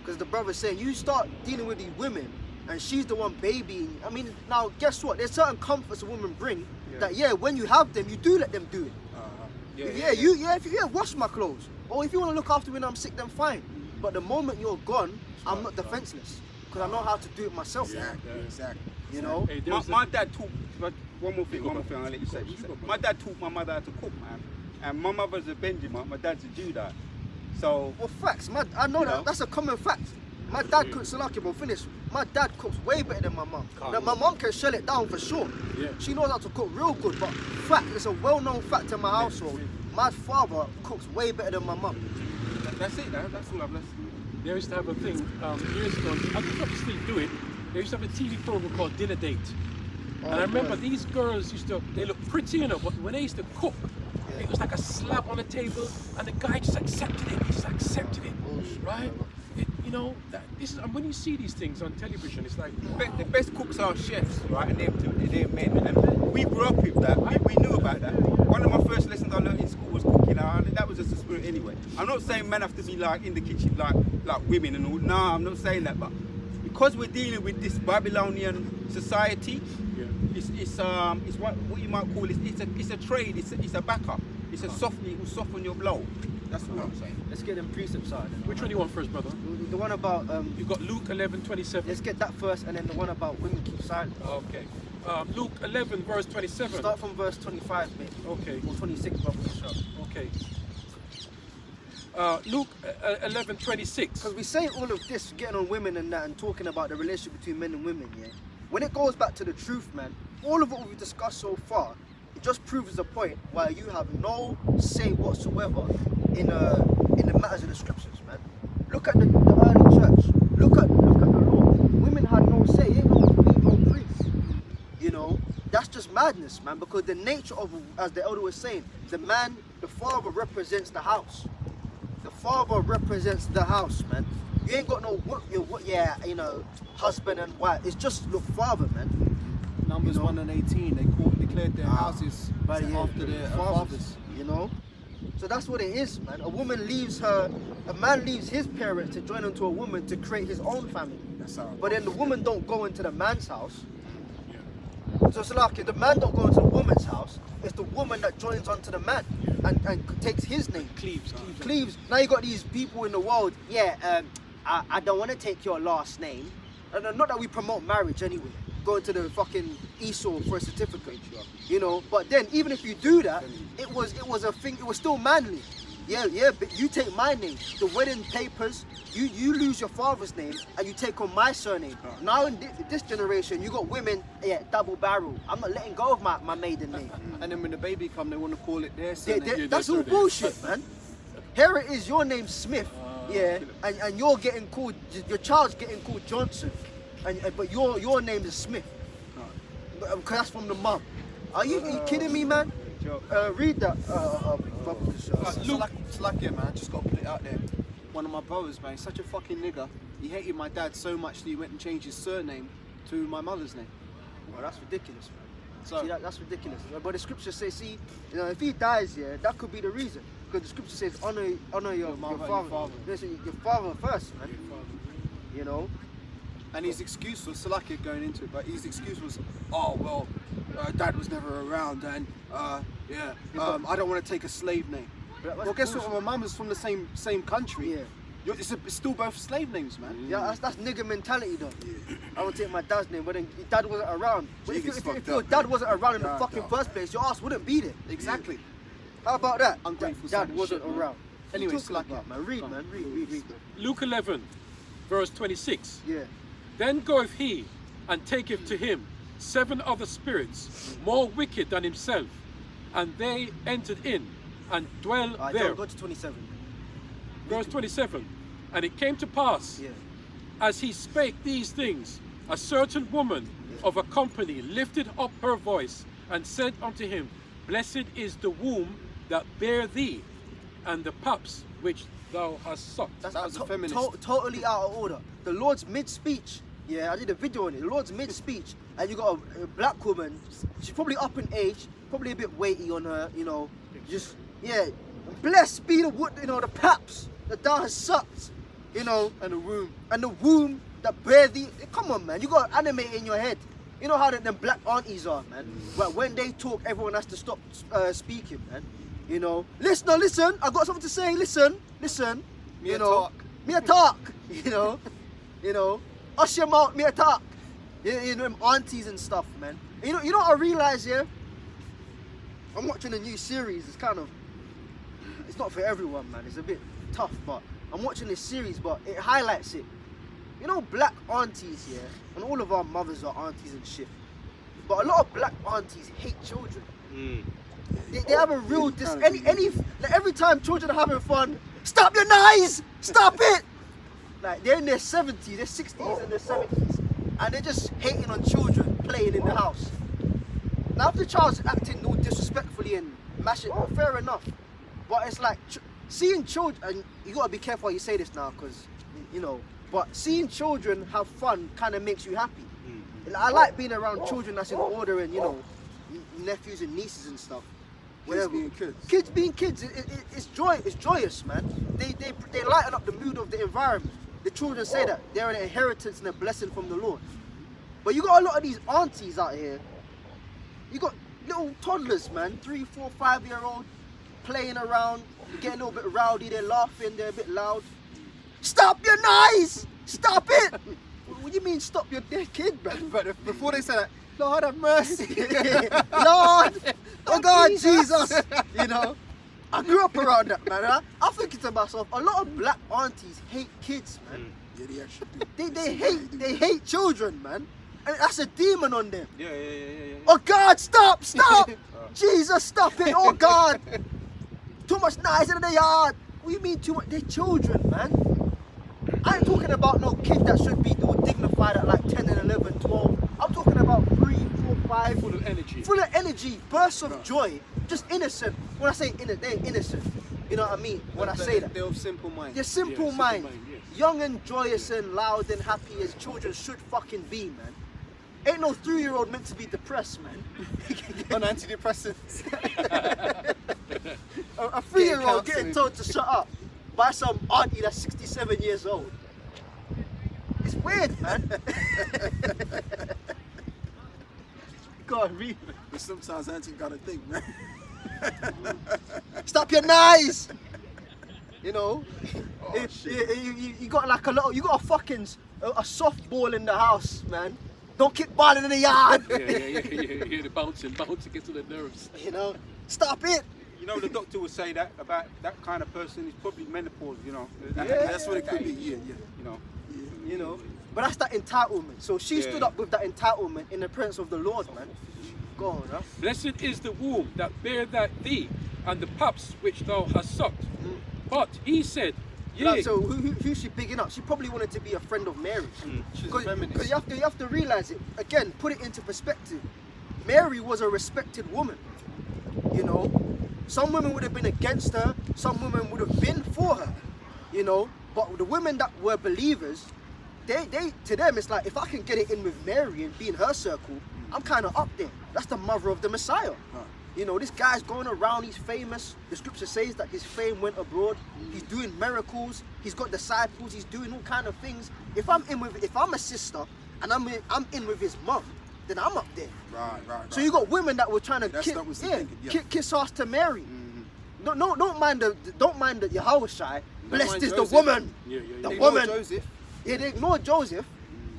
Because the brother's saying, you start dealing with these women and she's the one babying. I mean, now, guess what? There's certain comforts a woman bring that, when you have them, you do let them do it. Wash my clothes. Or if you want to look after me when I'm sick, then fine. But the moment you're gone, I'm not defenseless. Because I know how to do it myself. Exactly. You know? Hey, My dad taught, but one more thing, I'll let you say. My dad taught my mother how to cook, man. And my mother's a Benjamin, my dad's a Judah. So, Well, facts. I know that. That's a common fact. My dad cooks salaki, but finish. My dad cooks way better than my mum. Now, my mum can shell it down for sure. Yeah. She knows how to cook real good, but fact, it's a well-known fact in my household. My father cooks way better than my mum. that's it, that's all I've listened. There used to have a thing years ago, I think I still do it. They used to have a TV program called Dinner Date. And I remember these girls they look pretty, you know, but when they used to cook, it was like a slab on the table and the guy just accepted it. Right? And when you see these things on television, it's like, The best cooks are chefs, right? And they're men. And we grew up with that. We knew about that. One of my first lessons I learned in school was cooking. That was just the spirit anyway. I'm not saying men have to be like in the kitchen like women and all. No, I'm not saying that. But because we're dealing with this Babylonian society, Yeah. it's what you might call it's a trade, it's a backup, it's a softening, it will soften your blow. That's what I'm saying. Let's get them precepts out. Which one do you want first, brother? The one about You've got Luke 11:27. let's get that first, and then the one about women keep silent. Okay. Luke 11 verse 27. Start from verse 25, mate. Okay. Or 26, brother. Okay. Luke 11:26. Because we say all of this, getting on women and that, and talking about the relationship between men and women, yeah? When it goes back to the truth, man, all of what we've discussed so far, it just proves the point why you have no say whatsoever in the matters of the scriptures, man. Look at the early church. Look at the law. Women had no say. Ain't no female priests. You know, that's just madness, man. Because the nature of, as the elder was saying, the father represents the house. The father represents the house, man. You ain't got no husband and wife. It's just the father, man. Numbers 1 and 18, they declared their houses after their fathers. You know? So that's what it is, man. A man leaves his parents to join into a woman to create his own family. That's how. But then the woman don't go into the man's house. So it's like if the man don't go into the woman's house, it's the woman that joins onto the man and takes his name. Cleaves. Now you got these people in the world, I don't want to take your last name. And not that we promote marriage anyway. Going to the fucking Esau for a certificate, you know. But then even if you do that, it was a thing. It was still manly. Yeah. But you take my name. The wedding papers, you lose your father's name and you take on my surname. Now in this generation, you got women, double barrel. I'm not letting go of my maiden name. And then when the baby come, they want to call it their surname. That's all bullshit, man. Here it is, your name's Smith, and you're getting called, your child's getting called Johnson. But your name is Smith, because that's from the mum. Are you kidding me, man? Read that. It's like, yeah, man, I just got to put it out there. One of my brothers, man, he's such a fucking nigger. He hated my dad so much that he went and changed his surname to my mother's name. Well, that's ridiculous, man. So, See, that's ridiculous. But the scripture says, if he dies, that could be the reason. Because the scripture says, honor your father. Listen, your father first, man. You know. And his excuse was, Salaki going into it, but his excuse was, dad was never around, and I don't want to take a slave name. Well, guess what? My mum is from the same country. Yeah. It's still both slave names, man. Yeah, that's nigger mentality, though. I want to take my dad's name, but then your dad wasn't around. But if your dad wasn't around in the fucking first place, your ass wouldn't be there. Exactly. How about that? Ungrateful Dad son of wasn't shit, man. around. Anyway, What you talking about, man. Read, man. Read. Luke 11 verse 26. Yeah. Then goeth he and taketh to him 7 other spirits more wicked than himself, and they entered in and dwell there. Go to 27. Verse 27. And it came to pass, as he spake these things, a certain woman of a company lifted up her voice and said unto him, Blessed is the womb that bare thee, and the paps which thou hast sucked. That was a feminist. Totally out of order. The Lord's mid-speech. Yeah, I did a video on it. The Lord's mid-speech, and you got a black woman. She's probably up in age, probably a bit weighty on her. You know, blessed be the the paps that thou hast sucked. You know, and the womb that bare thee. Come on, man. You got to animate in your head. You know how them black aunties are, man. But when they talk, everyone has to stop speaking, man. You know, listen. I got something to say. Listen. Me a talk. You know. Hush your mouth, me a talk. You know, them aunties and stuff, man. You know what I realize here? I'm watching a new series. It's not for everyone, man. It's a bit tough, but I'm watching this series, but it highlights it. You know, black aunties here, and all of our mothers are aunties and shit. But a lot of black aunties hate children. They have a real every time children are having fun, stop your knives! Stop it! Like they're in their 70s, their 60s and their 70s, and they're just hating on children playing in the house. Now if the child's acting all disrespectfully and mashing, fair enough. But it's like seeing children, and you gotta be careful how you say this now, because but seeing children have fun kind of makes you happy. I like being around children that's in order, and nephews and nieces and stuff. Kids being kids. Kids being kids. It's joyous, man. They lighten up the mood of the environment. the children say that they're an inheritance and a blessing from the Lord. But you got a lot of these aunties out here. You got little toddlers, man, 3, 4, 5-year-old playing around, getting a little bit rowdy, they're laughing, they're a bit loud. Stop your noise! Stop it! What do you mean stop your dead kid, man? But before they say that, Lord have mercy. Lord! Oh God, Jesus! You know? I grew up around that, man. I'm thinking to myself, a lot of black aunties hate kids, man. Yeah, they actually do. They hate children, man. And that's a demon on them. Yeah. Oh God, stop! Jesus, stop it! Oh God! Too much noise in the yard. What do you mean too much? They're children, man. I ain't talking about no kid that should be dignified at like 10 and 11, 12. I'm talking about 3, 4, 5. Full of energy. Full of energy, bursts of joy, just innocent. When I say they're innocent. You know what I mean? When I say that. They're of simple mind. They're simple simple mind. mind, yes. Young and joyous and loud and happy as children should fucking be, man. Ain't no 3-year-old meant to be depressed, man. On antidepressants. A 3-year-old getting told to shut up by some auntie that's 67 years old. It's weird, man. God, read. But sometimes Auntie gotta think, man. Stop your noise. You know, Oh, shit. you got like you got a fucking a softball in the house, man. Don't kick balling in the yard. Yeah, the bouncing gets to the nerves. You know, stop it. You know, the doctor would say that about that kind of person is probably menopause, you know. That's what it could be. Yeah. You know. You know, but that's that entitlement. So she stood up with that entitlement in the presence of the Lord, man. Go on, huh? Blessed is the womb that bare thee, and the paps which thou hast sucked. But he said, yea. Like, so who's she bigging up? She probably wanted to be a friend of Mary. She's a Because feminist. you have to realize it. Again, put it into perspective. Mary was a respected woman. You know, some women would have been against her. Some women would have been for her. You know, but the women that were believers, they to them it's like, if I can get it in with Mary and be in her circle, I'm kind of up there. That's the mother of the Messiah. You know, this guy's going around, he's famous. The scripture says that his fame went abroad. He's doing miracles. He's got disciples. He's doing all kind of things. If I'm a sister and I'm in with his mom, then I'm up there. Right. So you got women that were trying to That was the thinking, yeah. kiss ass to Mary. No, don't mind the Yahushai. Blessed mind is Joseph. the woman. Yeah. The Ignore woman. Joseph. Yeah, they ignore Joseph.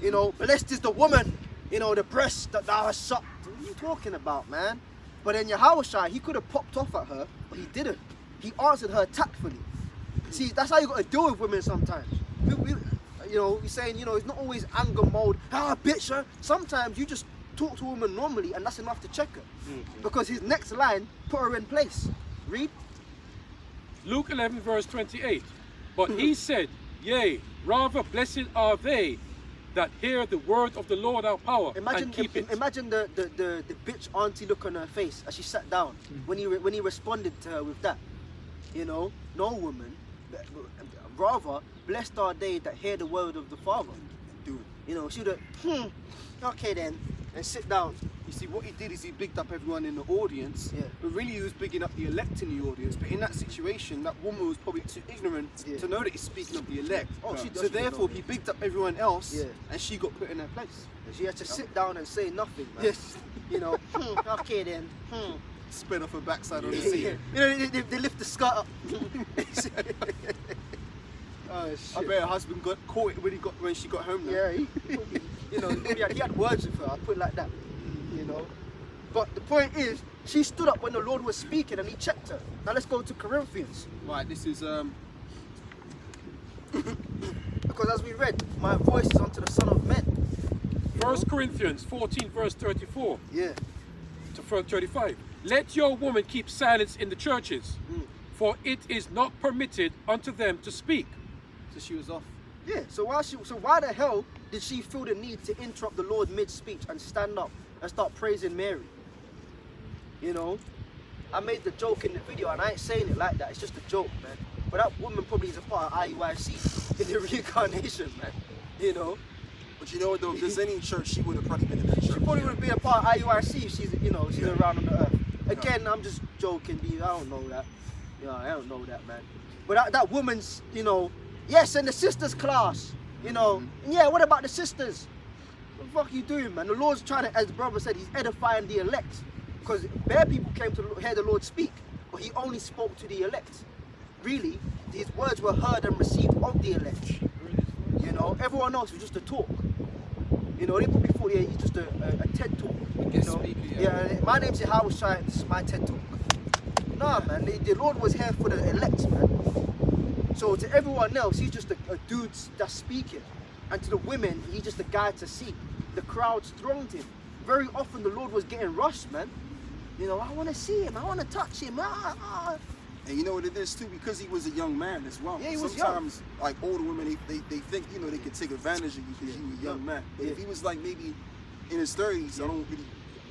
You know, blessed is the woman. You know, the breast that thou hast sucked. What are you talking about, man? But then Yahushai, he could have popped off at her, but he didn't. He answered her tactfully. See, that's how you got to deal with women sometimes. You know, he's saying, you know, it's not always anger mode. Bitch, huh? Sometimes you just talk to a woman normally, and that's enough to check her. Because his next line put her in place. Read. Luke 11 verse 28. But he said, yea, rather blessed are they that hear the word of the Lord our power and keep it. Imagine the bitch auntie look on her face as she sat down when he responded to her with that. You know, no woman, rather blessed are they that hear the word of the Father. Do it. You know, she would have, okay then, and sit down. You see, what he did is he bigged up everyone in the audience, Yeah. but really he was bigging up the elect in the audience. But in that situation, that woman was probably too ignorant Yeah. to know that he's speaking of the elect. Oh, she does so really therefore, know. he bigged up everyone else, Yeah. and she got put in her place. She had to sit down and say nothing, man. Yes. You know, okay then. Spread off her backside on the Yeah. seat. You know, they lift the skirt up. Oh, I bet her husband got caught it when she got home. Now. Yeah, you know, he had words with her. I put it like that. You know, but the point is, she stood up when the Lord was speaking, and He checked her. Now let's go to Corinthians, Right, this is because as we read, my voice is unto the Son of Men. 1 Corinthians 14 verse 34 Yeah, to 35. Let your woman keep silence in the churches, for it is not permitted unto them to speak. so she was off. yeah. So why the hell did she feel the need to interrupt the Lord mid-speech and stand up and start praising Mary? You know, I made the joke in the video, and I ain't saying it like that. It's just a joke, man. But that woman probably is a part of IUIC in the reincarnation, man. You know, But you know what though, if there's any church, she would have probably been in that church. she probably would be a part of IUIC if she's, you know, she's around on the earth. Again, I'm just joking, B. I don't know that. Yeah, I don't know that, man. But that woman's, you know, Yes, and the sisters class, you know. And yeah, what about the sisters? What the fuck are you doing, man? The Lord's trying to, as the brother said, he's edifying the elect. Because bare people came to hear the Lord speak, but he only spoke to the elect. Really, his words were heard and received of the elect. You know, everyone else was just a talk. You know, they put before, yeah, he's just a TED talk. You know? Speaker, Yeah, my name's Yahweh Shai, this is my TED talk. Nah, man, the Lord was here for the elect, man. So to everyone else, he's just a dude that's speaking. And to the women, he's just a guy to see. The crowds thronged him. Very often the Lord was getting rushed, man. You know, I want to see him, I want to touch him. And you know what it is too, because he was a young man as well. Yeah, he was Sometimes, like older women, they think, you know, they can take advantage of you because you were a young man. But if he was like maybe in his 30s, I don't really,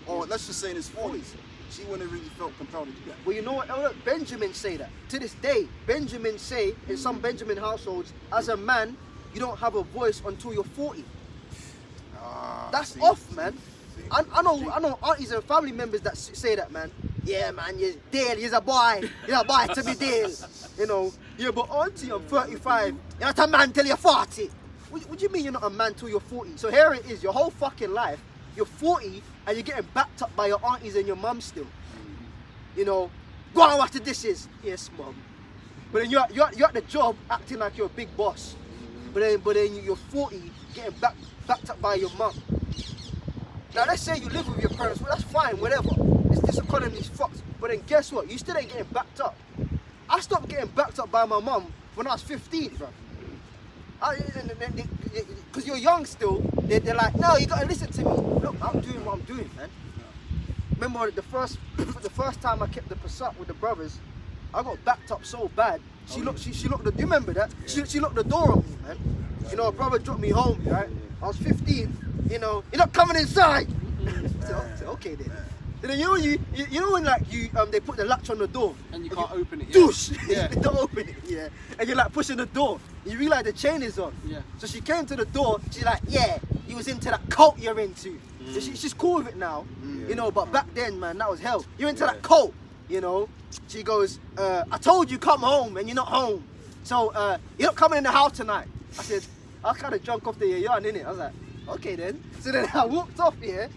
or let's just say in his 40s, she wouldn't have really felt compelled to do that. Well, you know what? Oh, look, Benjamin say that. To this day, Benjamin say, in some Benjamin households, as a man, you don't have a voice until you're 40. That's off, man. I know aunties and family members that say that, man. Yeah, man, you're Dale, you're a boy to be Dale. You know, yeah, but auntie, I'm 35. You're not a man till you're 40. What do you mean you're not a man till you're 40? So here it is, your whole fucking life, you're 40 and you're getting backed up by your aunties and your mum still. You know, go and wash the dishes. Yes, mum. But then you're at the job acting like you're a big boss. But then you're 40 getting backed up by your mum. Now let's say you live with your parents, well that's fine, whatever. This economy's fucked. But then guess what? You still ain't getting backed up. I stopped getting backed up by my mum when I was 15, bro. Because you're young still, they're like, no, you gotta listen to me. Look, I'm doing what I'm doing, man. Remember the first time I kept the Passat with the brothers, I got backed up so bad. She locked you remember that? She locked the door on me, man. You know, a brother dropped me home, right? I was 15. You know, you're not coming inside. So, okay then. And then you know when like they put the latch on the door And you can't open it. douche. Yeah. Don't open it. Yeah. And you're like pushing the door. You realize the chain is on. Yeah. So she came to the door. She's like, yeah, you was into that cult you're into. So she's cool with it now. You know, but back then, man, that was hell. You're into that cult. You know. She goes, I told you come home and you're not home. So you're not coming in the house tonight. I said, I was kind of drunk off the yarn, innit? I was like, okay then. So then I walked off here.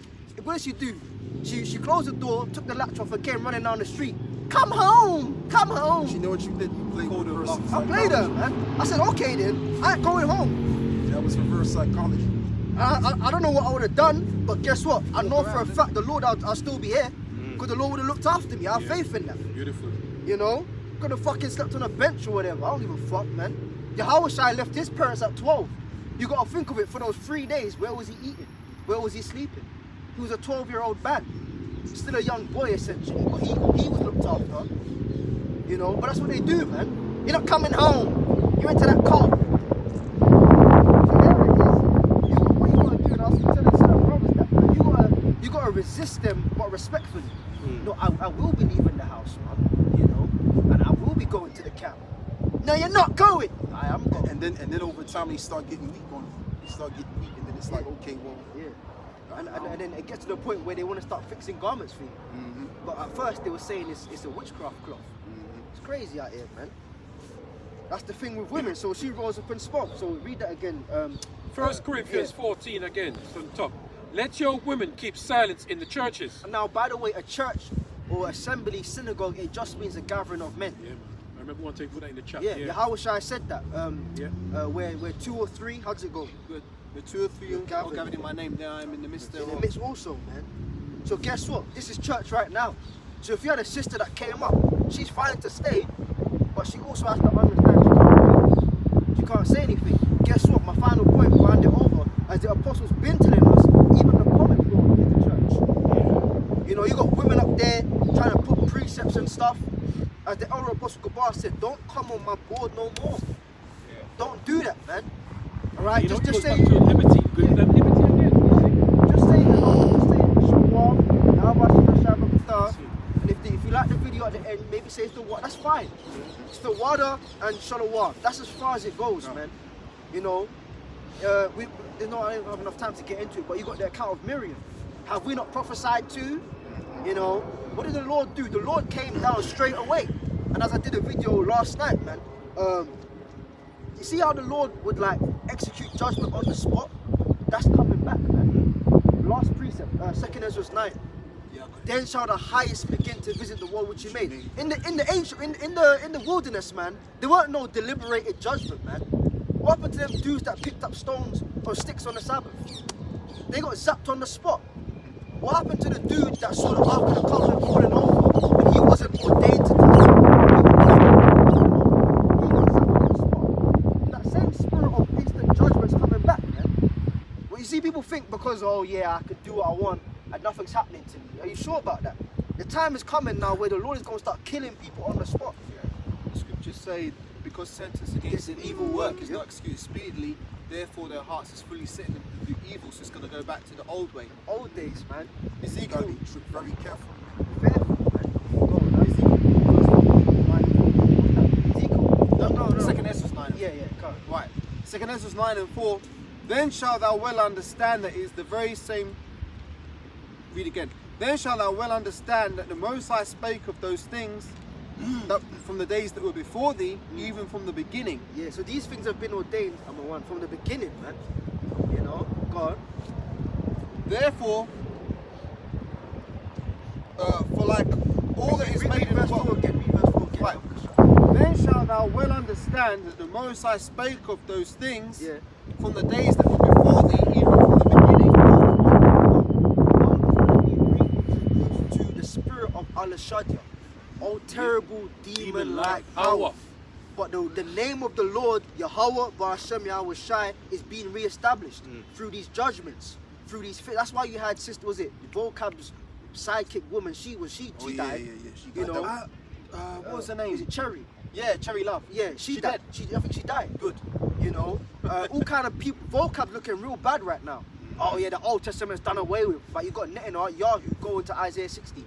What did she do? She closed the door, took the latch off and came running down the street. Come home! Come home! You know what you did? You played reverse psychology. I played her, man. I said, okay then, I ain't going home. That was reverse psychology. I don't know what I would have done, but guess what? I know for a fact the Lord, I'll still be here. Because the Lord would have looked after me. I have faith in that. Beautiful. You know? Could have fucking slept on a bench or whatever. I don't give a fuck, man. Yahweh Shai left his parents at 12. You gotta think of it, for those 3 days, where was he eating? Where was he sleeping? He was a 12-year-old man. Still a young boy essentially, but he was looked after. You know, but that's what they do, man. You're not coming home. You're into that cult. So there it is. What you gotta do, and I was telling certain brothers that, man, you gotta resist them, but respectfully. No, I will be leaving the house, man. You know, and I will be going to the camp. No, you're not going. I am going. And then over time they start getting weak on you. They start getting weak, and then it's like, okay, well, Yeah. And then it gets to the point where they want to start fixing garments for you. But at first they were saying it's a witchcraft cloth. It's crazy out here, man. That's the thing with women. So she rose up and spoke. So read that again. 1 Corinthians 14 again, from the top. Let your women keep silence in the churches. And now, by the way, a church or assembly, synagogue, it just means a gathering of men. Yeah, man. I remember one time you put that in the chat. Yeah, Yahweh Shai said that. Where 2 or 3, how does it go? Good. The 2 or 3 are gathered in my name, there I am in the midst In the thereof. midst also, man. So guess what? This is church right now. So if you had a sister that came up, she's fine to stay, but she also has to understand she can't say anything. Guess what? My final point, we'll hand it over, as the apostles been telling us, even the common people in the church. You know, you got women up there trying to put precepts and stuff. As the elder apostle Gabar said, don't come on my board no more. Don't do that, man. All right, You know, just it goes say. back to liberty. Good liberty again. Just say hello, just say shalom, and if you like the video at the end, maybe say it's the water, that's fine. It's the water and shalom. That's as far as it goes, man. You know, I don't have enough time to get into it, but you got the account of Miriam. Have we not prophesied too? You know, what did the Lord do? The Lord came down straight away. And as I did a video last night, man, You see how the Lord would like execute judgment on the spot? That's coming back, man. Last precept, 2 Ezra 9. Then shall the highest begin to visit the world which he made. In the wilderness, man, there weren't no deliberated judgment, man. What happened to them dudes that picked up stones or sticks on the Sabbath? They got zapped on the spot. What happened to the dude that saw the Ark of the Covenant falling over and he wasn't ordained to do it? That same spirit of instant judgment is coming back, man. Well, you see, people think because, oh yeah, I could do what I want and nothing's happening to me. Are you sure about that? The time is coming now where the Lord is going to start killing people on the spot. The scriptures say, because sentence against an evil work is not executed speedily, therefore their hearts is fully set in them to do evil, so it's going to go back to the old way. Old days, man. Ezekiel, Be very careful. No. Second Ezra 9. Yeah, come on. Right. Second Ezra 9 and 4. Then shalt thou well understand that it is the very same. Read again. Then shalt thou well understand that the Most High spake of those things that from the days that were before thee, even from the beginning. Yeah, so these things have been ordained, number one, from the beginning, man. You know, God. Therefore, for like all that is made in the verse 4 world. again, read verse 4 again. Right. Then shalt thou well understand that the Most High spake of those things Yeah. from the days that were before thee, even from the beginning. To the spirit of Al-Shadia, oh terrible demon-like power. Power. But the name of the Lord, Yahweh, Ba'ashem, Yahweh Shai, is being re-established through these judgments, through these. That's why you had sister, was it Vocab's sidekick woman? She died. She You got know, that. What was her name? is it Cherry? Yeah, Cherry Love. Yeah, she died. I think she died. Good. You know, all kind of people. Vocab looking real bad right now. Oh yeah, the Old Testament's done away with, but you got Netanyahu, Yahoo going to Isaiah 60.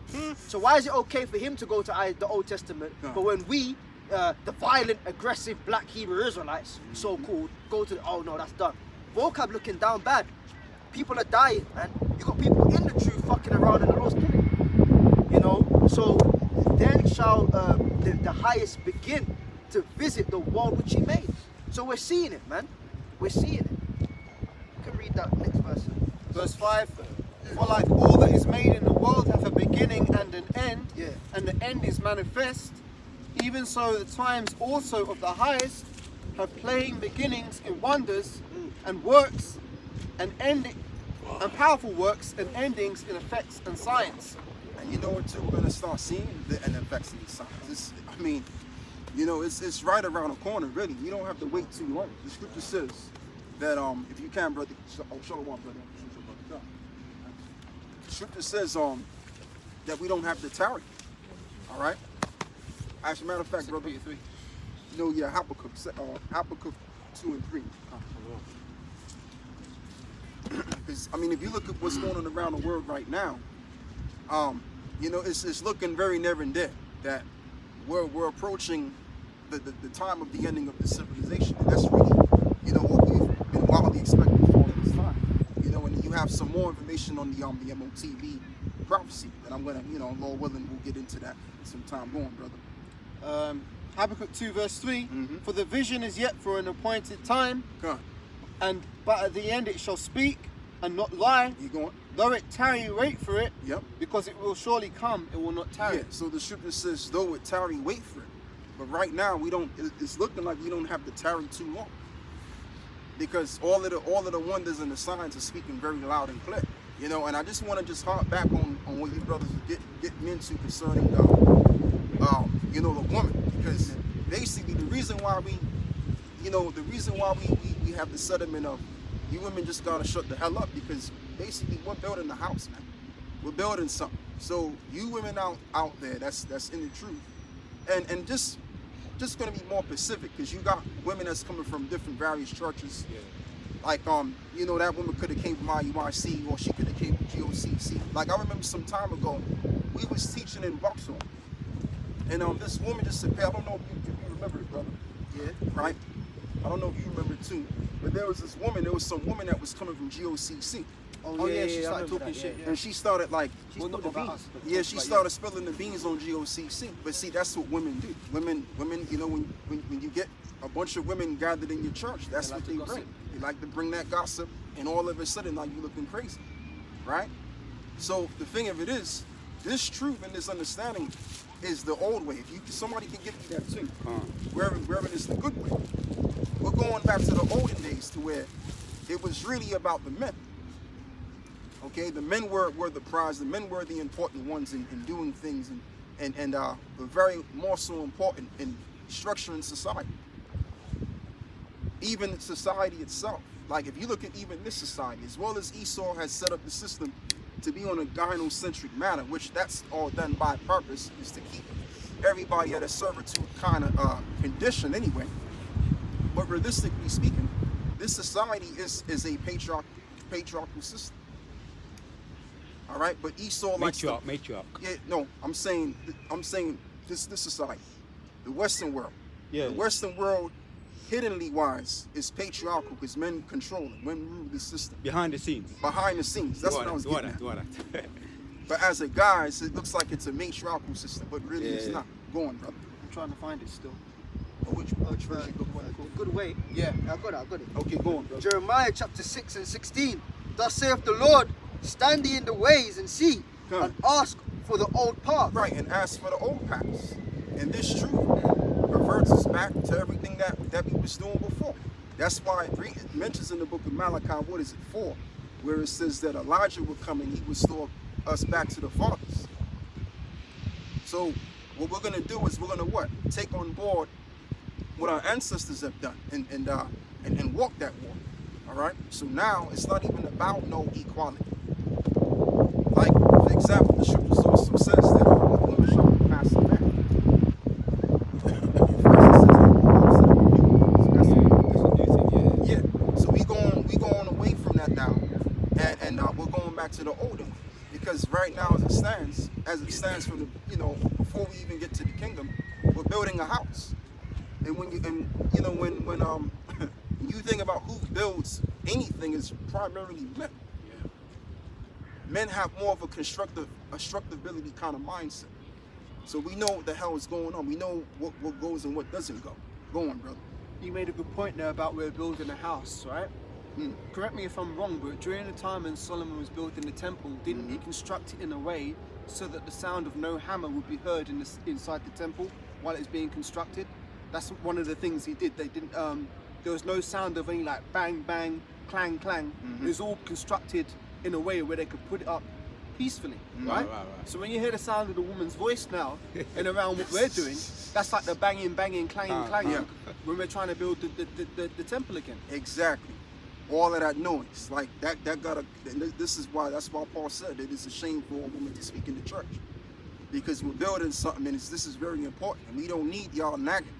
So why is it okay for him to go to the Old Testament, but when we, the violent, aggressive Black Hebrew Israelites, so-called, go to oh no, that's done. Vocab looking down bad. People are dying, man. You got people in the truth fucking around and the Lord's killing. You know, so then shall the highest begin to visit the world which he made. So we're seeing it, man. We're seeing it. You can read that next verse. Verse 5. For like all that is made in the world hath a beginning and an end, Yeah. and the end is manifest, even so the times also of the highest have plain beginnings in wonders and works and ending and powerful works and endings in effects and signs. And you know what too, we're gonna start seeing the end effects and the signs. I mean, you know, it's right around the corner, really. You don't have to wait too long. The scripture says that if you can, brother, show one, brother. The scripture says that we don't have to tarry. All right. As a matter of fact, brother, 3. you know, yeah, Habakkuk 2 and 3. Because I mean, if you look at what's going on around the world right now, you know, it's looking very near and dear that we're approaching the time of the ending of the civilization, and that's really, you know, what we've been wildly expecting for all this time. You know, and you have some more information on the MOTV prophecy, and I'm gonna, you know, Lord willing, we'll get into that some time going, brother. Habakkuk 2 verse 3. For the vision is yet for an appointed time, Come on, but at the end it shall speak and not lie. you going? Though it tarry, wait for it, Yep. because it will surely come, it will not tarry. Yeah. So the scripture says, though it tarry, wait for it. But right now we don't. It's looking like we don't have to tarry too long, because all of the wonders and the signs are speaking very loud and clear. You know, and I just want to just harp back on what you brothers are getting into concerning you know, the woman, because basically the reason why we have the sentiment of you women just gotta shut the hell up, because basically we're building the house, man. We're building something. So you women out there that's in the truth, and just gonna be more specific, because you got women that's coming from different various churches. Like you know, that woman could have came from IUIC, or she could have came from GOCC. Like I remember some time ago, we was teaching in Vauxhall, and this woman just said, "Hey, I don't know if you remember it, brother." Yeah. Right? I don't know if you remember it too, but there was some woman that was coming from GOCC, Oh yeah, she I started remember talking that, shit. yeah. and she started like, Well, not about us, but yeah, she like, started spilling the beans on GOCC. But see, that's what women do. Women, you know, when you get a bunch of women gathered in your church. That's They like what to they gossip. bring. They like to bring that gossip, and all of a sudden, now you looking crazy, right? So the thing of it is, this truth and this understanding is the old way. If somebody can give you that too, wherever it's the good way. We're going back to the olden days to where it was really about the men. Okay, the men were the prize. The men were the important ones in doing things and were very more so important in structuring society. Even society itself. Like if you look at even this society, as well as Esau has set up the system to be on a gynocentric manner, which that's all done by purpose, is to keep everybody at a servitude kind of condition anyway. But realistically speaking, this society is a patriarchal system. All right, but Esau likes to, matriarch. yeah, no, I'm saying this society, the Western world. Yeah. The Western world, hiddenly wise, is patriarchal because men control it, men rule the system. Behind the scenes. Behind the scenes, that's what I was getting at. But as a guys, it looks like it's a matriarchal system, but really it's Yeah. not. Go on, brother. I'm trying to find it still. Which version? Good way. Yeah. I got it. Okay, go on, brother. Jeremiah chapter 6 and 16. Thus saith the Lord, stand ye in the ways and see, Huh. and ask for the old path. Right, and ask for the old paths. And this truth reverts us back to everything that we was doing before. That's why it mentions in the book of Malachi, what is it, 4, where it says that Elijah would come and he would restore us back to the fathers. So what we're gonna do is we're gonna what? Take on board what our ancestors have done and walk that walk. All right. So now it's not even about no equality. Like for example, the scriptures also says that a woman shall pass a man. Yeah. So we going away from that now, and we're going back to the older one. Because right now, as it stands for the, before we even get to the kingdom, we're building a house. And when you think about who builds anything, is primarily men. Yeah. Men have more of a constructability kind of mindset. So we know what the hell is going on. We know what goes and what doesn't go. Go on, brother. You made a good point there about we're building a house, right? Correct me if I'm wrong, but during the time when Solomon was building the temple, didn't he construct it in a way so that the sound of no hammer would be heard inside the temple while it's being constructed? That's one of the things he did. They didn't. There was no sound of any like bang bang, clang clang. It was all constructed in a way where they could put it up peacefully, right? Right. So when you hear the sound of the woman's voice now and around what we're doing, that's like the banging, clanging, clanging when we're trying to build the temple again. Exactly. All of that noise, like that gotta. That's why Paul said it is a shame for a woman to speak in the church, because we're building something, and this is very important, and we don't need y'all nagging.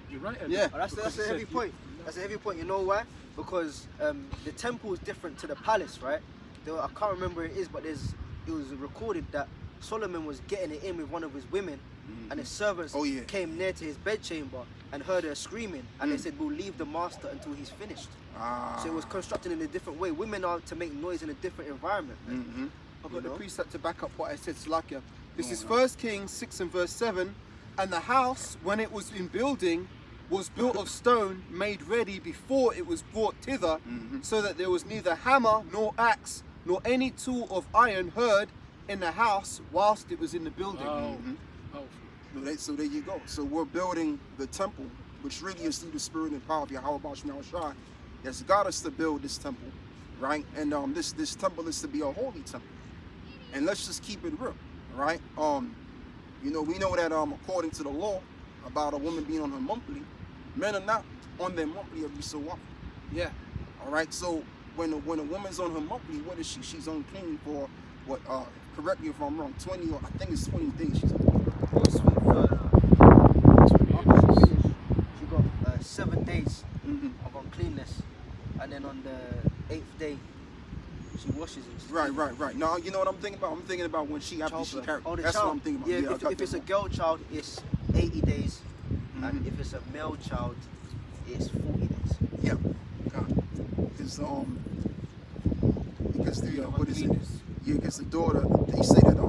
You're right. Yeah. Oh, that's a heavy point. That's a heavy point. You know why? Because the temple is different to the palace, right? I can't remember where it is, but it was recorded that Solomon was getting it in with one of his women, and his servants came near to his bedchamber and heard her screaming, and they said, "We'll leave the master until he's finished." So it was constructed in a different way. Women are to make noise in a different environment. I've got the precept to back up what I said, Salakia. This is 1 Kings 6 and verse 7. And the house, when it was in building, was built of stone, made ready before it was brought thither, so that there was neither hammer nor axe nor any tool of iron heard in the house whilst it was in the building. So there you go. So we're building the temple, which really is through the spirit and power of Yahweh Shema Shai, that's got us to build this temple, right? And this temple is to be a holy temple. And let's just keep it real, right? We know that according to the law about a woman being on her monthly, men are not on their monthly every so often. Yeah. All right. So when a woman's on her monthly, what is she? She's unclean for what? Correct me if I'm wrong. 20 or I think it's 20 days. She's She got 7 days of uncleanness, and then on the 8th day she washes it. Right. Now you know what I'm thinking about. I'm thinking about when she after she carried. Oh, the That's child. what I'm thinking about. Yeah, if it's a girl child, it's 80 days, and if it's a male child, it's 40 days. Yeah. Because the what is it? Yeah, because the daughter, they say that I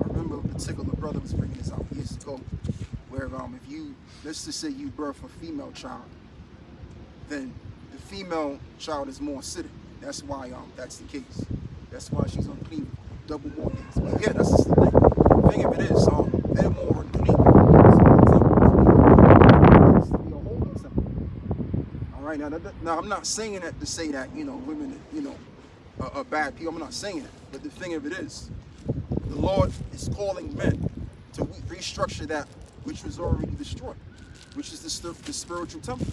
remember a particular brother was bringing this out years ago, where if you, let's just say you birth a female child, then the female child is more acidic. That's why that's the case. That's why she's unclean double more days. But yeah, that's just the thing. The thing of it is, they're more unclean. All right, now I'm not saying that to say that women are bad people. I'm not saying that. But the thing of it is, the Lord is calling men to restructure that which was already destroyed, which is the spiritual temple.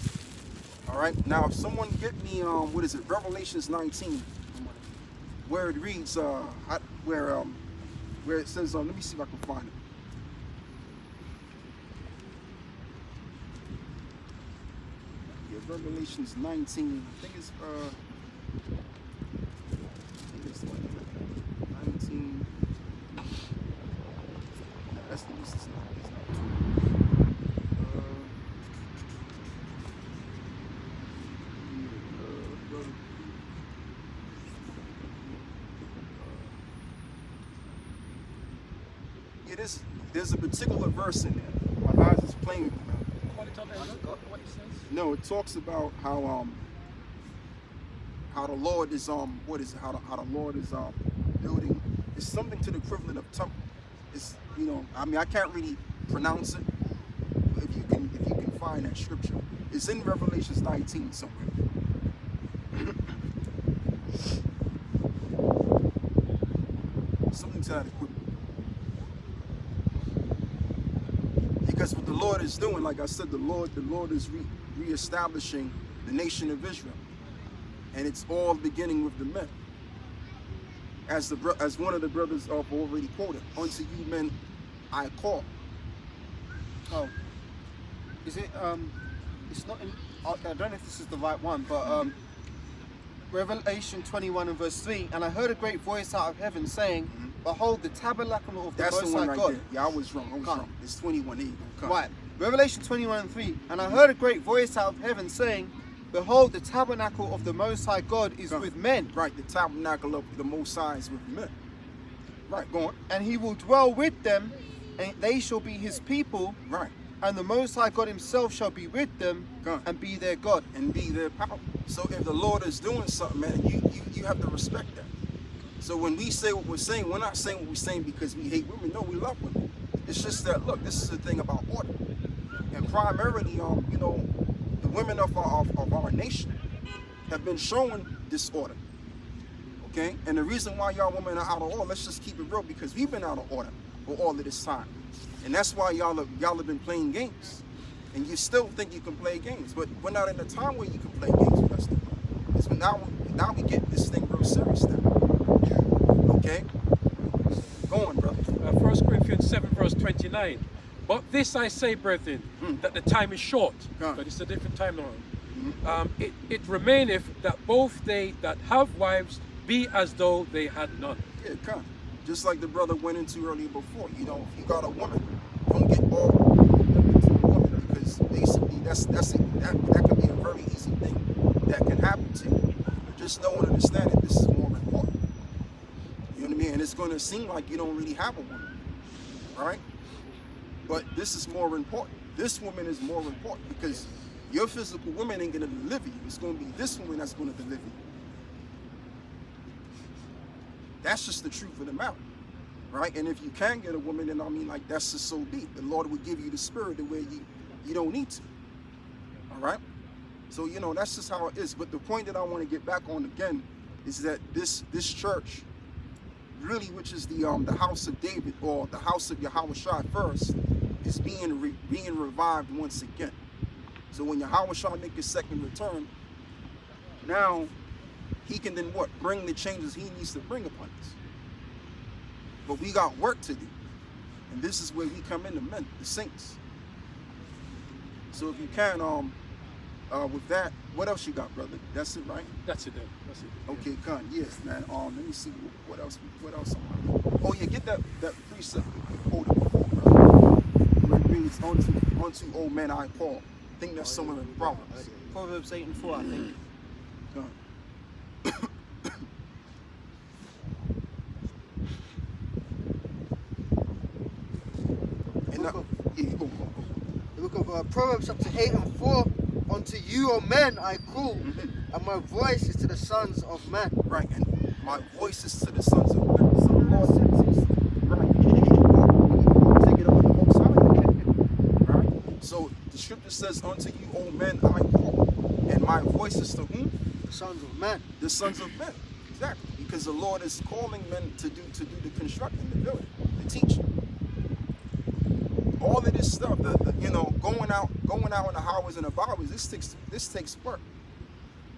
All right. Now, if someone get me what is it? Revelations 19, where it reads where it says let me see if I can find it. Yeah, Revelations 19. I think it's 19. That's the least. It's not. There's a particular verse in there. My eyes is playing with me now. What it says? No, it talks about how the Lord is what is it? How the Lord is building. It's something to the equivalent of temple. It's I mean I can't really pronounce it. But if you can find that scripture, it's in Revelations 19 somewhere. Something to that equivalent. Because what the Lord is doing, like I said, the Lord is reestablishing the nation of Israel, and it's all beginning with the men. As one of the brothers have already quoted, "Unto you men, I call." Oh, is it? It's not in. I don't know if this is the right one, but Revelation 21 and verse 3. And I heard a great voice out of heaven saying, "Behold, the tabernacle of the That's Most the one High right God." there. Yeah, I was wrong. It's 21. There you go. Right. Revelation 21 and 3. And I heard a great voice out of heaven saying, "Behold, the tabernacle of the Most High God is with men." Right. The tabernacle of the Most High is with men. Right. Go on. And he will dwell with them, and they shall be his people. Right. And the Most High God himself shall be with them and be their God. And be their power. So if the Lord is doing something, man, you have to respect that. So when we say what we're saying, we're not saying what we're saying because we hate women. No, we love women. It's just that, look, this is the thing about order. And primarily, the women of our nation have been showing disorder. Okay? And the reason why y'all women are out of order, let's just keep it real, because we've been out of order for all of this time. And that's why y'all have been playing games. And you still think you can play games. But we're not in a time where you can play games with us. Because now we get this thing real serious now. Okay? Go on, brother. 1 Corinthians 7 verse 29. But this I say, brethren, that the time is short. But it's a different time now. It remaineth that both they that have wives be as though they had none. Yeah, come. Just like the brother went into earlier before. If you got a woman, don't get all into a woman, because basically that could be a very easy thing that can happen to you. Just know and understand that this is more important. You know what I mean? And it's going to seem like you don't really have a woman, right? But this is more important. This woman is more important because your physical woman ain't going to deliver you. It's going to be this woman that's going to deliver you. That's just the truth of the matter, right? And if you can get a woman, then that's just so deep. The Lord will give you the spirit the way you don't need to. All right? So, that's just how it is. But the point that I want to get back on again is that this church, really, which is the house of David, or the house of Yahushua first, is being revived once again. So when Yahushua make his second return, now he can then what? Bring the changes he needs to bring upon us. But we got work to do. And this is where we come in, the men, the saints. So if you can, with that, what else you got, brother? That's it, right? That's it then. That's it. Okay, Khan, yes, man. Let me see what else. Oh yeah, get that precept you quoted before, brother. Where it reads, unto old men I call. I think that's somewhere in Proverbs. Proverbs 8 and 4, I think. Khan. Yeah, go. The book of Proverbs chapter 8 and 4. Unto you, O men, I call, and my voice is to the sons of man. Right, and my voice is to the sons of men. So the Lord says this. Right. Take it up with the Most High. Right? So the scripture says, unto you, O men, I call, and my voice is to whom? The sons of man. The sons of men. Exactly. Because the Lord is calling men to do the constructing, the building, the teaching. All of this stuff, going out in the highways and the byways, this takes work.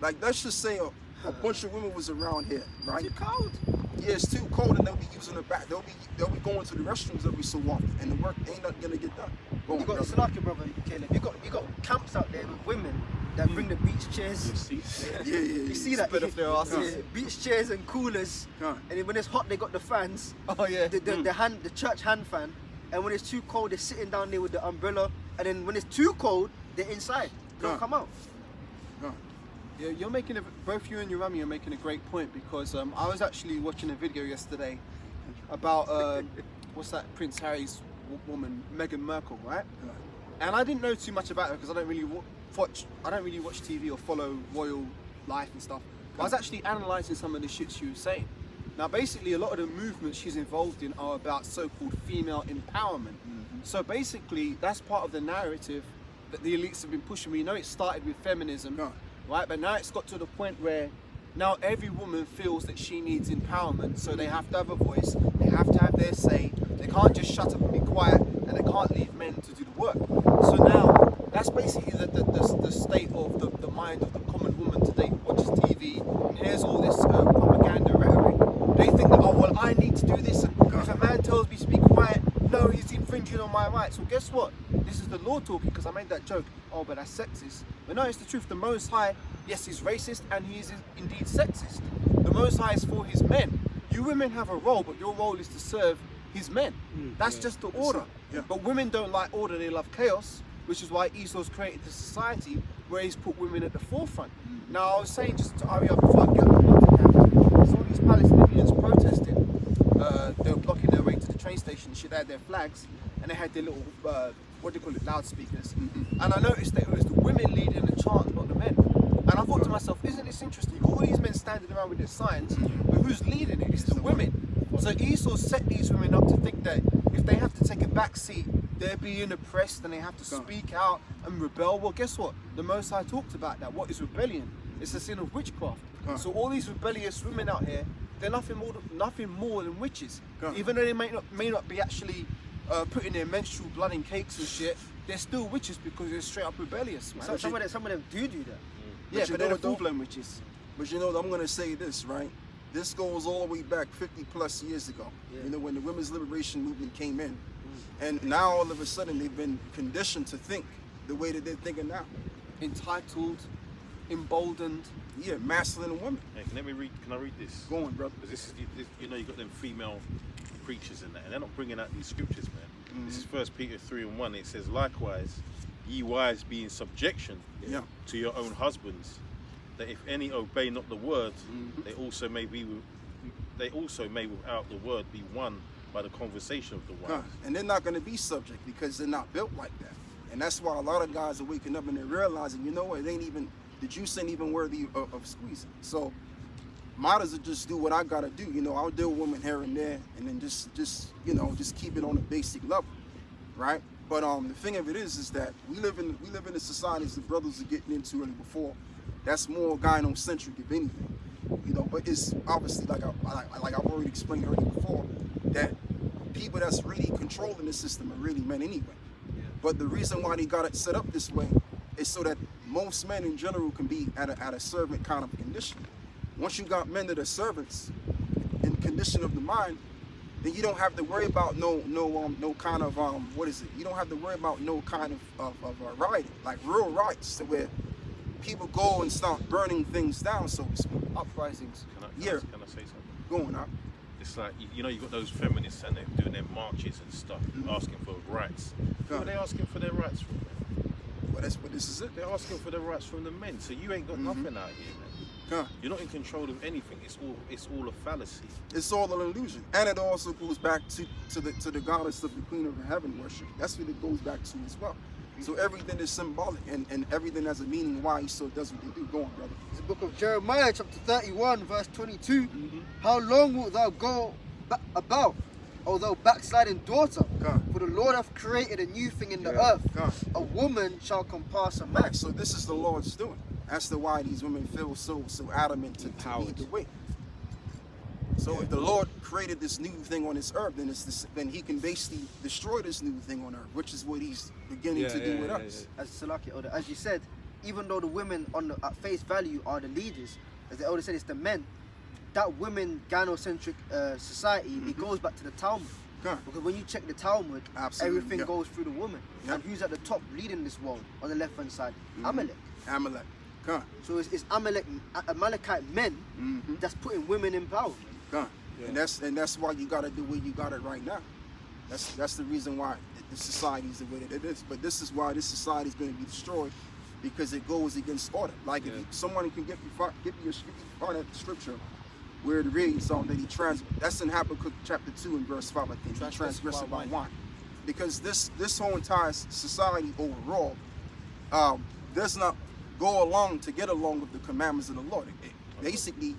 Like, let's just say a bunch of women was around here, right? It's too cold. Yeah, it's too cold, and they'll be using the back. They'll be going to the restrooms every so often, and the work ain't not gonna get done. Go on, You got brother. Salaki, brother, Caleb. You got camps out there with women that bring the beach chairs. Yeah. You see that? Spit off their asses. Yeah, beach chairs and coolers. Huh. And then when it's hot, they got the fans. Oh yeah. The church hand fan. And when it's too cold, they're sitting down there with the umbrella. And then when it's too cold, they're inside. They don't Huh. come out. Yeah, you're making both you and your Rami are making a great point, because I was actually watching a video yesterday about what's that, Prince Harry's woman, Meghan Markle, right? And I didn't know too much about her because I don't really watch TV or follow royal life and stuff. But I was actually analysing some of the shit she was saying. Now, basically, a lot of the movements she's involved in are about so-called female empowerment. So basically, that's part of the narrative that the elites have been pushing. We know it started with feminism, right? But now it's got to the point where now every woman feels that she needs empowerment, so they have to have a voice, they have to have their say, they can't just shut up and be quiet, and they can't leave men to do the work. So now, that's basically the state of the mind of the common woman today who watches TV and hears all this propaganda rhetoric. They think that, oh, well, I need to do this, and if a man tells me to be quiet, no, he's infringing on my rights. Well, guess what? This is the Lord talking, because I made that joke, oh, but that's sexist. But no, it's the truth. The Most High, yes, he's racist, and he is indeed sexist. The Most High is for his men. You women have a role, but your role is to serve his men. That's just the order. But women don't like order, they love chaos, which is why Esau's created the society where he's put women at the forefront. Now, I was saying, just to hurry up before I get there's all these Palestinians protesting. They were blocking their way to the train station and shit. They had their flags and they had their little, what do you call it, loudspeakers. And I noticed that it was the women leading the chant, not the men. And I thought to myself, isn't this interesting? You've got all these men standing around with their signs, but who's leading it? It's the women. So Esau set these women up to think that if they have to take a back seat, they're being oppressed and they have to speak out and rebel. Well, guess what? The Most High talked about that. What is rebellion? It's a sin of witchcraft. So all these rebellious women out here, they're nothing more than witches. Even though they may not be actually putting their menstrual blood in cakes and shit, they're still witches because they're straight up rebellious. Man. Some of them do that. Yeah, but they're the though? full-blown witches. But I'm gonna say this, right? This goes all the way back 50 plus years ago. When the women's liberation movement came in. And now all of a sudden they've been conditioned to think the way that they're thinking now. Entitled, emboldened. Yeah, masculine women. Hey, can I read this? Go on, brother. Because this is, you got them female preachers in that, and they're not bringing out these scriptures, man. This is 1 Peter 3:1. It says, likewise, ye wives be in subjection to your own husbands, that if any obey not the word, they also may without the word be won by the conversation of the wives. And they're not going to be subject because they're not built like that. And that's why a lot of guys are waking up and they're realizing, it ain't even, the juice ain't even worthy of squeezing. So might as well just do what I gotta do. I'll deal with women here and there, and then just keep it on a basic level, right? But the thing of it is that we live in a society, as the brothers are getting into earlier before, that's more gynocentric if anything, But it's obviously like I've already explained earlier before, that people that's really controlling the system are really men anyway. But the reason why they got it set up this way is so that most men in general can be at a servant kind of condition. Once you got men that are servants in condition of the mind, then you don't have to worry about no kind of You don't have to worry about no kind of rioting, like real riots, to where people go and start burning things down, so to speak. Uprisings. Can I say something? Go on, It's like, you got those feminists and they're doing their marches and stuff, asking for rights. Who are they asking for their rights from, man? Well, this is it. They're asking for their rights from the men, so you ain't got nothing out here, man. Huh. You're not in control of anything. It's all a fallacy. It's all an illusion, and it also goes back to the goddess of the Queen of Heaven worship. That's what it goes back to as well. So everything is symbolic, and everything has a meaning why Esau does what they do. Go on, brother. It's the book of Jeremiah, chapter 31, verse 22. How long wilt thou go about, O thou backsliding daughter? God. For the Lord hath created a new thing in the Yeah. earth. God. A woman shall compass a man. Right, so this is the Lord's doing. That's the why these women feel so adamant to lead the way. So if the Lord created this new thing on this earth, then He can basically destroy this new thing on earth, which is what He's beginning to do with us. As Salaki Elder, as you said, even though the women at face value are the leaders, as the elder said, it's the men. That women gynocentric society, it goes back to the Talmud. Yeah. Because when you check the Talmud, Absolutely, everything yeah. goes through the woman. Yeah. And who's at the top leading this world on the left hand side? Amalek. Amalek. God. So it's Amalekite men that's putting women in power. God. And that's why you gotta do what you got it right now. That's the reason why the society is the way that it is. But this is why this society is going to be destroyed, because it goes against order. Like if someone can give you that scripture where it reads that that's in Habakkuk chapter 2 and verse 5, I think. He transgressed by wine. Because this whole entire society overall does not go along to get along with the commandments of the Lord. It basically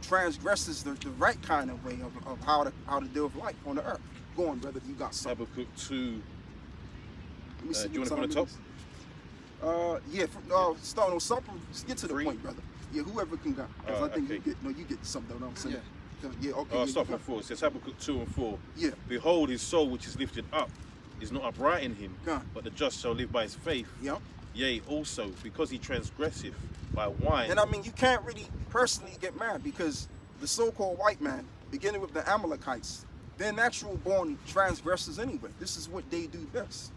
transgresses the right kind of way of how to deal with life on the earth. Go on, brother, you got something. Habakkuk 2. Let me see Do you want to what put the top? Start on something. Just get to the 3. point, brother. Yeah, whoever can go. Because I think okay. you get something. I'm saying. Yeah. Okay. I'll start from 4. It says Habakkuk 2 and 4. Yeah. Behold, his soul which is lifted up is not upright in him, God. but the just shall live by his faith. Yeah. Yea, also, because he transgresseth by wine. And I mean, you can't really personally get mad, because the so-called white man, beginning with the Amalekites, they're natural born transgressors anyway. This is what they do best.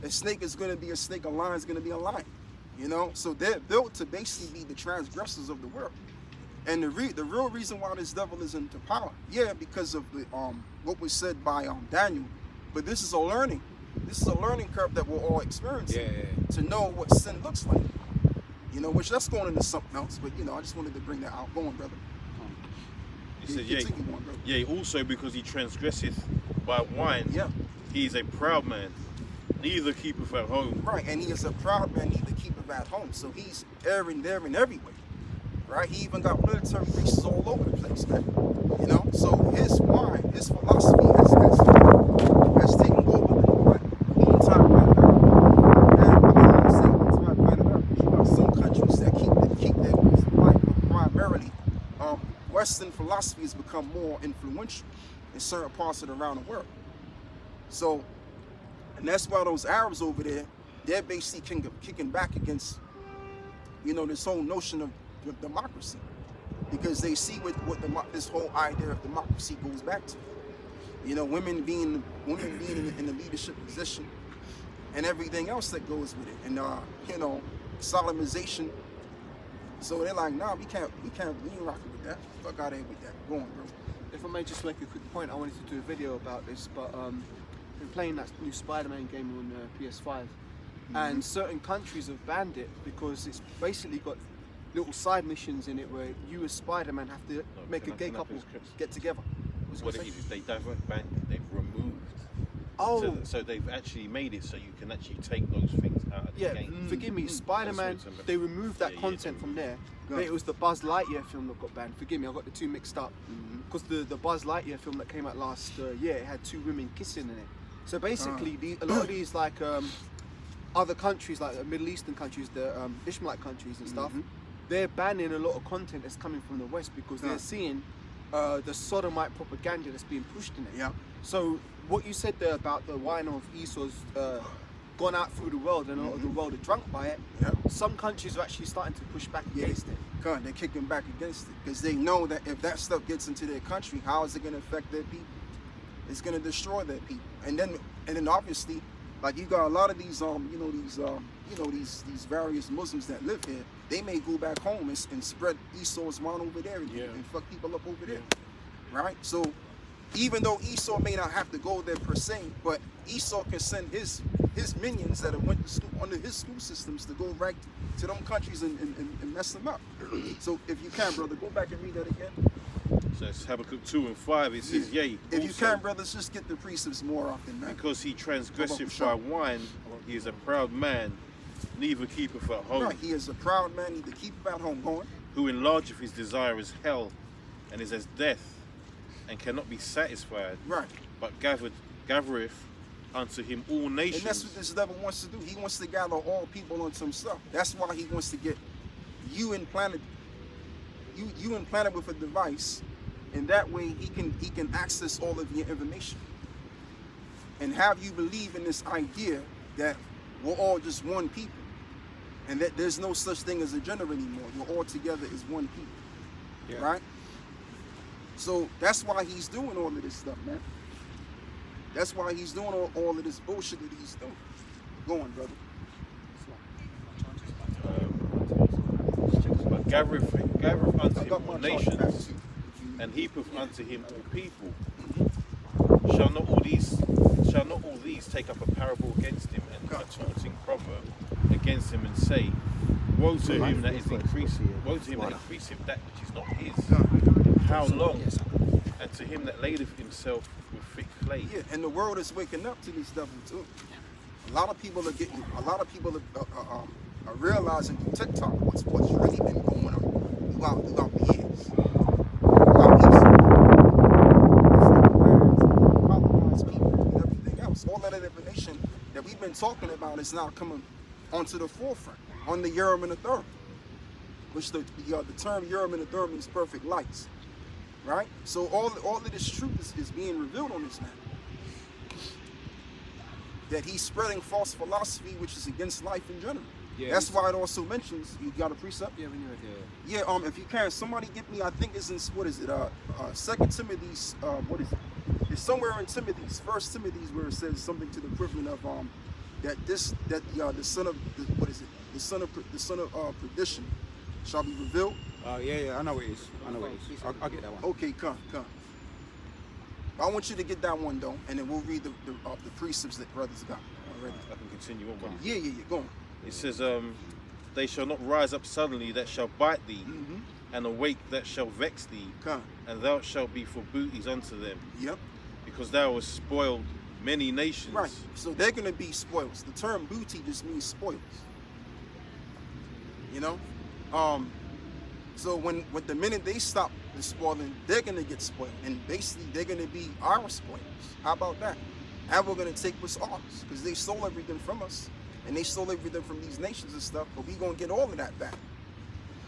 A snake is going to be a snake, a lion is going to be a lion. You know, so they're built to basically be the transgressors of the world. And the real reason why this devil is into power, because of the what was said by Daniel, but this is a learning. This is a learning curve that we're all experiencing to know what sin looks like. You know, which that's going into something else, but you know, I just wanted to bring that out. Go on, brother. He said, yea, also because he transgresseth by wine, he is a proud man, neither keepeth at home. Right, and he is a proud man, neither keepeth at home. So he's erring there and everywhere. Right? He even got military bases all over the place, man. You know? So his wine, his philosophy has taken over the entire planet Earth. And I don't say the entire planet Earth. You got some countries that keep their ways of life, but primarily Western philosophy has become more influential in certain parts of around the world. So, and that's why those Arabs over there, they're basically kicking back against, you know, this whole notion of democracy, because they see what this whole idea of democracy goes back to. You know, women being in the leadership position, and everything else that goes with it, and you know, solemnization. So they're like, nah, we ain't rocking with that. Fuck out of here with that. Go on, bro. If I may just make a quick point, I wanted to do a video about this, but been playing that new Spider-Man game on PS5, and certain countries have banned it because it's basically got little side missions in it where you as Spider-Man have to make a gay couple get together. What it is they divert back, they've removed. Oh. So they've actually made it so you can actually take those things out of the game. Forgive me, Spider-Man, they removed that content from there. But it was the Buzz Lightyear film that got banned. Forgive me, I got the two mixed up. Because the Buzz Lightyear film that came out last year, it had 2 women kissing in it. So basically, a lot of these like other countries, like Middle Eastern countries, the Ishmaelite countries and stuff, they're banning a lot of content that's coming from the West because they're seeing the sodomite propaganda that's being pushed in it. Yeah. So what you said there about the wine of Esau's gone out through the world and a lot of the world are drunk by it, some countries are actually starting to push back against it. God, they're kicking back against it because they know that if that stuff gets into their country, how is it going to affect their people? It's going to destroy their people. And then obviously, like you got a lot of these these various Muslims that live here, they may go back home and spread Esau's wine over there and fuck people up over there, right? So even though Esau may not have to go there per se, but Esau can send his his minions that have went to school under his school systems to go right to them countries and mess them up. So if you can, brother, go back and read that again. So it's Habakkuk 2 and 5. It says, yea, If you also, can, brothers, just get the precepts more often, man. because he transgresseth Come by on, wine, he is a proud man, neither keepeth at home. Right, he is a proud man, neither keepeth at home going. Who enlargeth his desire as hell, and is as death, and cannot be satisfied, Right. but gathereth unto him all nations. And that's what this devil wants to do. He wants to gather all people unto himself. That's why he wants to get you implanted with a device, and that way he can access all of your information and have you believe in this idea that we're all just one people and that there's no such thing as a gender anymore. You're all together as one people. Right? So that's why he's doing all of this stuff, man. That's why he's doing all of this bullshit that he's doing. Go on, brother. But gathereth unto I him got all my charge back, nations, too. and heapeth unto him all people. Shall not all these take up a parable against him, and a taunting proverb against him, and say, Woe to him that is increasing, woe to him that increaseth that which is not his. How long? And to him that ladeth himself with thick clay. Yeah, and the world is waking up to this devil too. A lot of people are realizing through TikTok what's really been going on throughout the years. People and everything else. All that information that we've been talking about is now coming onto the forefront on the Urim and the Thummim, which the term Urim and the Thummim means perfect lights. Right? So all of this truth is being revealed on this man. That he's spreading false philosophy which is against life in general. Yeah, that's why it also mentions, you got a precept? Yeah, when you're here. Yeah, if you can, somebody get me, I think it's in, what is it, 2 Timothy's, what is it? It's somewhere in Timothy's, 1 Timothy's, where it says something to the equivalent of, that the son of, the son of perdition shall be revealed. Yeah, I know it is. I'll get that one. Okay, come. I want you to get that one though, and then we'll read the precepts that brothers got already. I can continue on. Brother. Yeah, go on. It says, they shall not rise up suddenly that shall bite thee, and awake that shall vex thee, and thou shalt be for booties unto them. Yep. Because thou hast spoiled many nations. Right. So they're going to be spoils. The term booty just means spoils. You know? So when the minute they stop the spoiling, they're going to get spoiled. And basically, they're going to be our spoils. How about that? And we're going to take what's ours. Because they stole everything from us. And they stole everything from these nations and stuff. But we're going to get all of that back.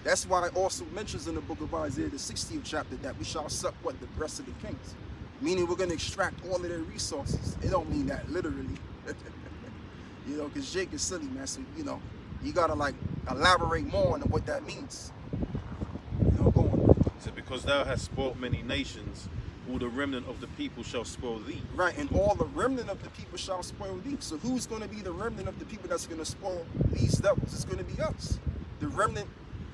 That's why it also mentions in the book of Isaiah, the 60th chapter, that we shall suck what? The breast of the kings. Meaning we're going to extract all of their resources. It don't mean that literally. You know, because Jake is silly, man. So, you know, you got to, like, elaborate more on what that means. You know, go on. So because thou hast spoiled many nations, all the remnant of the people shall spoil thee. Right, and all the remnant of the people shall spoil thee. So who's going to be the remnant of the people that's going to spoil these devils? It's going to be us. The remnant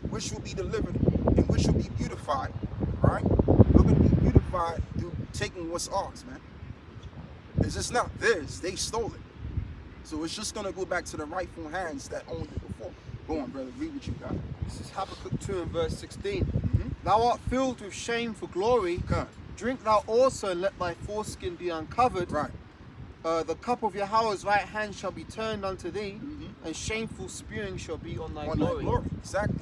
which will be delivered and which will be beautified, right? We're going to be beautified through taking what's ours, man. It's just not theirs. They stole it. So it's just going to go back to the rightful hands that owned it before. Go on, brother. Read what you got. This is Habakkuk 2 and verse 16. Thou art filled with shame for glory. Drink thou also, and let thy foreskin be uncovered. Right. The cup of Yahweh's right hand shall be turned unto thee, and shameful spewing shall be on thy glory. Thy glory. Exactly.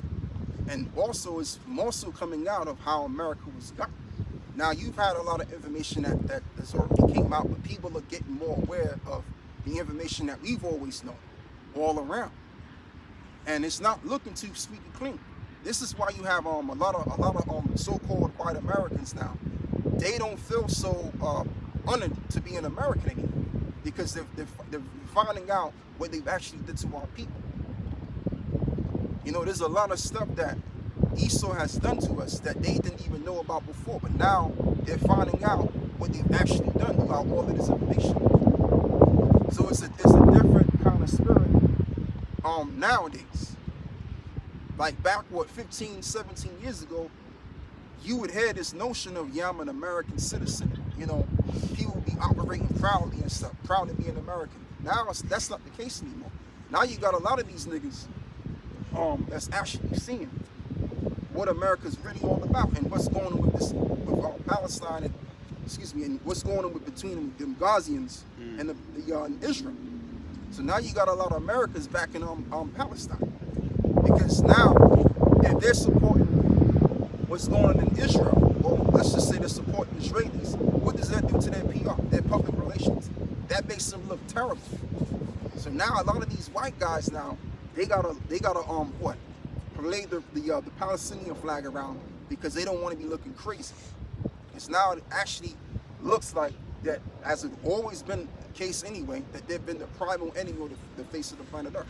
And also, it's more so coming out of how America was got. Now, you've had a lot of information that's already came out, but people are getting more aware of the information that we've always known all around. And it's not looking too squeaky clean. This is why you have a lot of so-called white Americans now. They don't feel so honored to be an American anymore because they're finding out what they've actually did to our people. You know, there's a lot of stuff that Esau has done to us that they didn't even know about before, but now they're finding out what they've actually done throughout all of this information. So it's a different kind of spirit nowadays. Like back, 15, 17 years ago, you would hear this notion of, yeah, I'm an American citizen. You know, people would be operating proudly and stuff, proud to be an American. Now that's not the case anymore. Now you got a lot of these niggas that's actually seeing what America's really all about and what's going on with Palestine and and what's going on between them Gazians and and Israel. So now you got a lot of Americans backing Palestine, because now if they're supporting what's going on in Israel, well, let's just say they're supporting Israelis, what does that do to their PR, their public relations? That makes them look terrible. So now a lot of these white guys now, they gotta what? Parade the Palestinian flag around because they don't want to be looking crazy. It's now it actually looks like that, as it's always been the case anyway, that they've been the primal enemy of the face of the planet Earth.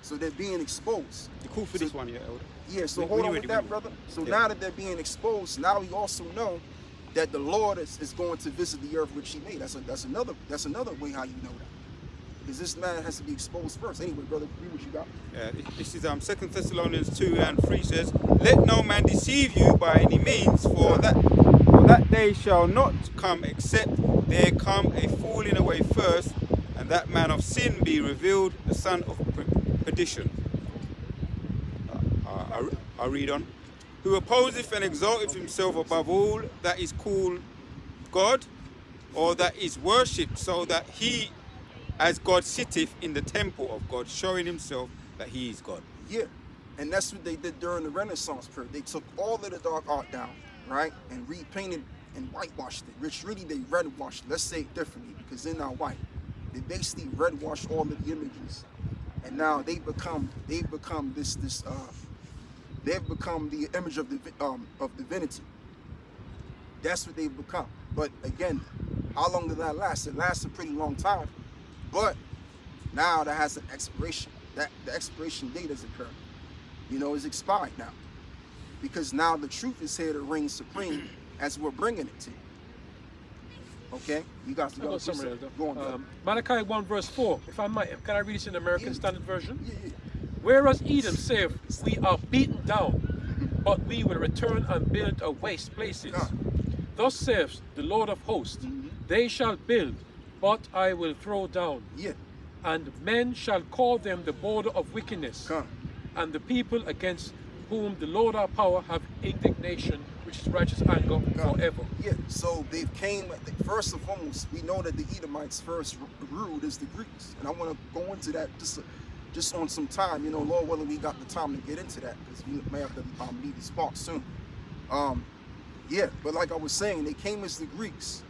So they're being exposed. You cool for this one, yeah, Elder? Yeah, so hold on with that, brother. So now that they're being exposed, now we also know that the Lord is going to visit the earth which he made. That's another way how you know that. Because this man has to be exposed first. Anyway, brother, read what you got. This is 2 Thessalonians 2:3 says, "Let no man deceive you by any means, for that day shall not come except there come a falling away first, and that man of sin be revealed, the son of perdition." I read on. "Who opposeth and exalteth himself above all that is called God, or that is worshipped, so that he as God sitteth in the temple of God, showing himself that he is God." Yeah, and that's what they did during the Renaissance period. They took all of the dark art down, right, and repainted and whitewashed it, which really they red-washed. Let's say it differently, because they're not white. They basically red-washed all of the images, and now they've become the image of divinity. That's what they've become. But again, how long did that last? It lasts a pretty long time. But now that has an expiration. The expiration date has occurred. It's expired now. Because now the truth is here to reign supreme as we're bringing it to you. Okay? You guys go on. Malachi 1 verse 4. If I might, can I read this in the American Standard Version? Yeah. "Whereas Edom saith, we are beaten down, but we will return and build a waste places. Thus saith the Lord of hosts, they shall build, but I will throw down. Yeah. And men shall call them the border of wickedness, and the people against whom the Lord our power have indignation, which is righteous anger forever." Yeah, so they came, first and foremost, we know that the Edomites first ruled as the Greeks. And I want to go into that just on some time. Lord willing, we got the time to get into that, because we may have to leave the spot soon. Yeah, but like I was saying, they came as the Greeks,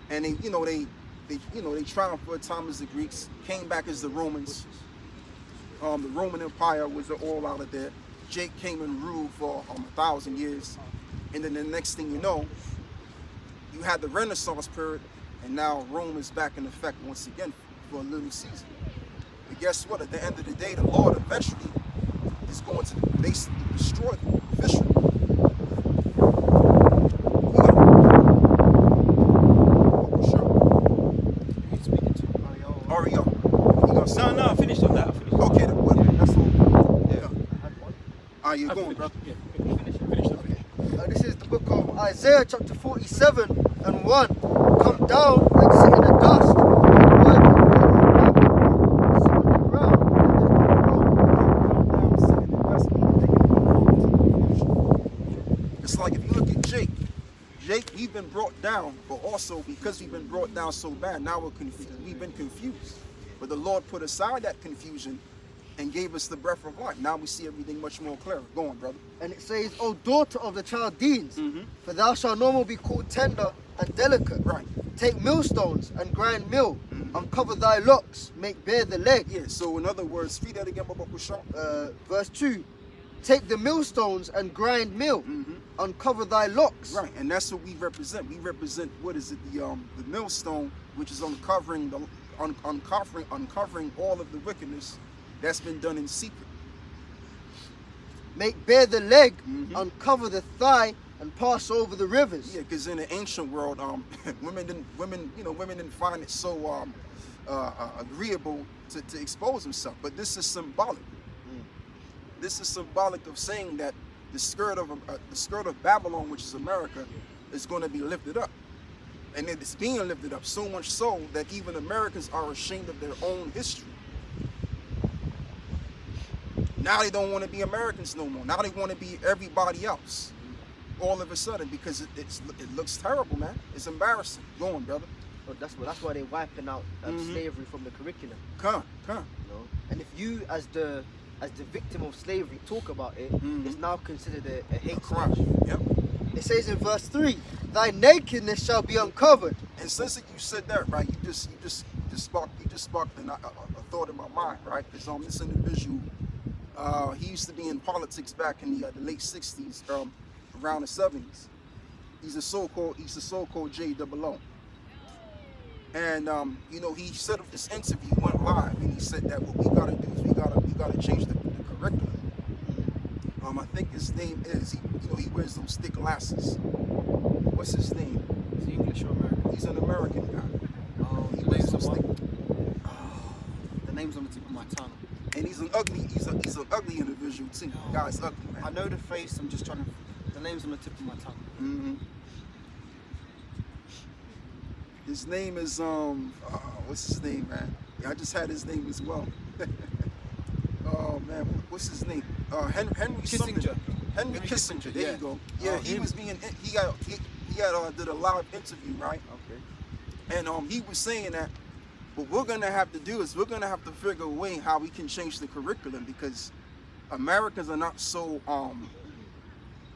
and they triumphed for a time as the Greeks, came back as the Romans. The Roman Empire was all out of there. Jake came and ruled for 1,000 years, and then the next thing you know, you had the Renaissance period, and now Rome is back in effect once again for a little season. But guess what? At the end of the day, the Lord eventually is going to basically destroy them officially. No, I finished on that. Okay, that's all. Yeah. You're going, brother. This is the book of Isaiah chapter 47 and 1. "Come down and sit in the dust. It's like if you look at Jake, we've been brought down, but also because we've been brought down so bad, now we've been confused. But the Lord put aside that confusion and gave us the breath of life. Now we see everything much more clear. Go on, brother. And it says, O daughter of the Chaldeans, for thou shalt no more be called tender and delicate. Right. Take millstones and grind mill, uncover thy locks, make bare the leg. Yeah, so in other words, read that again, Baba Kushan. Verse 2, take the millstones and grind mill, uncover thy locks. Right, and that's what we represent. We represent, what is it, the millstone, which is uncovering all of the wickedness that's been done in secret. Make bare the leg, uncover the thigh, and pass over the rivers. Yeah, because in the ancient world, women didn't find it so agreeable to expose themselves. But this is symbolic. This is symbolic of saying that the skirt of Babylon, which is America, is going to be lifted up. And it's being lifted up so much so that even Americans are ashamed of their own history. Now they don't want to be Americans no more. Now they want to be everybody else. All of a sudden, because it looks terrible, man. It's embarrassing. Go on, brother. But that's why they're wiping out slavery from the curriculum. Come. You know? And if you, as the victim of slavery, talk about it, it's now considered a hate crime. Yep. It says in verse 3, "Thy nakedness shall be uncovered." And since you said that, right, you just sparked a thought in my mind, right? Because this individual, he used to be in politics back in the late '60s, around the '70s. He's a so-called JOO. And you know, he said of this interview went live, and he said that what we gotta do is we gotta change the curriculum. I think his name is he wears those thick glasses. What's his name? Is he English or American? He's an American guy. He The wears name's those on thick. the name's on the tip of my tongue. And he's an ugly individual too. The guy's ugly, man. I know the face. I'm just trying to. The name's on the tip of my tongue. Mm-hmm. His name is what's his name, man? Yeah, I just had his name as well. Oh man, what's his name? Henry Kissinger. Henry Kissinger. There you go. Yeah, he did a live interview, right? Okay. And he was saying that what we're gonna have to do is we're gonna have to figure a way how we can change the curriculum, because Americans are not so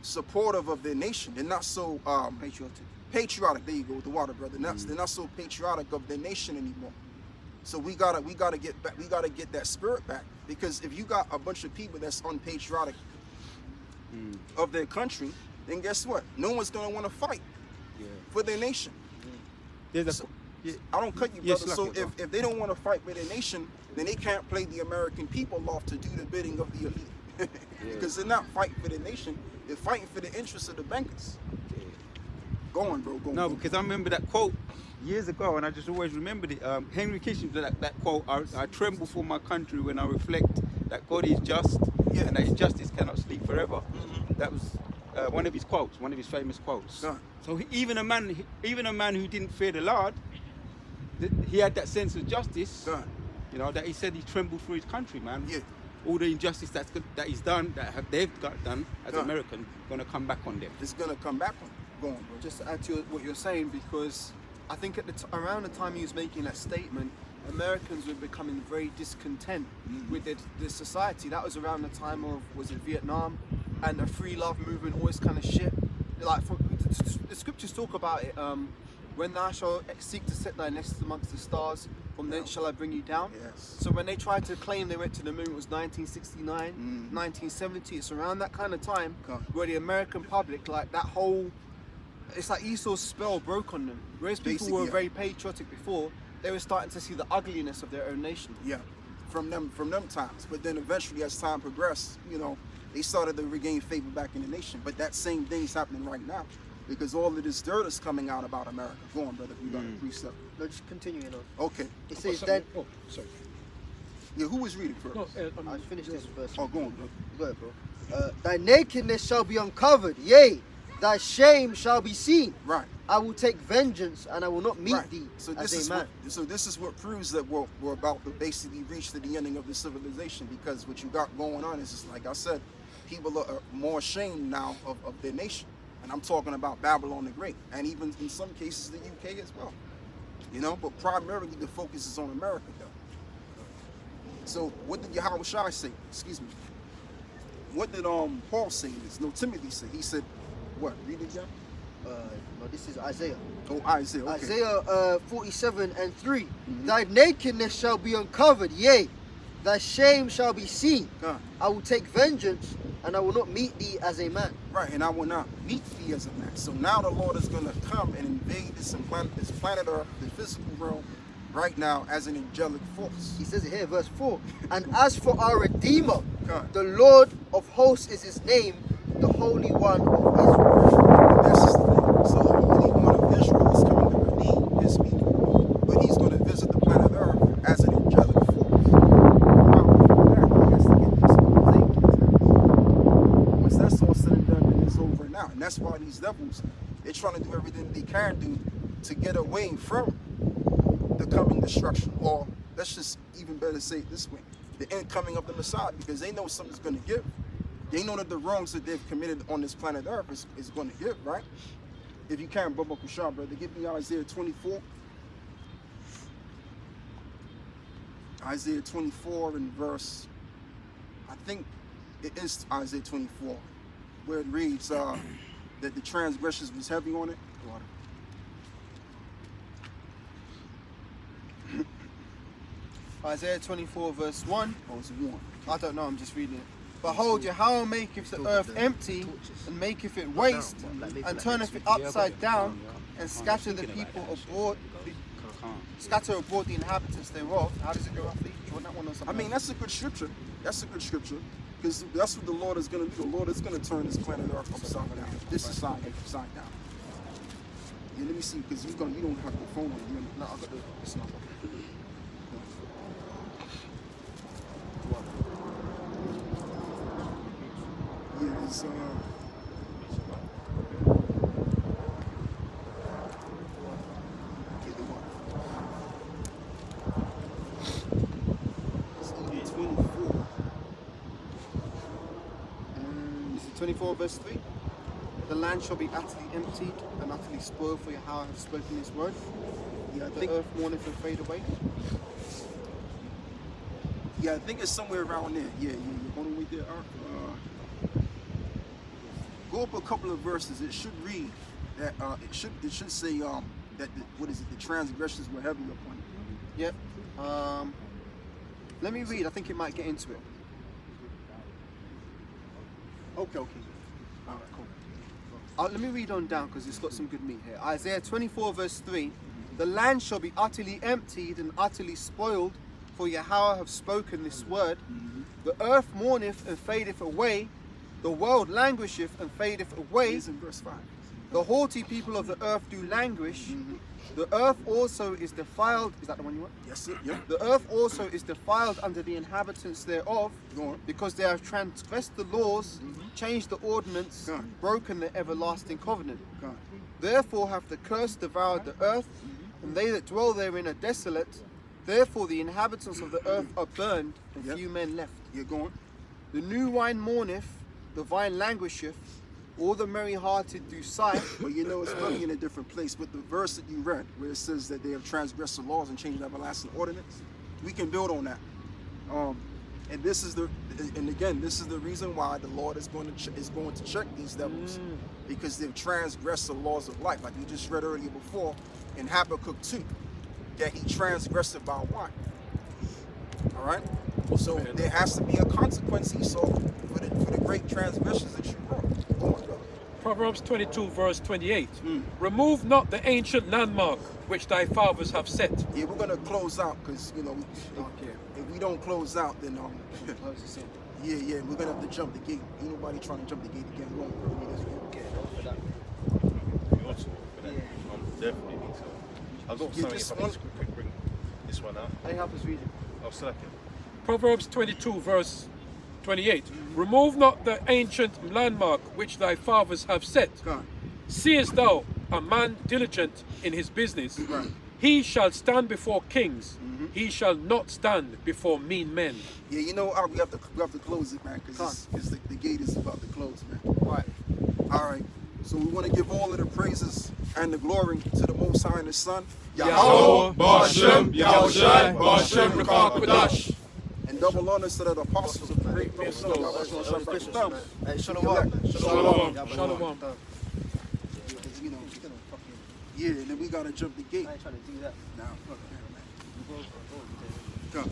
supportive of their nation. They're not so patriotic. There you go with the water, brother. They're not so patriotic of their nation anymore. So we gotta get back. We gotta get that spirit back, because if you got a bunch of people that's unpatriotic of their country, then guess what? No one's gonna want to fight for their nation. I don't cut you, brother. So if they don't want to fight for their nation, then they can't play the American people off to do the bidding of the elite, because they're not fighting for their nation. They're fighting for the interests of the bankers. Go on, bro. Go on. No, because I remember that quote years ago, and I just always remembered it. Henry Kissinger, that quote, I tremble for my country when I reflect that God is just, and that his justice cannot sleep forever. That was one of his quotes, one of his famous quotes. So even a man who didn't fear the Lord, he had that sense of justice. You know, that he said he trembled for his country, man. Yeah. All the injustice that he's done, they've got done as American, gonna come back on them. It's gonna come back on. Go on, bro. Just to add to what you're saying, because I think at around the time he was making that statement, Americans were becoming very discontent with the society. That was around the time of, was it Vietnam, and the free love movement, all this kind of shit. Like the scriptures talk about it. When thou shalt seek to set thy nest amongst the stars, from thence shall I bring you down. Yes. So when they tried to claim they went to the moon, it was 1969, 1970. It's around that kind of time where the American public, like that whole, it's like Esau's spell broke on them. Whereas people were very patriotic before, they were starting to see the ugliness of their own nation. Yeah, from them times. But then eventually, as time progressed, you know, they started to regain favor back in the nation. But that same thing's happening right now, because all of this dirt is coming out about America. Go on, brother. You got a precept. Let's continue on. Okay. It says sorry. then. Oh, sorry. Yeah, who was reading first? No, I'll finish this verse. Oh, go on, bro. Go ahead, bro. Thy nakedness shall be uncovered, yea, thy shame shall be seen. Right. I will take vengeance, and I will not meet thee as a man. This is what proves that we're about to basically reach to the ending of the civilization, because what you got going on is, just like I said, people are more ashamed now of their nation. And I'm talking about Babylon the Great, and even in some cases the UK as well. You know, but primarily the focus is on America, though. So what did Yahweh Shai say? Excuse me. What did Paul say in this? No, Timothy said. He said, what? Read it, John? No, this is Isaiah. Oh, Isaiah. Okay. Isaiah 47:3. Thy nakedness shall be uncovered, yea, thy shame shall be seen. I will take vengeance, and I will not meet thee as a man. Right, and I will not meet thee as a man. So now the Lord is going to come and invade this planet Earth, the physical realm, right now as an angelic force. He says it here, verse 4. And as for our Redeemer, the Lord of hosts is his name, the Holy One of Israel. This is the thing. So the Holy One of Israel is coming to redeem his people, but he's going to visit the planet Earth as an angelic force. Once that's all said and done, then it's over now. And that's why these devils, they're trying to do everything they can do to get away from the coming destruction, or let's just even better say it this way, the incoming of the Messiah, because they know something's going to give. They know that the wrongs that they've committed on this planet Earth is going to give, right? If you can, Bubba Kushar, brother, give me Isaiah 24. Isaiah 24 and verse, I think it is Isaiah 24, where it reads that the transgressions was heavy on it. Isaiah 24 verse 1. Oh, it's 1. I don't know, I'm just reading it. Behold, Yahweh maketh the earth empty, and maketh it waste, and turneth it upside down, and scatter the people abroad, scatter abroad the inhabitants thereof. How does it go roughly? Do you want that one or something? I mean, that's a good scripture. That's a good scripture. Because that's what the Lord is going to do. The Lord is going to turn this planet Earth upside down. This is upside down. Yeah, let me see, because you don't have your phone on you. No, I've got the. It's not. Yeah, it's It's 24. 24 verse 3. The land shall be utterly emptied and utterly spoiled, for Yahweh hath spoken his word. Yeah, I The think, earth mourneth and fade away. yeah, I think it's somewhere around there. Yeah. Hold on, wait there. Go up a couple of verses. It should read that. It should say that the transgressions were heavy upon it. Yep. Let me read. I think it might get into it. Okay. All right, cool. Let me read on down because it's got some good meat here. Isaiah 24 verse 3. The land shall be utterly emptied and utterly spoiled, for Yahweh have spoken this word. The earth mourneth and fadeth away. The world languisheth and fadeth away. It's in verse 5. The haughty people of the earth do languish. The earth also is defiled. Is that the one you want? Yes, it. Yeah. The earth also is defiled under the inhabitants thereof, Go on. because they have transgressed the laws, changed the ordinance, God. broken the everlasting covenant. God. Therefore hath the curse devoured the earth, and they that dwell therein are desolate. Therefore the inhabitants of the earth are burned, and Yep. few men left. You're going. The new wine mourneth, the vine languisheth, all the merry-hearted do sigh. But you know, it's funny in a different place. But the verse that you read, where it says that they have transgressed the laws and changed the everlasting ordinance, we can build on that. And this is the reason why the Lord is going to check these devils, because they've transgressed the laws of life, like we just read earlier before in Habakkuk 2, that he transgressed it by one. All right. So there has to be a consequence, Esau, for the great transgressions that you brought. Go on, brother. Proverbs 22 verse 28. Remove not the ancient landmark which thy fathers have set. Yeah, we're gonna close out because if we don't close out, then yeah, we're gonna have to jump the gate. Ain't nobody trying to jump the gate again. We're gonna You also for that. Definitely need to. I've got Yeah, something this if I one- can quick bring this one out. They help us read it. I'll select it. Proverbs 22 verse 28. Remove not the ancient landmark which thy fathers have set. God. Seest thou a man diligent in his business? Right. He shall stand before kings. He shall not stand before mean men. Yeah, you know, we have to close it, man, because the gate is about to close, man. Right. All right. So we want to give all of the praises and the glory to the Most High and His Son, Yahweh, Bashem, Yahushai, Bashem, Rakah, Kodash. and double honors to the apostles of the great Hey, Shalom. Shalom. Shalom. You know, yeah, and then we gotta jump the gate. I ain't trying to do that. Nah, fuck that, man. Come.